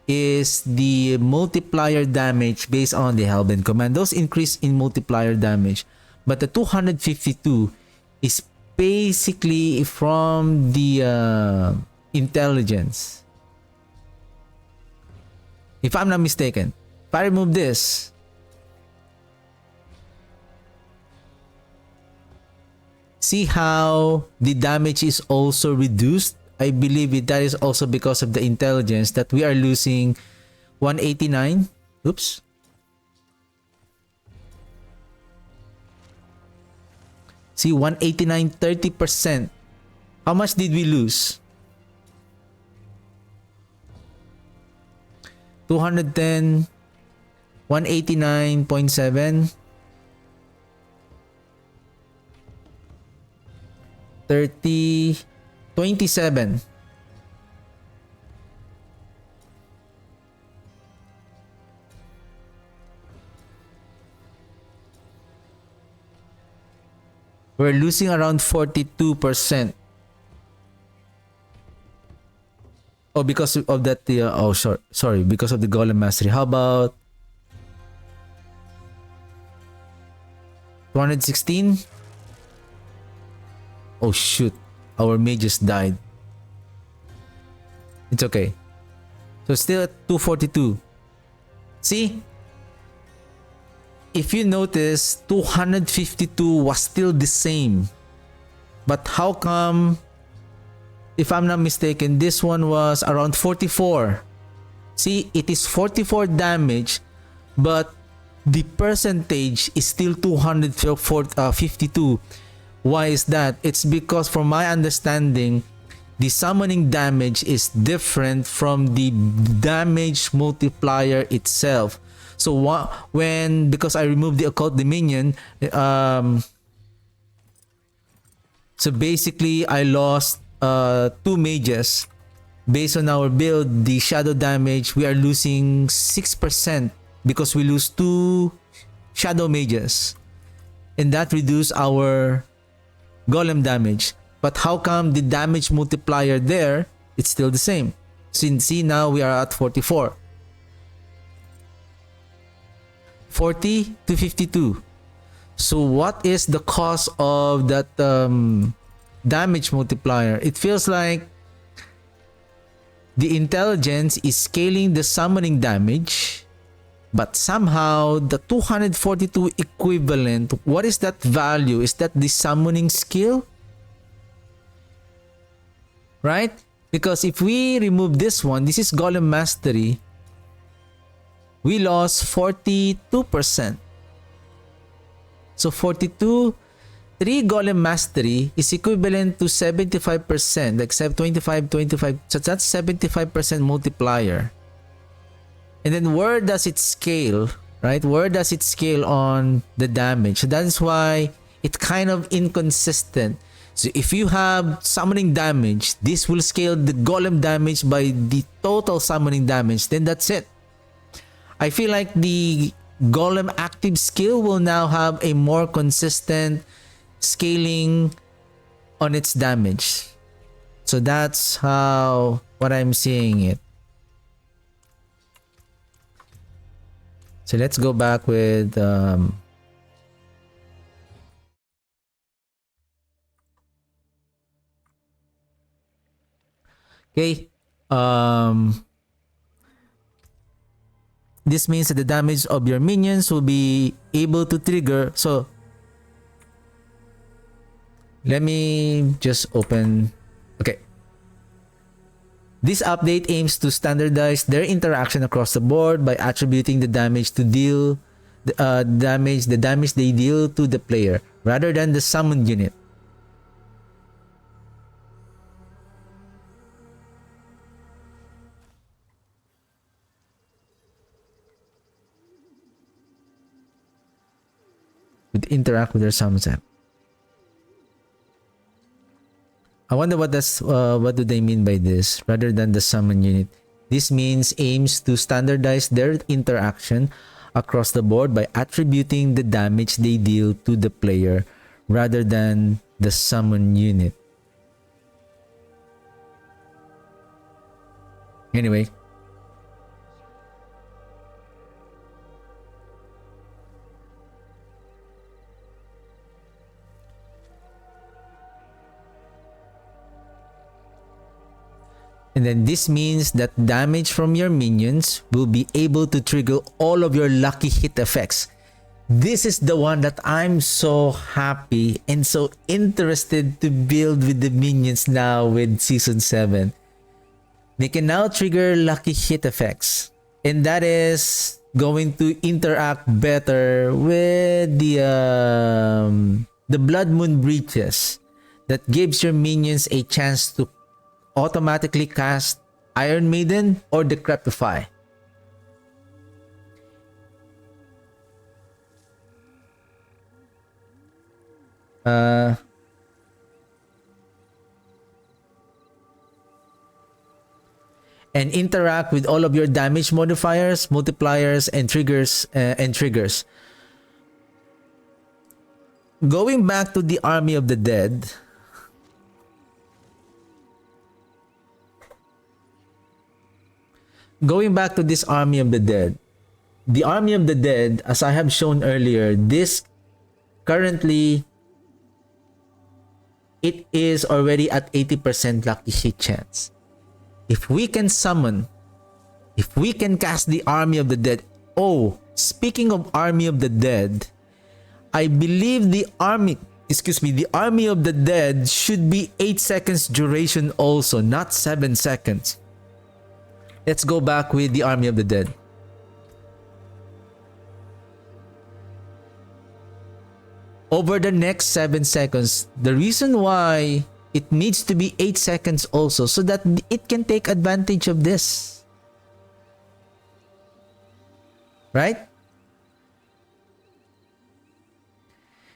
is the multiplier damage based on the Hellbent command. Those increase in multiplier damage, but the 252 is basically from the intelligence. If I'm not mistaken, if I remove this, see how the damage is also reduced? I believe that is also because of the intelligence that we are losing 189. Oops. See, 189, 30%. How much did we lose? 210, 189.7. 30, 27. We're losing around 42%. Oh, because of that, sorry, because of the Golem Mastery. How about 216? Oh shoot, our mages died. It's okay. So still at 242. See? If you notice, 252 was still the same. But how come, if I'm not mistaken, this one was around 44? See, it is 44 damage, but the percentage is still 252. Why is that? It's because from my understanding, the summoning damage is different from the damage multiplier itself. So because I removed the occult dominion, so basically I lost 2 mages. Based on our build, the shadow damage, we are losing 6% because we lose 2 shadow mages. And that reduced our golem damage. But how come the damage multiplier there, it's still the same? Since see, now we are at 44. 40 to 52. So what is the cause of that damage multiplier? It feels like the intelligence is scaling the summoning damage, but somehow the 242 equivalent, what is that value? Is that the summoning skill? Right? Because if we remove this one, this is Golem Mastery, we lost 42%. So 42, 3 Golem Mastery is equivalent to 75%, like 25, so that's 75% multiplier. And then where does it scale, right? Where does it scale on the damage? So that is why it's kind of inconsistent. So if you have summoning damage, this will scale the golem damage by the total summoning damage, then that's it. I feel like the golem active skill will now have a more consistent scaling on its damage. So that's how what I'm seeing it. So let's go back with okay. This means that the damage of your minions will be able to trigger. So let me just open. Okay. This update aims to standardize their interaction across the board by attributing the damage to deal the damage they deal to the player rather than the summoned unit. Would interact with their summon set. I wonder what do they mean by this rather than the summon unit. This means aims to standardize their interaction across the board by attributing the damage they deal to the player rather than the summon unit. Anyway, and then this means that damage from your minions will be able to trigger all of your lucky hit effects. This is the one that I'm so happy and so interested to build with the minions now with Season 7. They can now trigger lucky hit effects. And that is going to interact better with the Blood Moon Breaches that gives your minions a chance to automatically cast Iron Maiden or Decrepify. And interact with all of your damage modifiers, multipliers, and triggers. Going back to the Army of the Dead. Going back to this Army of the Dead. The Army of the Dead, as I have shown earlier, this currently it is already at 80% lucky hit chance. If we can summon, if we can cast the Army of the Dead. Oh, speaking of Army of the Dead, I believe the Army of the Dead should be 8 seconds duration also, not 7 seconds. Let's go back with the Army of the Dead. Over the next 7 seconds, the reason why it needs to be 8 seconds also, so that it can take advantage of this. Right?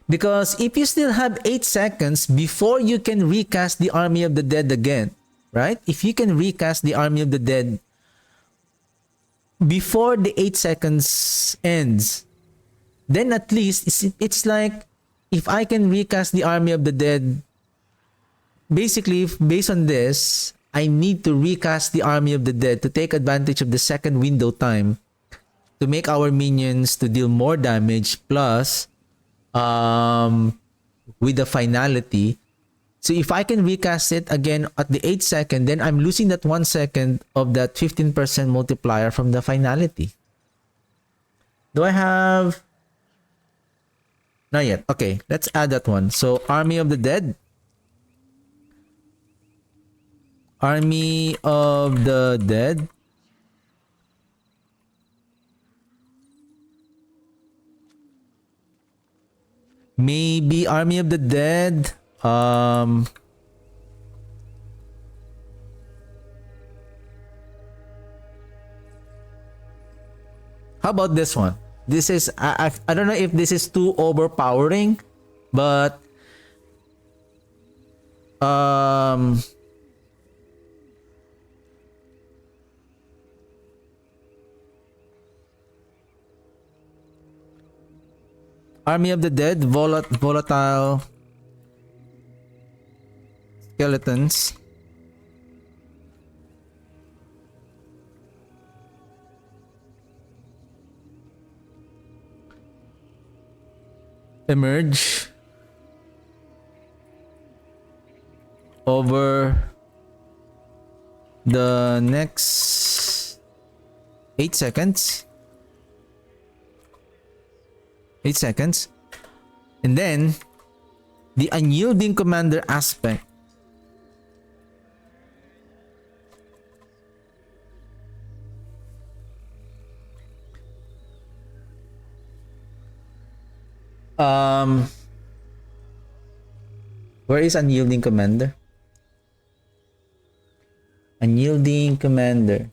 Because if you still have 8 seconds before you can recast the Army of the Dead again, right? If you can recast the Army of the Dead before the 8 seconds ends, then at least it's like, if I can recast the Army of the Dead, basically, based on this, I need to recast the Army of the Dead to take advantage of the second window time to make our minions to deal more damage, plus with the finality. So if I can recast it again at the 8 second, then I'm losing that 1 second of that 15% multiplier from the finality. Do I have... Not yet. Okay, let's add that one. So Army of the Dead. Army of the Dead. Maybe Army of the Dead. How about this one? This is, I don't know if this is too overpowering, but Army of the Dead, volatile skeletons. emerge over the next 8 seconds. 8 seconds. And then the unyielding commander aspect where is unyielding commander? Unyielding commander.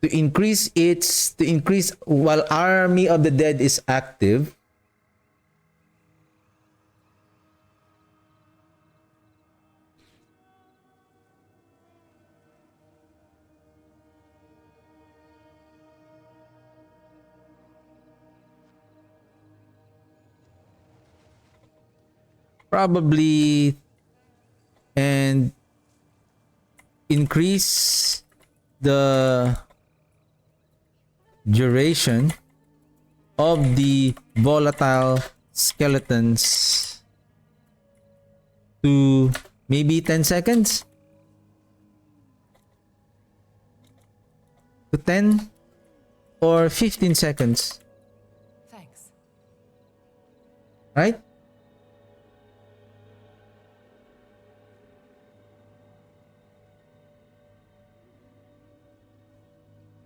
To increase while Army of the Dead is active. Probably and increase the duration of the volatile skeletons to maybe 10 seconds to 10 or 15 seconds.
Thanks.
Right?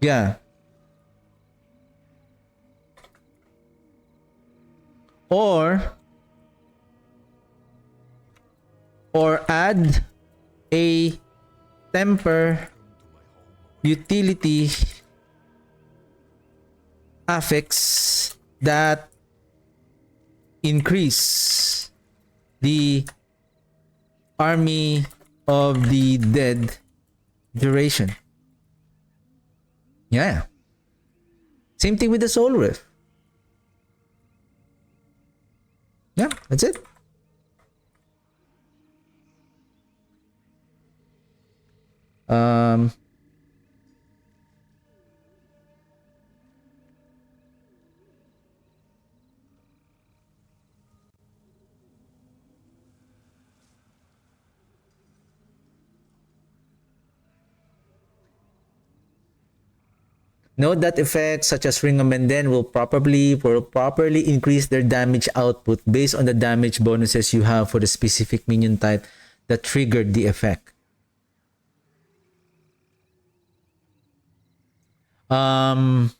Yeah. Or add a temper utility affix that increase the Army of the Dead duration. Yeah. Same thing with the Soul Rift. Yeah, that's it. Note that effects such as Ring of Menden will properly increase their damage output based on the damage bonuses you have for the specific minion type that triggered the effect. Again,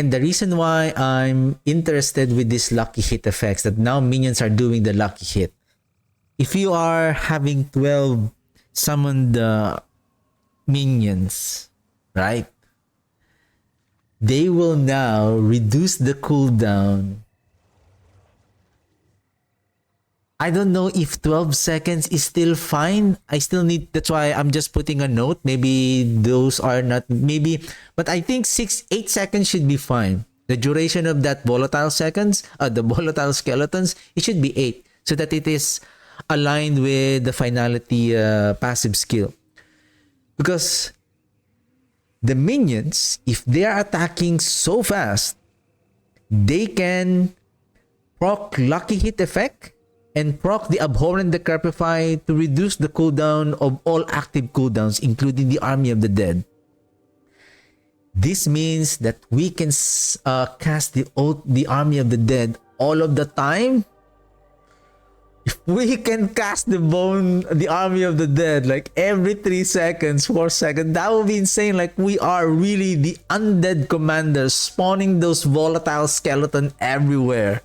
the reason why I'm interested with these lucky hit effects, that now minions are doing the lucky hit. If you are having 12 summoned minions, right? They will now reduce the cooldown. I don't know if 12 seconds is still fine. I still need, that's why I'm just putting a note. Maybe those are not, maybe, but I think 8 seconds should be fine. The duration of that volatile seconds, the volatile skeletons, it should be 8 so that it is aligned with the finality passive skill. Because the minions, if they are attacking so fast, they can proc lucky hit effect and proc the abhorrent decrepify to reduce the cooldown of all active cooldowns, including the Army of the Dead. This means that we can cast the Army of the Dead all of the time. If we can cast the Army of the Dead like every 3 seconds, 4 seconds, that would be insane. Like, we are really the undead commanders spawning those volatile skeletons everywhere.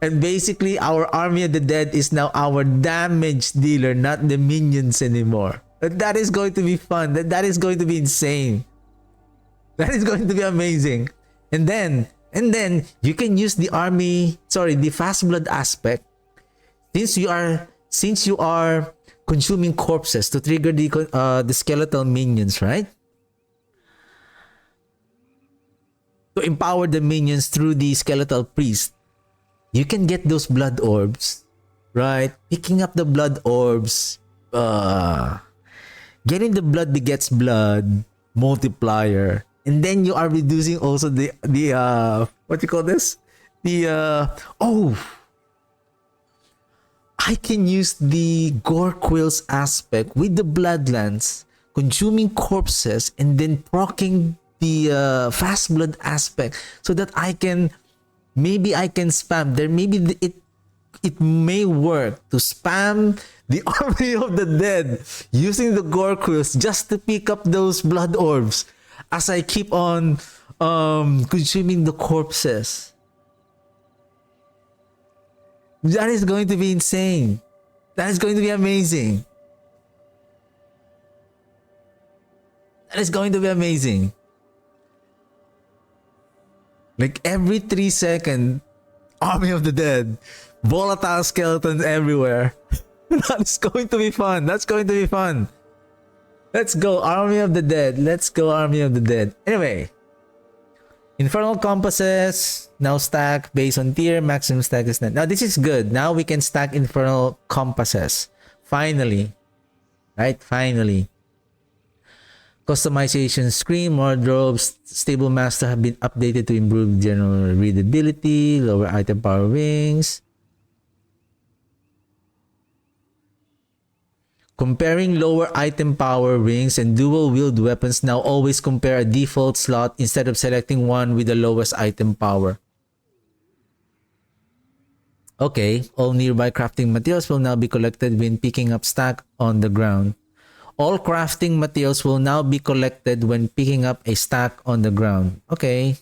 And basically, our Army of the Dead is now our damage dealer, not the minions anymore. That is going to be fun. That is going to be insane. That is going to be amazing. And then you can use the fast blood aspect. Since you are consuming corpses to trigger the skeletal minions, right? To empower the minions through the skeletal priest, you can get those blood orbs, right? Picking up the blood orbs getting the blood begets blood multiplier, and then you are reducing also the what you call this, the oh, I can use the gore quills aspect with the bloodlands, consuming corpses, and then proccing the fast blood aspect, so that I can, maybe I can spam there, maybe it may work to spam the army of the dead using the gore quills just to pick up those blood orbs as I keep on consuming the corpses. That is going to be insane. That is going to be amazing. That is going to be amazing. Like every 3 seconds, army of the dead, volatile skeletons everywhere. That is going to be fun. That's going to be fun. Let's go, army of the dead. Let's go, army of the dead. Anyway, infernal compasses now stack based on tier. Maximum stack is not. Now this is good. Now we can stack infernal compasses. Finally, right? Finally. Customization screen, wardrobes, stable master have been updated to improve general readability, lower item power rings. Comparing lower item power rings and dual wield weapons now always compare a default slot instead of selecting one with the lowest item power. Okay, all nearby crafting materials will now be collected when picking up stack on the ground. All crafting materials will now be collected when picking up a stack on the ground. Okay.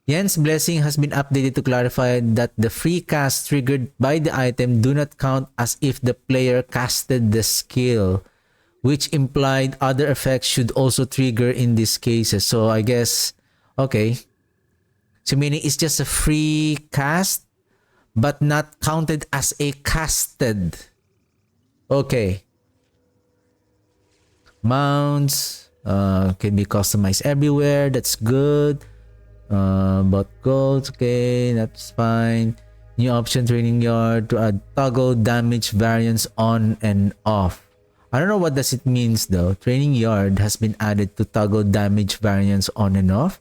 Yen's blessing has been updated to clarify that the free cast triggered by the item do not count as if the player casted the skill, which implied other effects should also trigger in these cases. So I guess, okay. So meaning it's just a free cast, but not counted as a casted. Okay. Mounts can be customized everywhere. That's good. But gold, okay, that's fine. New option, training yard to add toggle damage variance on and off. I don't know what does it means though. Training yard has been added to toggle damage variance on and off.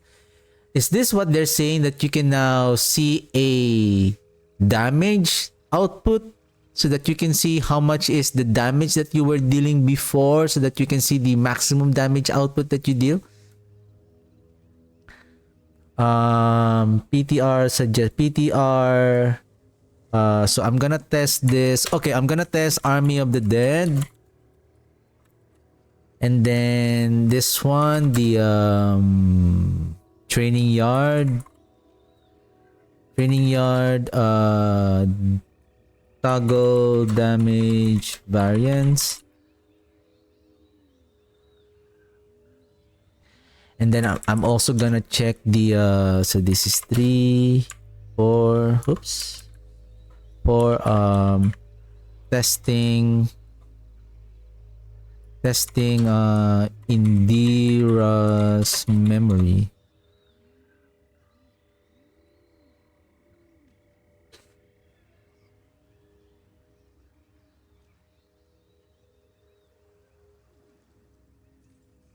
Is this what they're saying, that you can now see a damage output so that you can see how much is the damage that you were dealing before, so that you can see the maximum damage output that you deal? PTR suggest PTR. So I'm gonna test this. Okay, I'm gonna test Army of the Dead, and then this one, the training yard. Toggle damage variance. And then I'm also gonna check the so this is 3 4 oops for testing Indira's memory.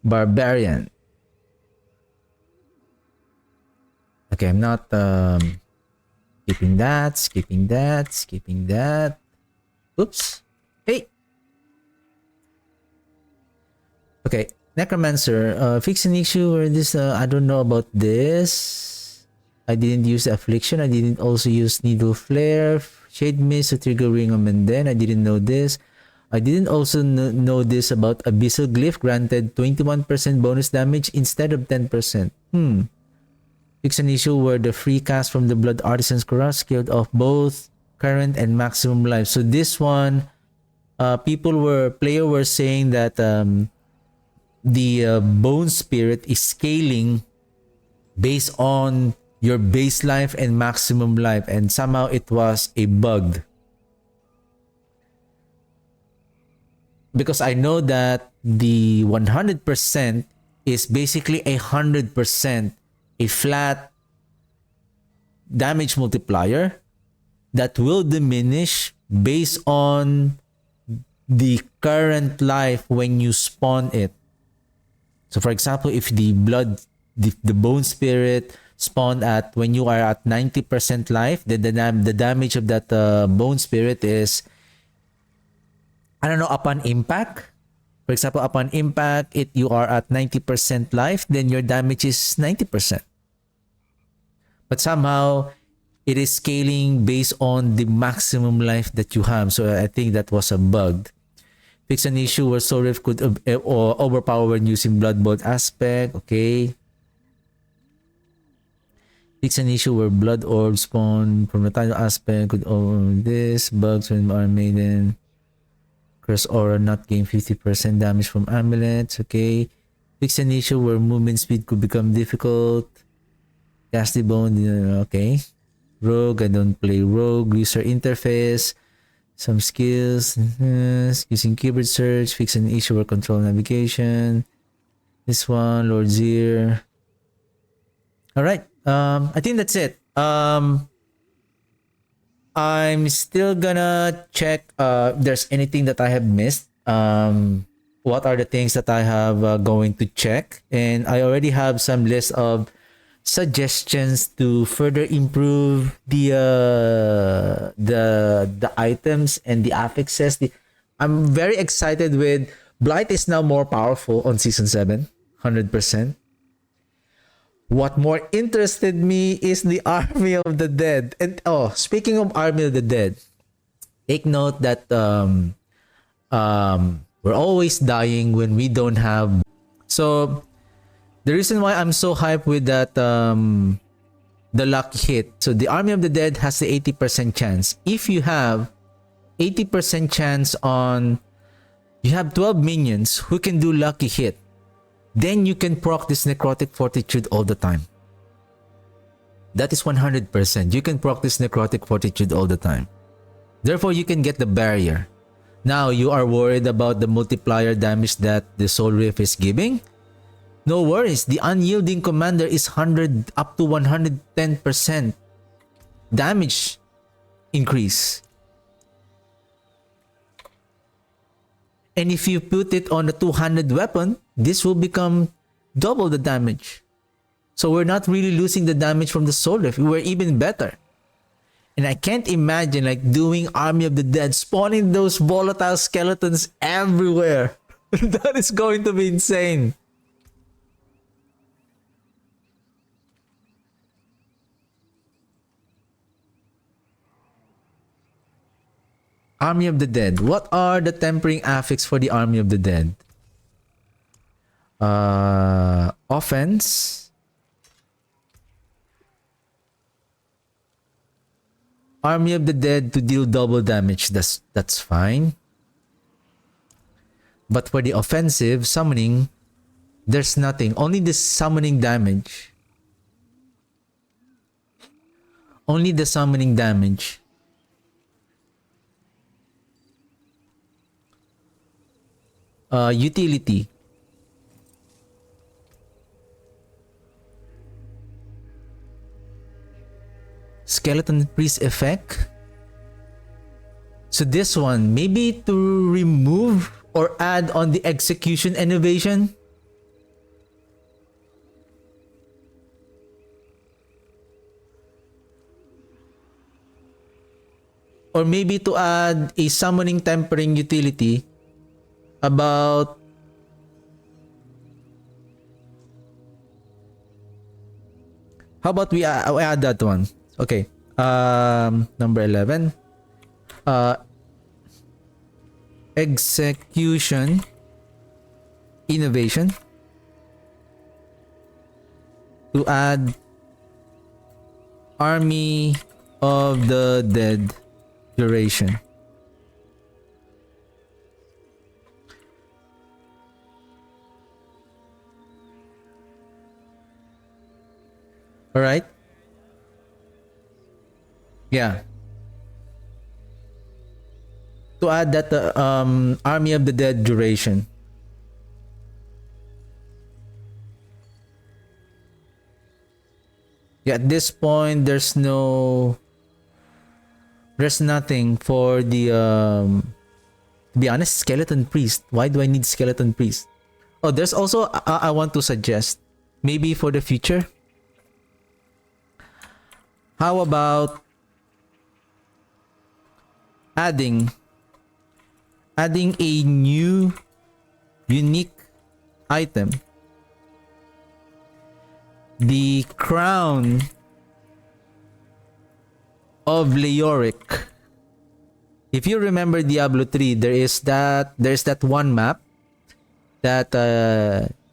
Barbarian. Okay, I'm not skipping that. Oops. Hey. Okay, Necromancer. Fix an issue where this I don't know about this. I didn't use affliction. I didn't also use needle flare, shade mist to trigger ring of Menden. I didn't know this. I didn't also know this about abyssal glyph, granted 21% bonus damage instead of 10%. Fix an issue where the free cast from the Blood Artisan's Cuirass killed off both current and maximum life. So this one, player were saying that the Bone Spirit is scaling based on your base life and maximum life, and somehow it was a bug. Because I know that the 100% is basically 100%, a flat damage multiplier that will diminish based on the current life when you spawn it. So for example, if the bone spirit spawned at when you are at 90% life, then the damage of that bone spirit is, I don't know, upon impact. For example, upon impact, you are at 90% life, then your damage is 90%. But somehow, it is scaling based on the maximum life that you have. So I think that was a bug. Fix an issue where Soul Rift could overpower when using Blood Bolt aspect. Okay. Fix an issue where Blood Orb spawn from the title aspect could this. Bugs when Iron Maiden. Curse Aura not gain 50% damage from amulets. Okay. Fix an issue where movement speed could become difficult. Ghastly Bone. Okay. Rogue. I don't play Rogue. User interface. Some skills. Using keyboard search. Fix an issue where control navigation. This one. Lord Zir. Alright. I think that's it. I'm still gonna check if there's anything that I have missed. What are the things that I have going to check? And I already have some list of suggestions to further improve the items and the affixes. I'm very excited with Blight is now more powerful on season 7, 100%. What more interested me is the Army of the Dead. And speaking of Army of the Dead, take note that we're always dying when we don't have. So the reason why I'm so hyped with that the lucky hit. So the Army of the Dead has the 80% chance. If you have 80% chance on, you have 12 minions who can do lucky hit, then you can proc this Necrotic Fortitude all the time. That is 100%. You can proc this Necrotic Fortitude all the time. Therefore, you can get the barrier. Now, you are worried about the multiplier damage that the Soul Rift is giving? No worries. The Unyielding Commander is 100 up to 110% damage increase. And if you put it on a 200 weapon, this will become double the damage. So we're not really losing the damage from the Soul Rift. We're even better. And I can't imagine like doing Army of the Dead, spawning those volatile skeletons everywhere. That is going to be insane. Army of the Dead. What are the tempering affix for the Army of the Dead? Offense. Army of the Dead to deal double damage. That's fine. But for the offensive summoning, there's nothing. Only the summoning damage. Only the summoning damage. Utility. Skeleton Priest effect. So this one, maybe to remove or add on the execution innovation. Or maybe to add a summoning tempering utility about how about we add that one? Okay. Number 11. Execution innovation to add Army of the Dead duration. All right. Yeah. To add that Army of the Dead duration. Yeah, at this point there's no There's nothing for the to be honest, skeleton priest. Why do I need skeleton priest? Oh, there's also I want to suggest maybe for the future. How about adding a new unique item, the crown of Leoric. If you remember Diablo 3, there's that one map that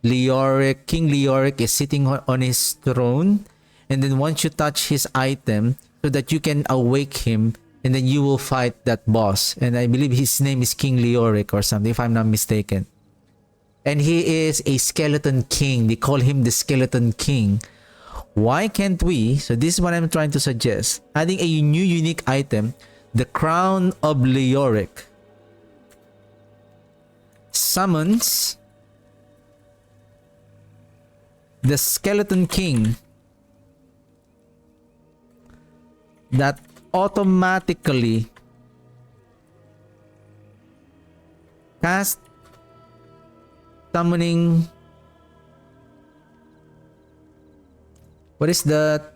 King Leoric is sitting on his throne, and then once you touch his item so that you can awake him, and then you will fight that boss. And I believe his name is King Leoric or something, if I'm not mistaken. And he is a skeleton king. They call him the skeleton king. Why can't we? So this is what I'm trying to suggest. Adding a new unique item, the crown of Leoric, summons the skeleton king that automatically cast summoning. What is that?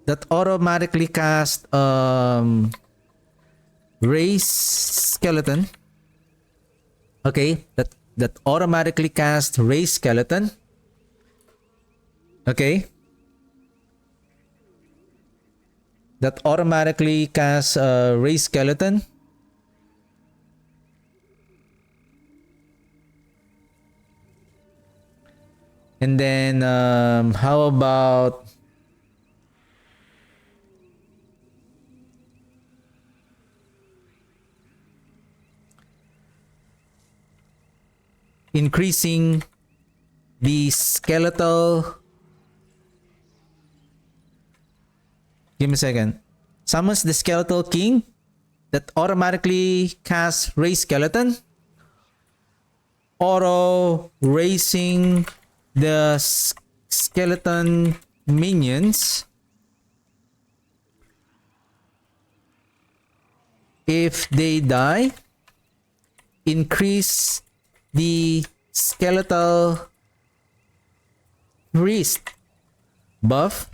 That automatically cast raise skeleton. Okay, that automatically cast raise skeleton. Okay. That automatically casts raise skeleton. And then how about increasing the skeletal. Give me a second. Summons the skeletal king that automatically casts raise skeleton. Auto raising the skeleton minions if they die. Increase the skeletal priest buff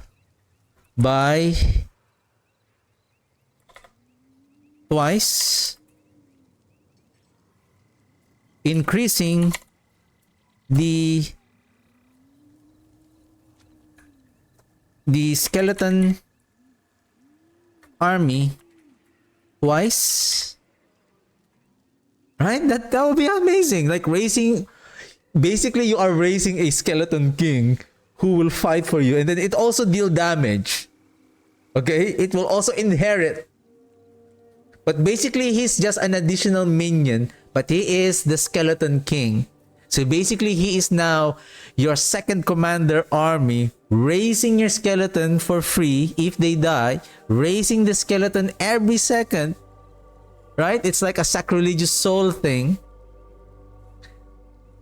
by twice, increasing the skeleton army twice. Right? That would be amazing. Like raising, basically you are raising a skeleton king who will fight for you, and then it also deal damage. Okay? It will also inherit. But basically he's just an additional minion, but he is the skeleton king. So basically he is now your second commander army, raising your skeleton for free if they die, raising the skeleton every second. Right? It's like a sacrilegious soul thing.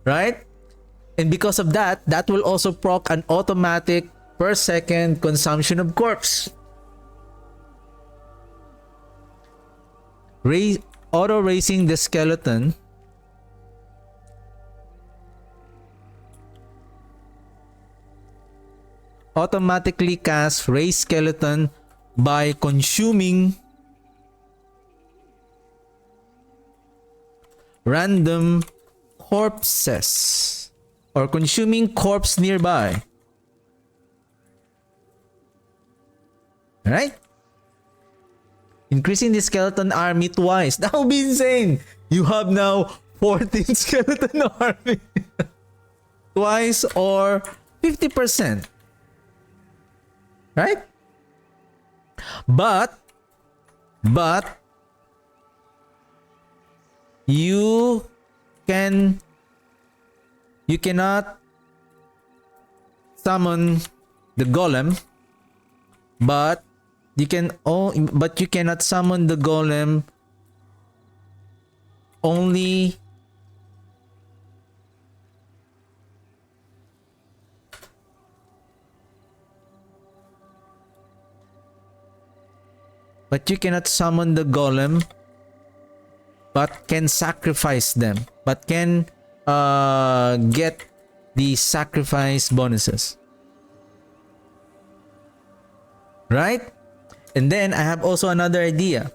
Right? And because of that, that will also proc an automatic per second consumption of corpse. Auto raising the skeleton automatically casts raise skeleton by consuming random corpses or consuming corpse nearby. Alright? Increasing the skeleton army twice. That would be insane. You have now 14 skeleton army. Twice or 50%. Right? But you cannot summon the golem, but you cannot summon the golem only but you cannot summon the golem, but can sacrifice them, but can get the sacrifice bonuses, right? And then I have also another idea.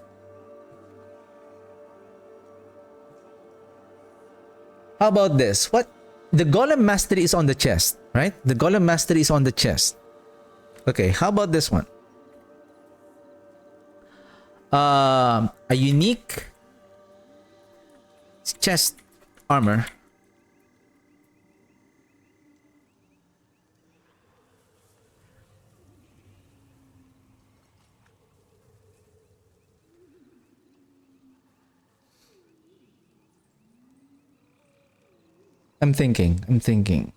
How about this? What the golem mastery is on the chest, right? The golem mastery is on the chest. Okay, how about this one? A unique chest armor. I'm thinking.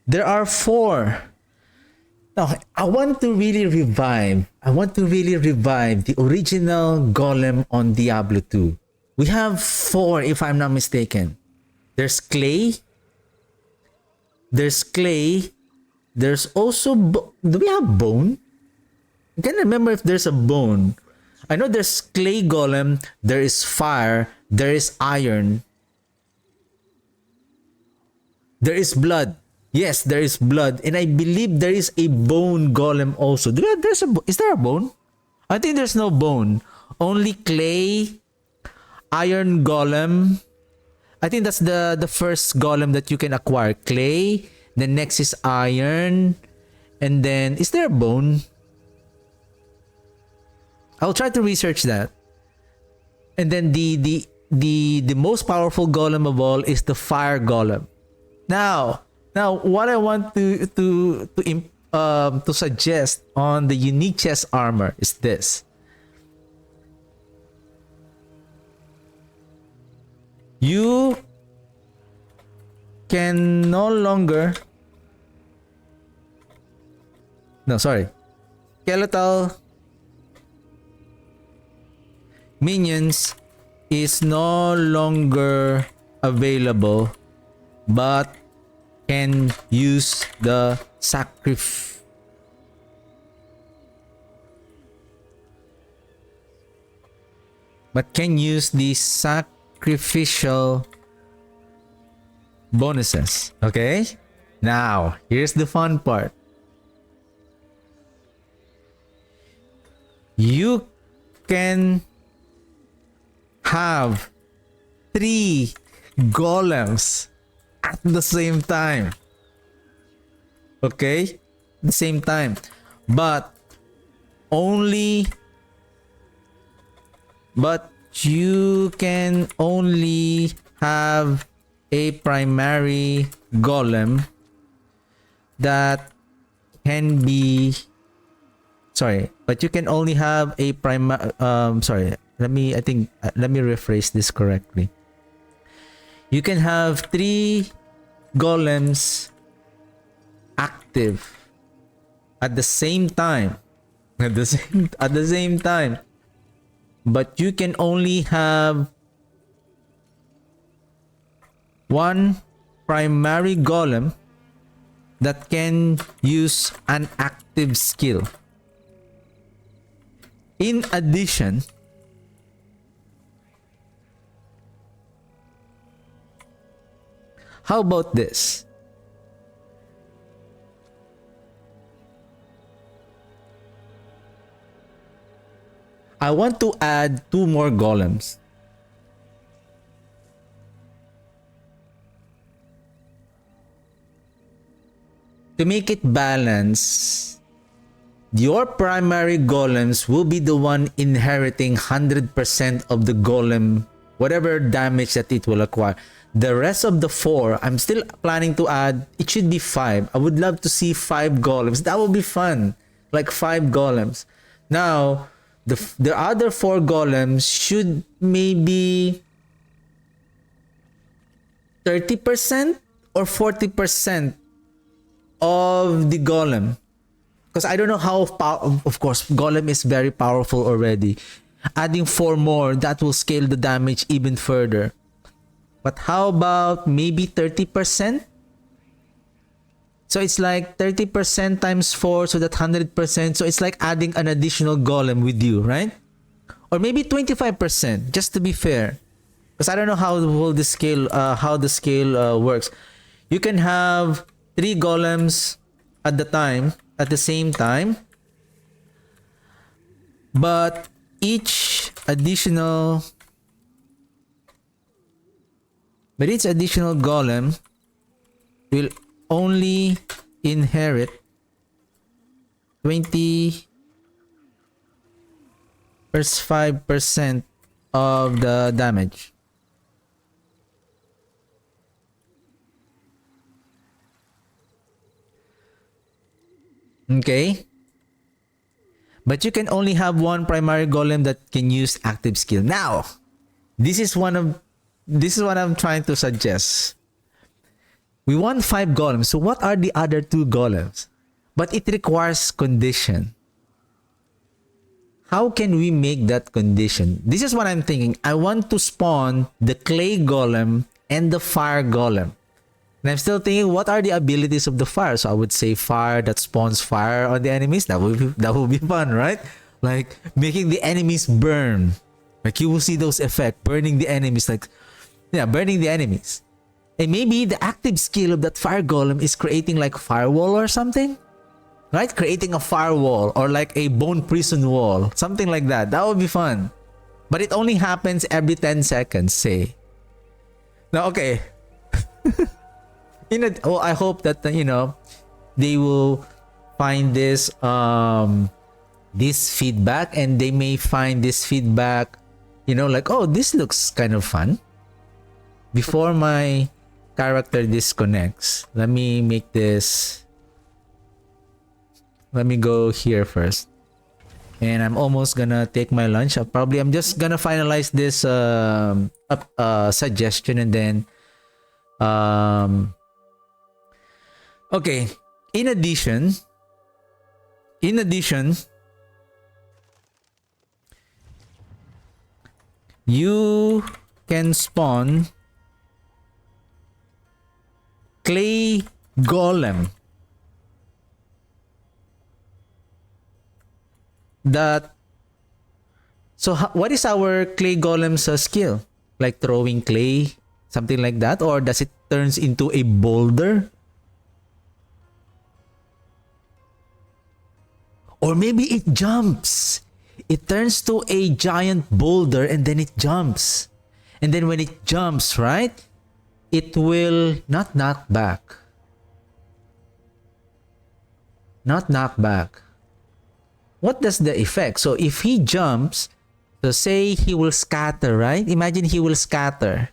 There are 4. Now, I want to really revive the original golem on Diablo 2. We have 4, if I'm not mistaken. There's clay. There's also do we have bone? I can't remember if there's a bone. I know there's clay golem, there is fire, there is iron. There is blood. Yes, there is blood. And I believe there is a bone golem also. Is there a bone? I think there's no bone. Only clay, iron golem. I think that's the first golem that you can acquire. Clay. The next is iron. And then, is there a bone? I'll try to research that. And then the most powerful golem of all is the fire golem. Now what I want to suggest on the unique chest armor is this. You can no longer skeletal minions is no longer available, but can use the sacrificial bonuses. Okay? Now, here's the fun part. You can have 3 golems at the same time. Okay? The same time. But you can only have a primary golem that can be but you can only have a let me rephrase this correctly. You can have 3 golems active at the same time. At the same time. But you can only have 1 primary golem that can use an active skill. In addition, how about this? I want to add 2 more golems. To make it balance, your primary golems will be the one inheriting 100% of the golem, whatever damage that it will acquire. The rest of the 4, I'm still planning to add, it should be 5. I would love to see 5 golems. That would be fun. Like 5 golems. Now, the other 4 golems should maybe 30% or 40% of the golem. Because I don't know how of course, golem is very powerful already. Adding 4 more, that will scale the damage even further. But how about maybe 30%? So it's like 30% times 4, so that's 100%. So it's like adding an additional golem with you, right? Or maybe 25%, just to be fair. Because I don't know how the scale works. You can have 3 golems at the same time. But each additional golem will only inherit 25% of the damage. Okay? But you can only have one primary golem that can use active skill. Now, this is what I'm trying to suggest. We want 5 golems. So what are the other 2 golems? But it requires condition. How can we make that condition? This is what I'm thinking. I want to spawn the clay golem and the fire golem. And I'm still thinking, what are the abilities of the fire? So I would say fire that spawns fire on the enemies. That would be fun, right? Like making the enemies burn. Like you will see those effects, burning the enemies. Burning the enemies. And maybe the active skill of that fire golem is creating like firewall or something. Right? Creating a firewall or like a bone prison wall. Something like that. That would be fun. But it only happens every 10 seconds, say. Now, okay. I hope that they will find this feedback, and they may find this feedback, like, oh, this looks kind of fun. Before my character disconnects, let me make this. Let me go here first, and I'm almost gonna take my lunch. I'm just gonna finalize this suggestion, and then okay, in addition, you can spawn clay golem what is our clay golem's skill? Like throwing clay, something like that? Or does it turns into a boulder? Or maybe it jumps. It turns to a giant boulder and then it jumps. And then when it jumps, right? It will not knock back. Not knock back. What does the effect? So if he jumps, so say he will scatter, right? Imagine he will scatter.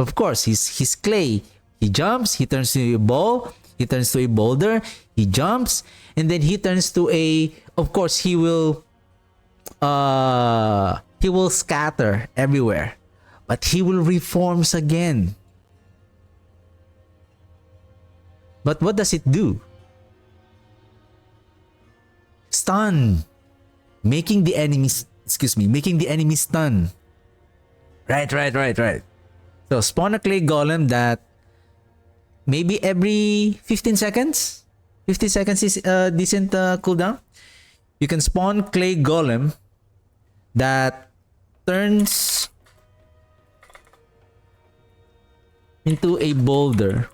Of course, he's clay. He jumps, he turns to a ball, he turns to a boulder, he jumps, and then he turns to a, of course, he will scatter everywhere. But he will reforms again. But what does it do? Stun. Making the enemies stun. Right. So spawn a clay golem that maybe every 15 seconds. 50 seconds is a decent cooldown. You can spawn clay golem that turns into a boulder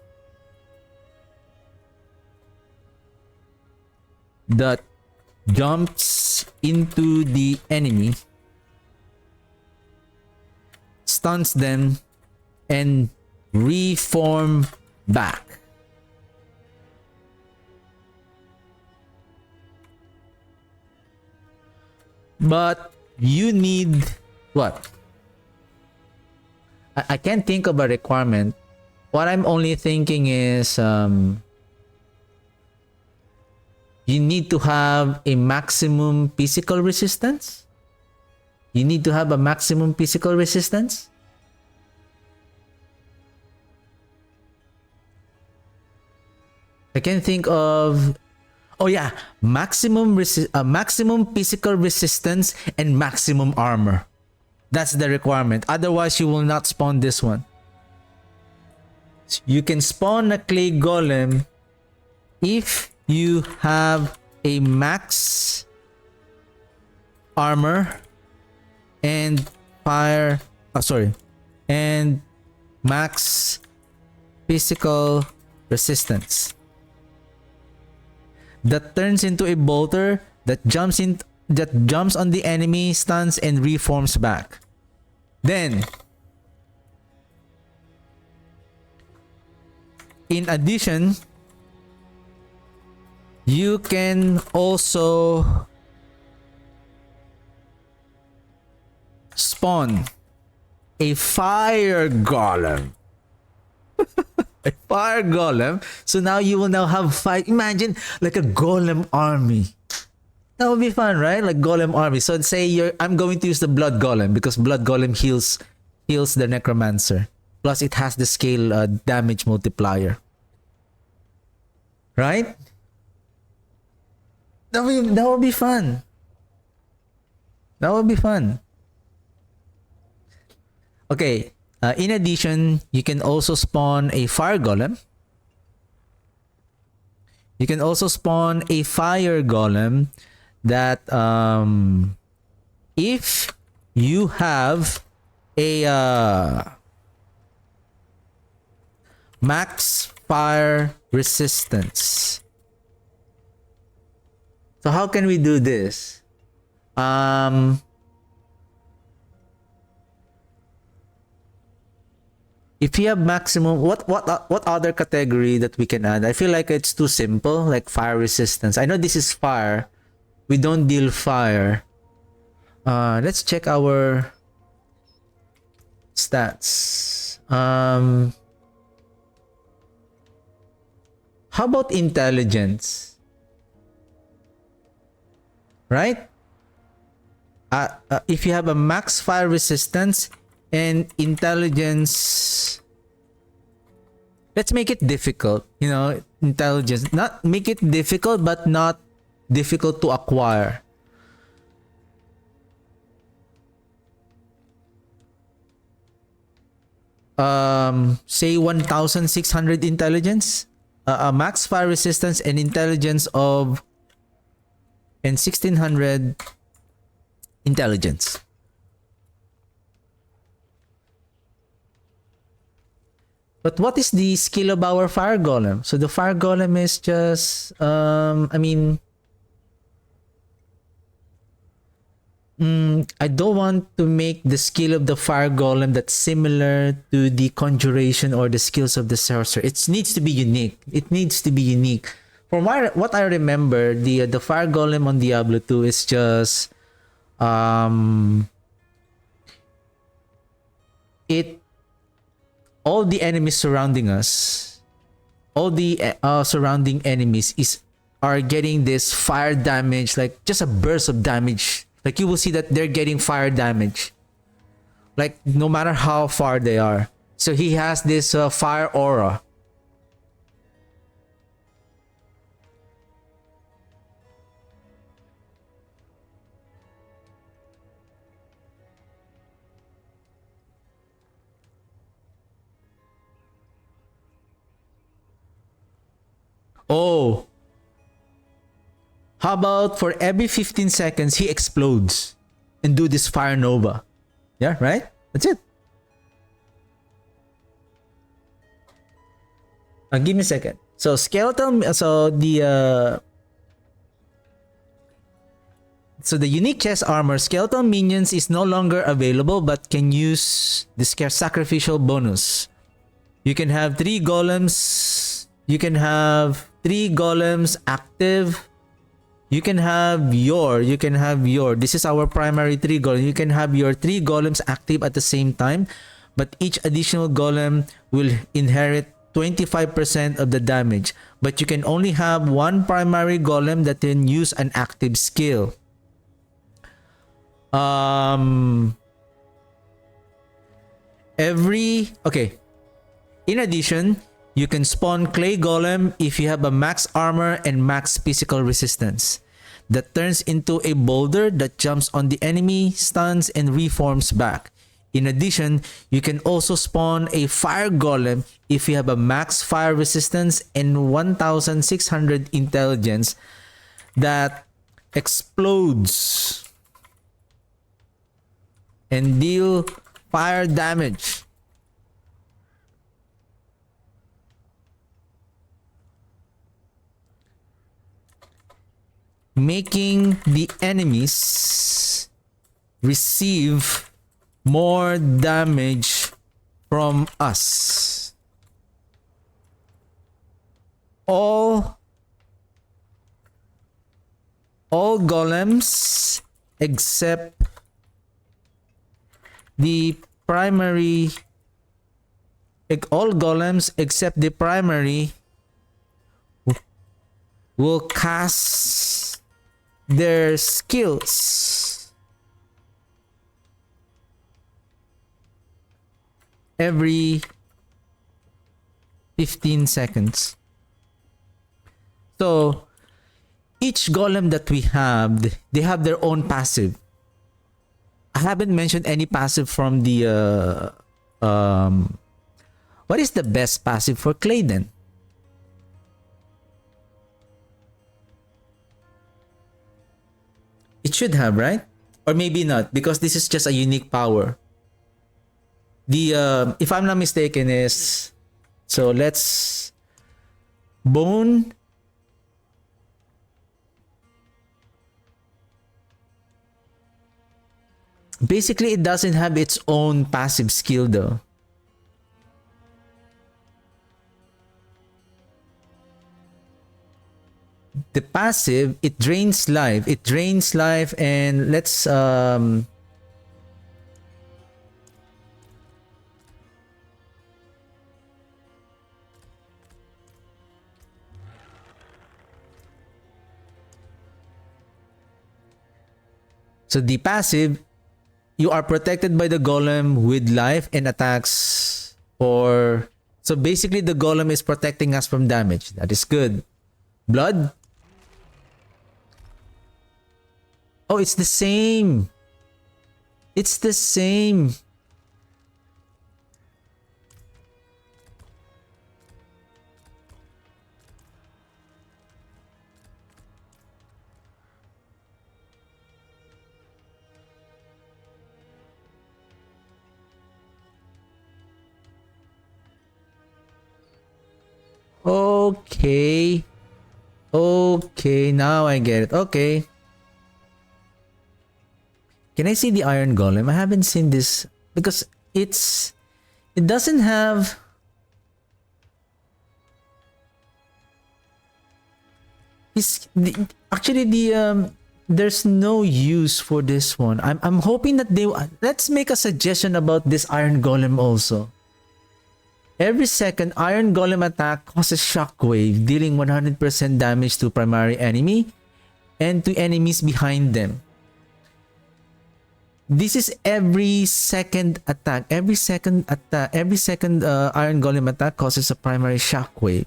that jumps into the enemy, stuns them, and reform back. But you need what? I can't think of a requirement. What I'm only thinking is you need to have a maximum physical resistance. You need to have a maximum physical resistance. I can think of, oh yeah, maximum physical resistance and maximum armor. That's the requirement. Otherwise, you will not spawn this one. You can spawn a clay golem if you have a max armor and fire, and max physical resistance, that turns into a bolter that jumps on the enemy, stuns, and reforms back. Then, in addition, you can also spawn a fire golem. A fire golem. So now you will now have five. Imagine like a golem army. That would be fun, right? Like golem army. So say I'm going to use the blood golem because blood golem heals the necromancer. Plus it has the scale damage multiplier. Right? That would be fun. That would be fun. Okay. In addition, you can also spawn a fire golem. You can also spawn a fire golem that if you have a max fire resistance. So how can we do this? If you have maximum, what other category that we can add? I feel like it's too simple, like fire resistance. I know this is fire. We don't deal fire. Let's check our stats. How about intelligence? Right? If you have a max fire resistance and intelligence, let's make it difficult. You know, intelligence. Not make it difficult, but not difficult to acquire. Say 1,600 intelligence, a max fire resistance and intelligence of, and 1,600 intelligence. But what is the skill of our fire golem? So the fire golem is just, I don't want to make the skill of the fire golem that's similar to the conjuration or the skills of the sorcerer. It needs to be unique. It needs to be unique. From what I remember, the fire golem on Diablo 2 is just all the enemies surrounding us, all the surrounding enemies are getting this fire damage, like just a burst of damage. Like you will see that they're getting fire damage, like no matter how far they are. So he has this fire aura. Oh, how about for every 15 seconds he explodes and do this fire nova? Yeah, right? That's it. Give me a second. So skeletal, so the unique chest armor skeletal minions is no longer available, but can use the sacrificial bonus. You can have 3 golems. You can have 3 golems active. You can have your. This is our primary 3 golem. You can have your 3 golems active at the same time, but each additional golem will inherit 25% of the damage. But you can only have 1 primary golem that can use an active skill. In addition, you can spawn clay golem if you have a max armor and max physical resistance. That turns into a boulder that jumps on the enemy, stuns, and reforms back. In addition, you can also spawn a fire golem if you have a max fire resistance and 1600 intelligence that explodes and deal fire damage. Making the enemies receive more damage from us. All golems except the primary, all golems except the primary will cast their skills every 15 seconds. So each golem that we have, they have their own passive. I haven't mentioned any passive from the what is the best passive for Clayden? It should have, right? Or maybe not, because this is just a unique power. The if I'm not mistaken is, so let's bone. Basically, it doesn't have its own passive skill though. The passive, it drains life. It drains life, and let's so the passive, you are protected by the golem with life and attacks for, so basically the golem is protecting us from damage. That is good. Blood. Oh, it's the same. It's the same. Okay. Okay, now I get it. Okay. Can I see the Iron Golem? I haven't seen this because it doesn't have actually there's no use for this one. I'm hoping that let's make a suggestion about this Iron Golem also. Every second Iron Golem attack causes shockwave, dealing 100% damage to primary enemy and to enemies behind them. This is every second attack. Every second Iron Golem attack causes a primary shockwave.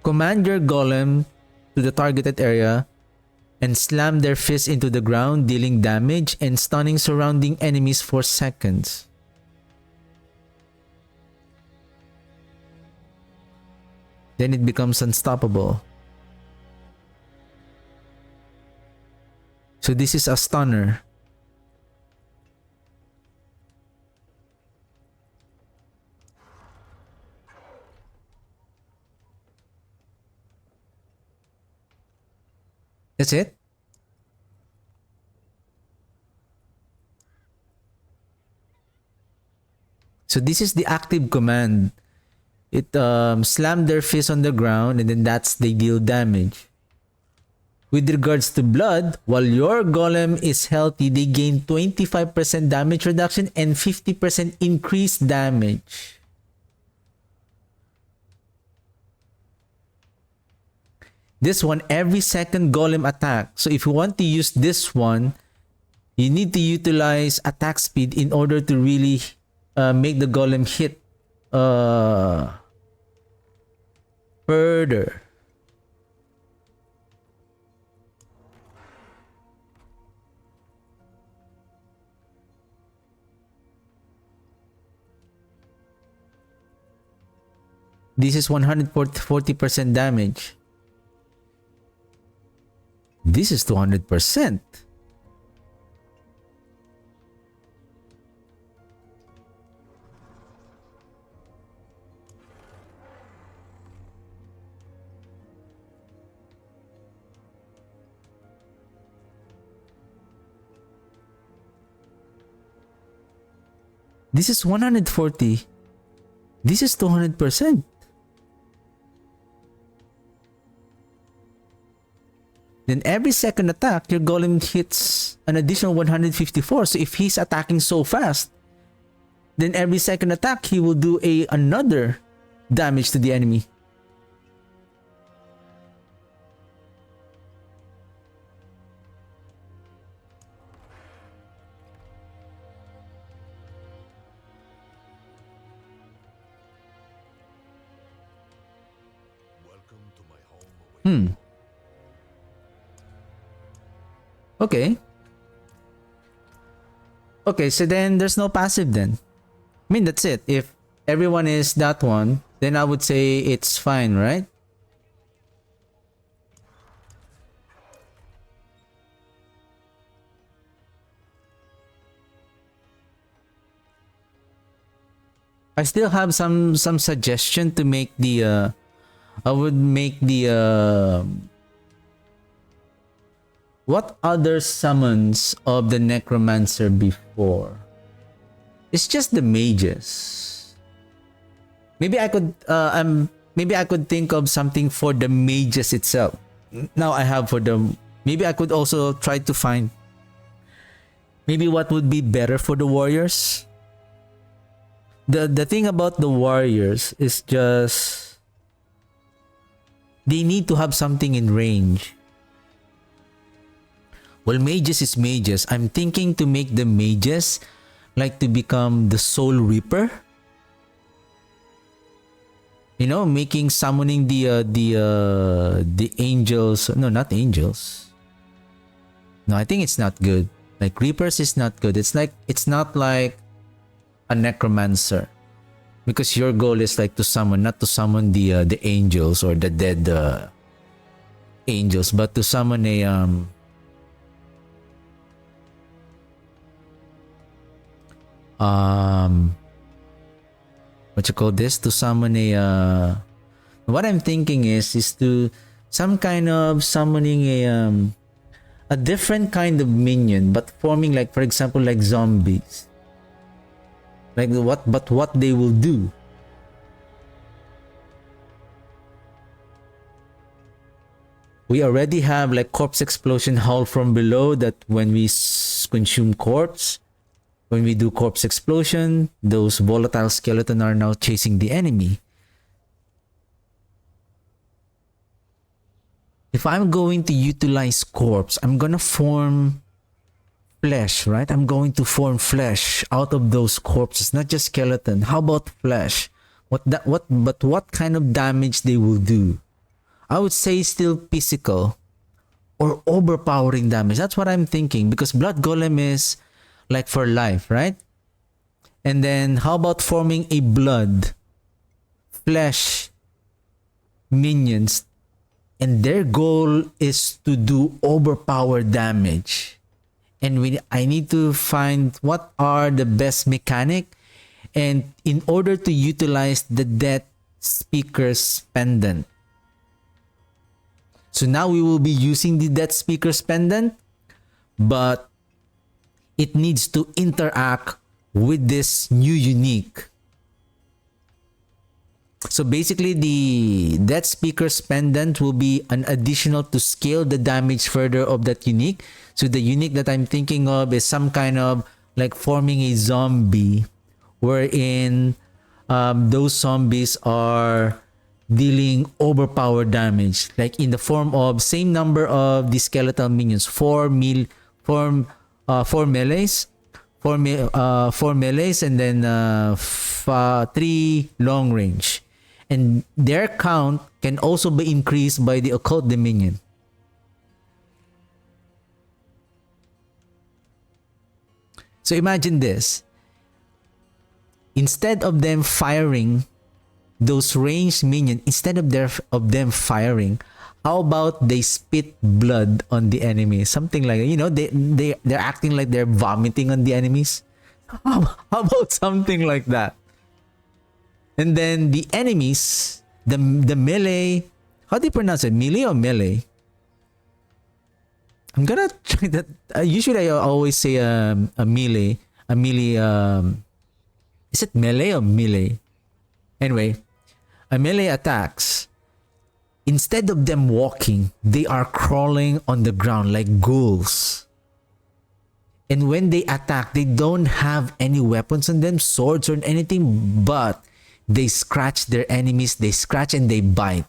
Command your golem to the targeted area and slam their fist into the ground, dealing damage and stunning surrounding enemies for seconds. Then it becomes unstoppable. So this is a stunner. That's it? So this is the active command. It slammed their fist on the ground and then they deal damage. With regards to blood, while your golem is healthy, they gain 25% damage reduction and 50% increased damage. This one, every second golem attack. So if you want to use this one, you need to utilize attack speed in order to really make the golem hit further. This is 140% damage. This is 200%. This is 140. This is 200%. Then every second attack, your golem hits an additional 154. So if he's attacking so fast, then every second attack, he will do another damage to the enemy. Okay. Okay, so then there's no passive then. I mean, that's it. If everyone is that one, then I would say it's fine, right? I still have some suggestion to make the I would make the what other summons of the Necromancer before? It's just the mages. Maybe I could maybe I could think of something for the mages itself. Now I have for the, maybe I could also try to find maybe what would be better for the warriors. The thing about the warriors is just they need to have something in range. Well, mages is mages. I'm thinking to make the mages like to become the Soul Reaper. You know, making summoning the angels. No, not angels. No, I think it's not good. Like Reapers is not good. It's not like a Necromancer, because your goal is like to summon, not to summon the angels or the dead angels, but to summon a what you call this, to summon a what I'm thinking is to some kind of summoning a different kind of minion, but forming like, for example, like zombies. Like what they will do. We already have like corpse explosion howl from below, that when we consume corpse, when we do corpse explosion, those volatile skeleton are now chasing the enemy. If I'm going to utilize corpse, I'm gonna form flesh, right? I'm going to form flesh out of those corpses, not just skeleton. How about flesh? But what kind of damage they will do? I would say still physical or overpowering damage. That's what I'm thinking, because blood golem is like for life, right? And then how about forming a blood flesh minions, and their goal is to do overpowered damage. And I need to find what are the best mechanic, and in order to utilize the Death Speaker's pendant. So now we will be using the Death Speaker's pendant, but it needs to interact with this new unique. So basically the Death Speaker's pendant will be an additional to scale the damage further of that unique. So the unique that I'm thinking of is some kind of like forming a zombie, wherein those zombies are dealing overpowered damage, like in the form of same number of the skeletal minions, 4 melees, and then 3 long range. and their count can also be increased by the occult dominion. So imagine this. Instead of them firing those ranged minions, instead of them firing, how about they spit blood on the enemy? Something like, you know, they're acting like they're vomiting on the enemies. How about something like that? And then the enemies, the melee, how do you pronounce it? Melee or melee? I'm gonna try that. Usually I always say a melee. A melee, is it melee or melee? Anyway, a melee attacks, instead of them walking, they are crawling on the ground like ghouls. And when they attack, they don't have any weapons on them, swords or anything, but they scratch their enemies, they scratch and they bite.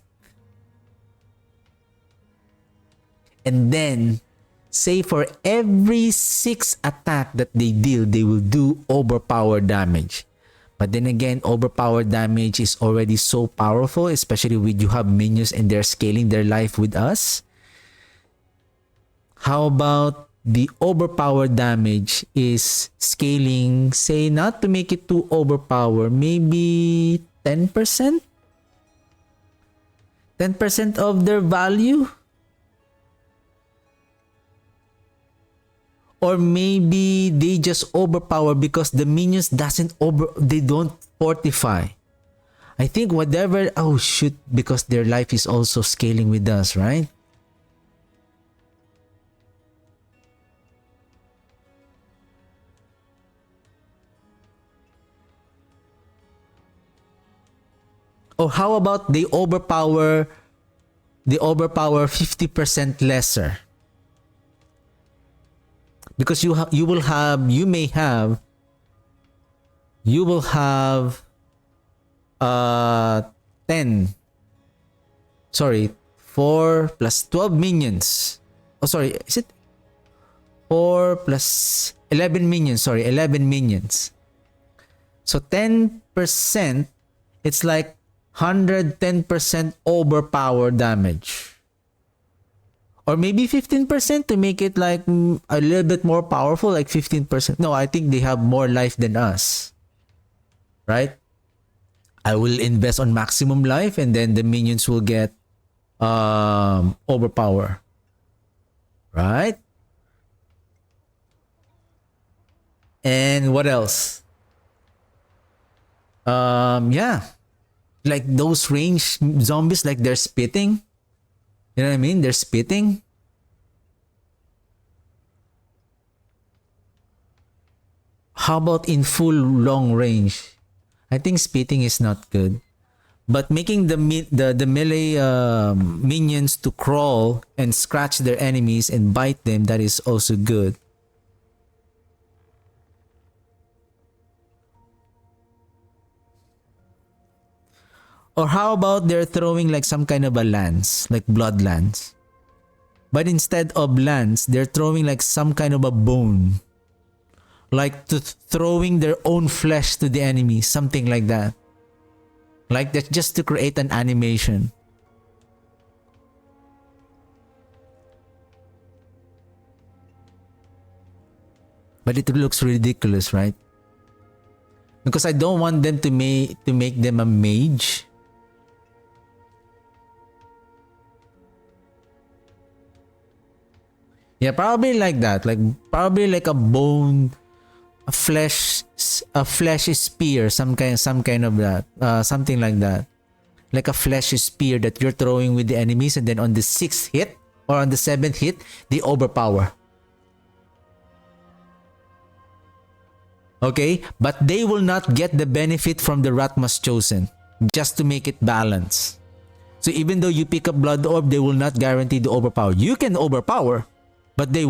And then, say for every 6 attack that they deal, they will do overpower damage. But then again, overpower damage is already so powerful, especially when you have minions and they're scaling their life with us. How about the overpower damage is scaling, say not to make it too overpower, maybe 10%? 10% of their value? Or maybe they just overpower because the minions they don't fortify. I think whatever, oh shoot, because their life is also scaling with us, right? Or how about they overpower 50% lesser? Because you will have 4 plus 12 minions. Oh sorry, is it 4 plus 11 minions? Sorry, 11 minions. So 10%, it's like 110% overpower damage. Or maybe 15% to make it like a little bit more powerful, like 15%. No, I think they have more life than us. Right? I will invest on maximum life and then the minions will get overpower. Right? And what else? Yeah. Like those ranged zombies, like they're spitting. You know what I mean? They're spitting. How about in full long range? I think spitting is not good. But making the melee minions to crawl and scratch their enemies and bite them, that is also good. Or how about they're throwing like some kind of a lance, like blood lance. But instead of lance, they're throwing like some kind of a bone. Like throwing their own flesh to the enemy, something like that. Like that, just to create an animation. But it looks ridiculous, right? Because I don't want them to make them a mage. Yeah, probably like that. Like probably like a bone, a flesh spear, some kind of that, something like that. Like a flesh spear that you're throwing with the enemies, and then on the 6th hit or on the 7th hit, they overpower. Okay, but they will not get the benefit from the Ratmas chosen, just to make it balance. So even though you pick up Blood Orb, they will not guarantee the overpower. You can overpower, but they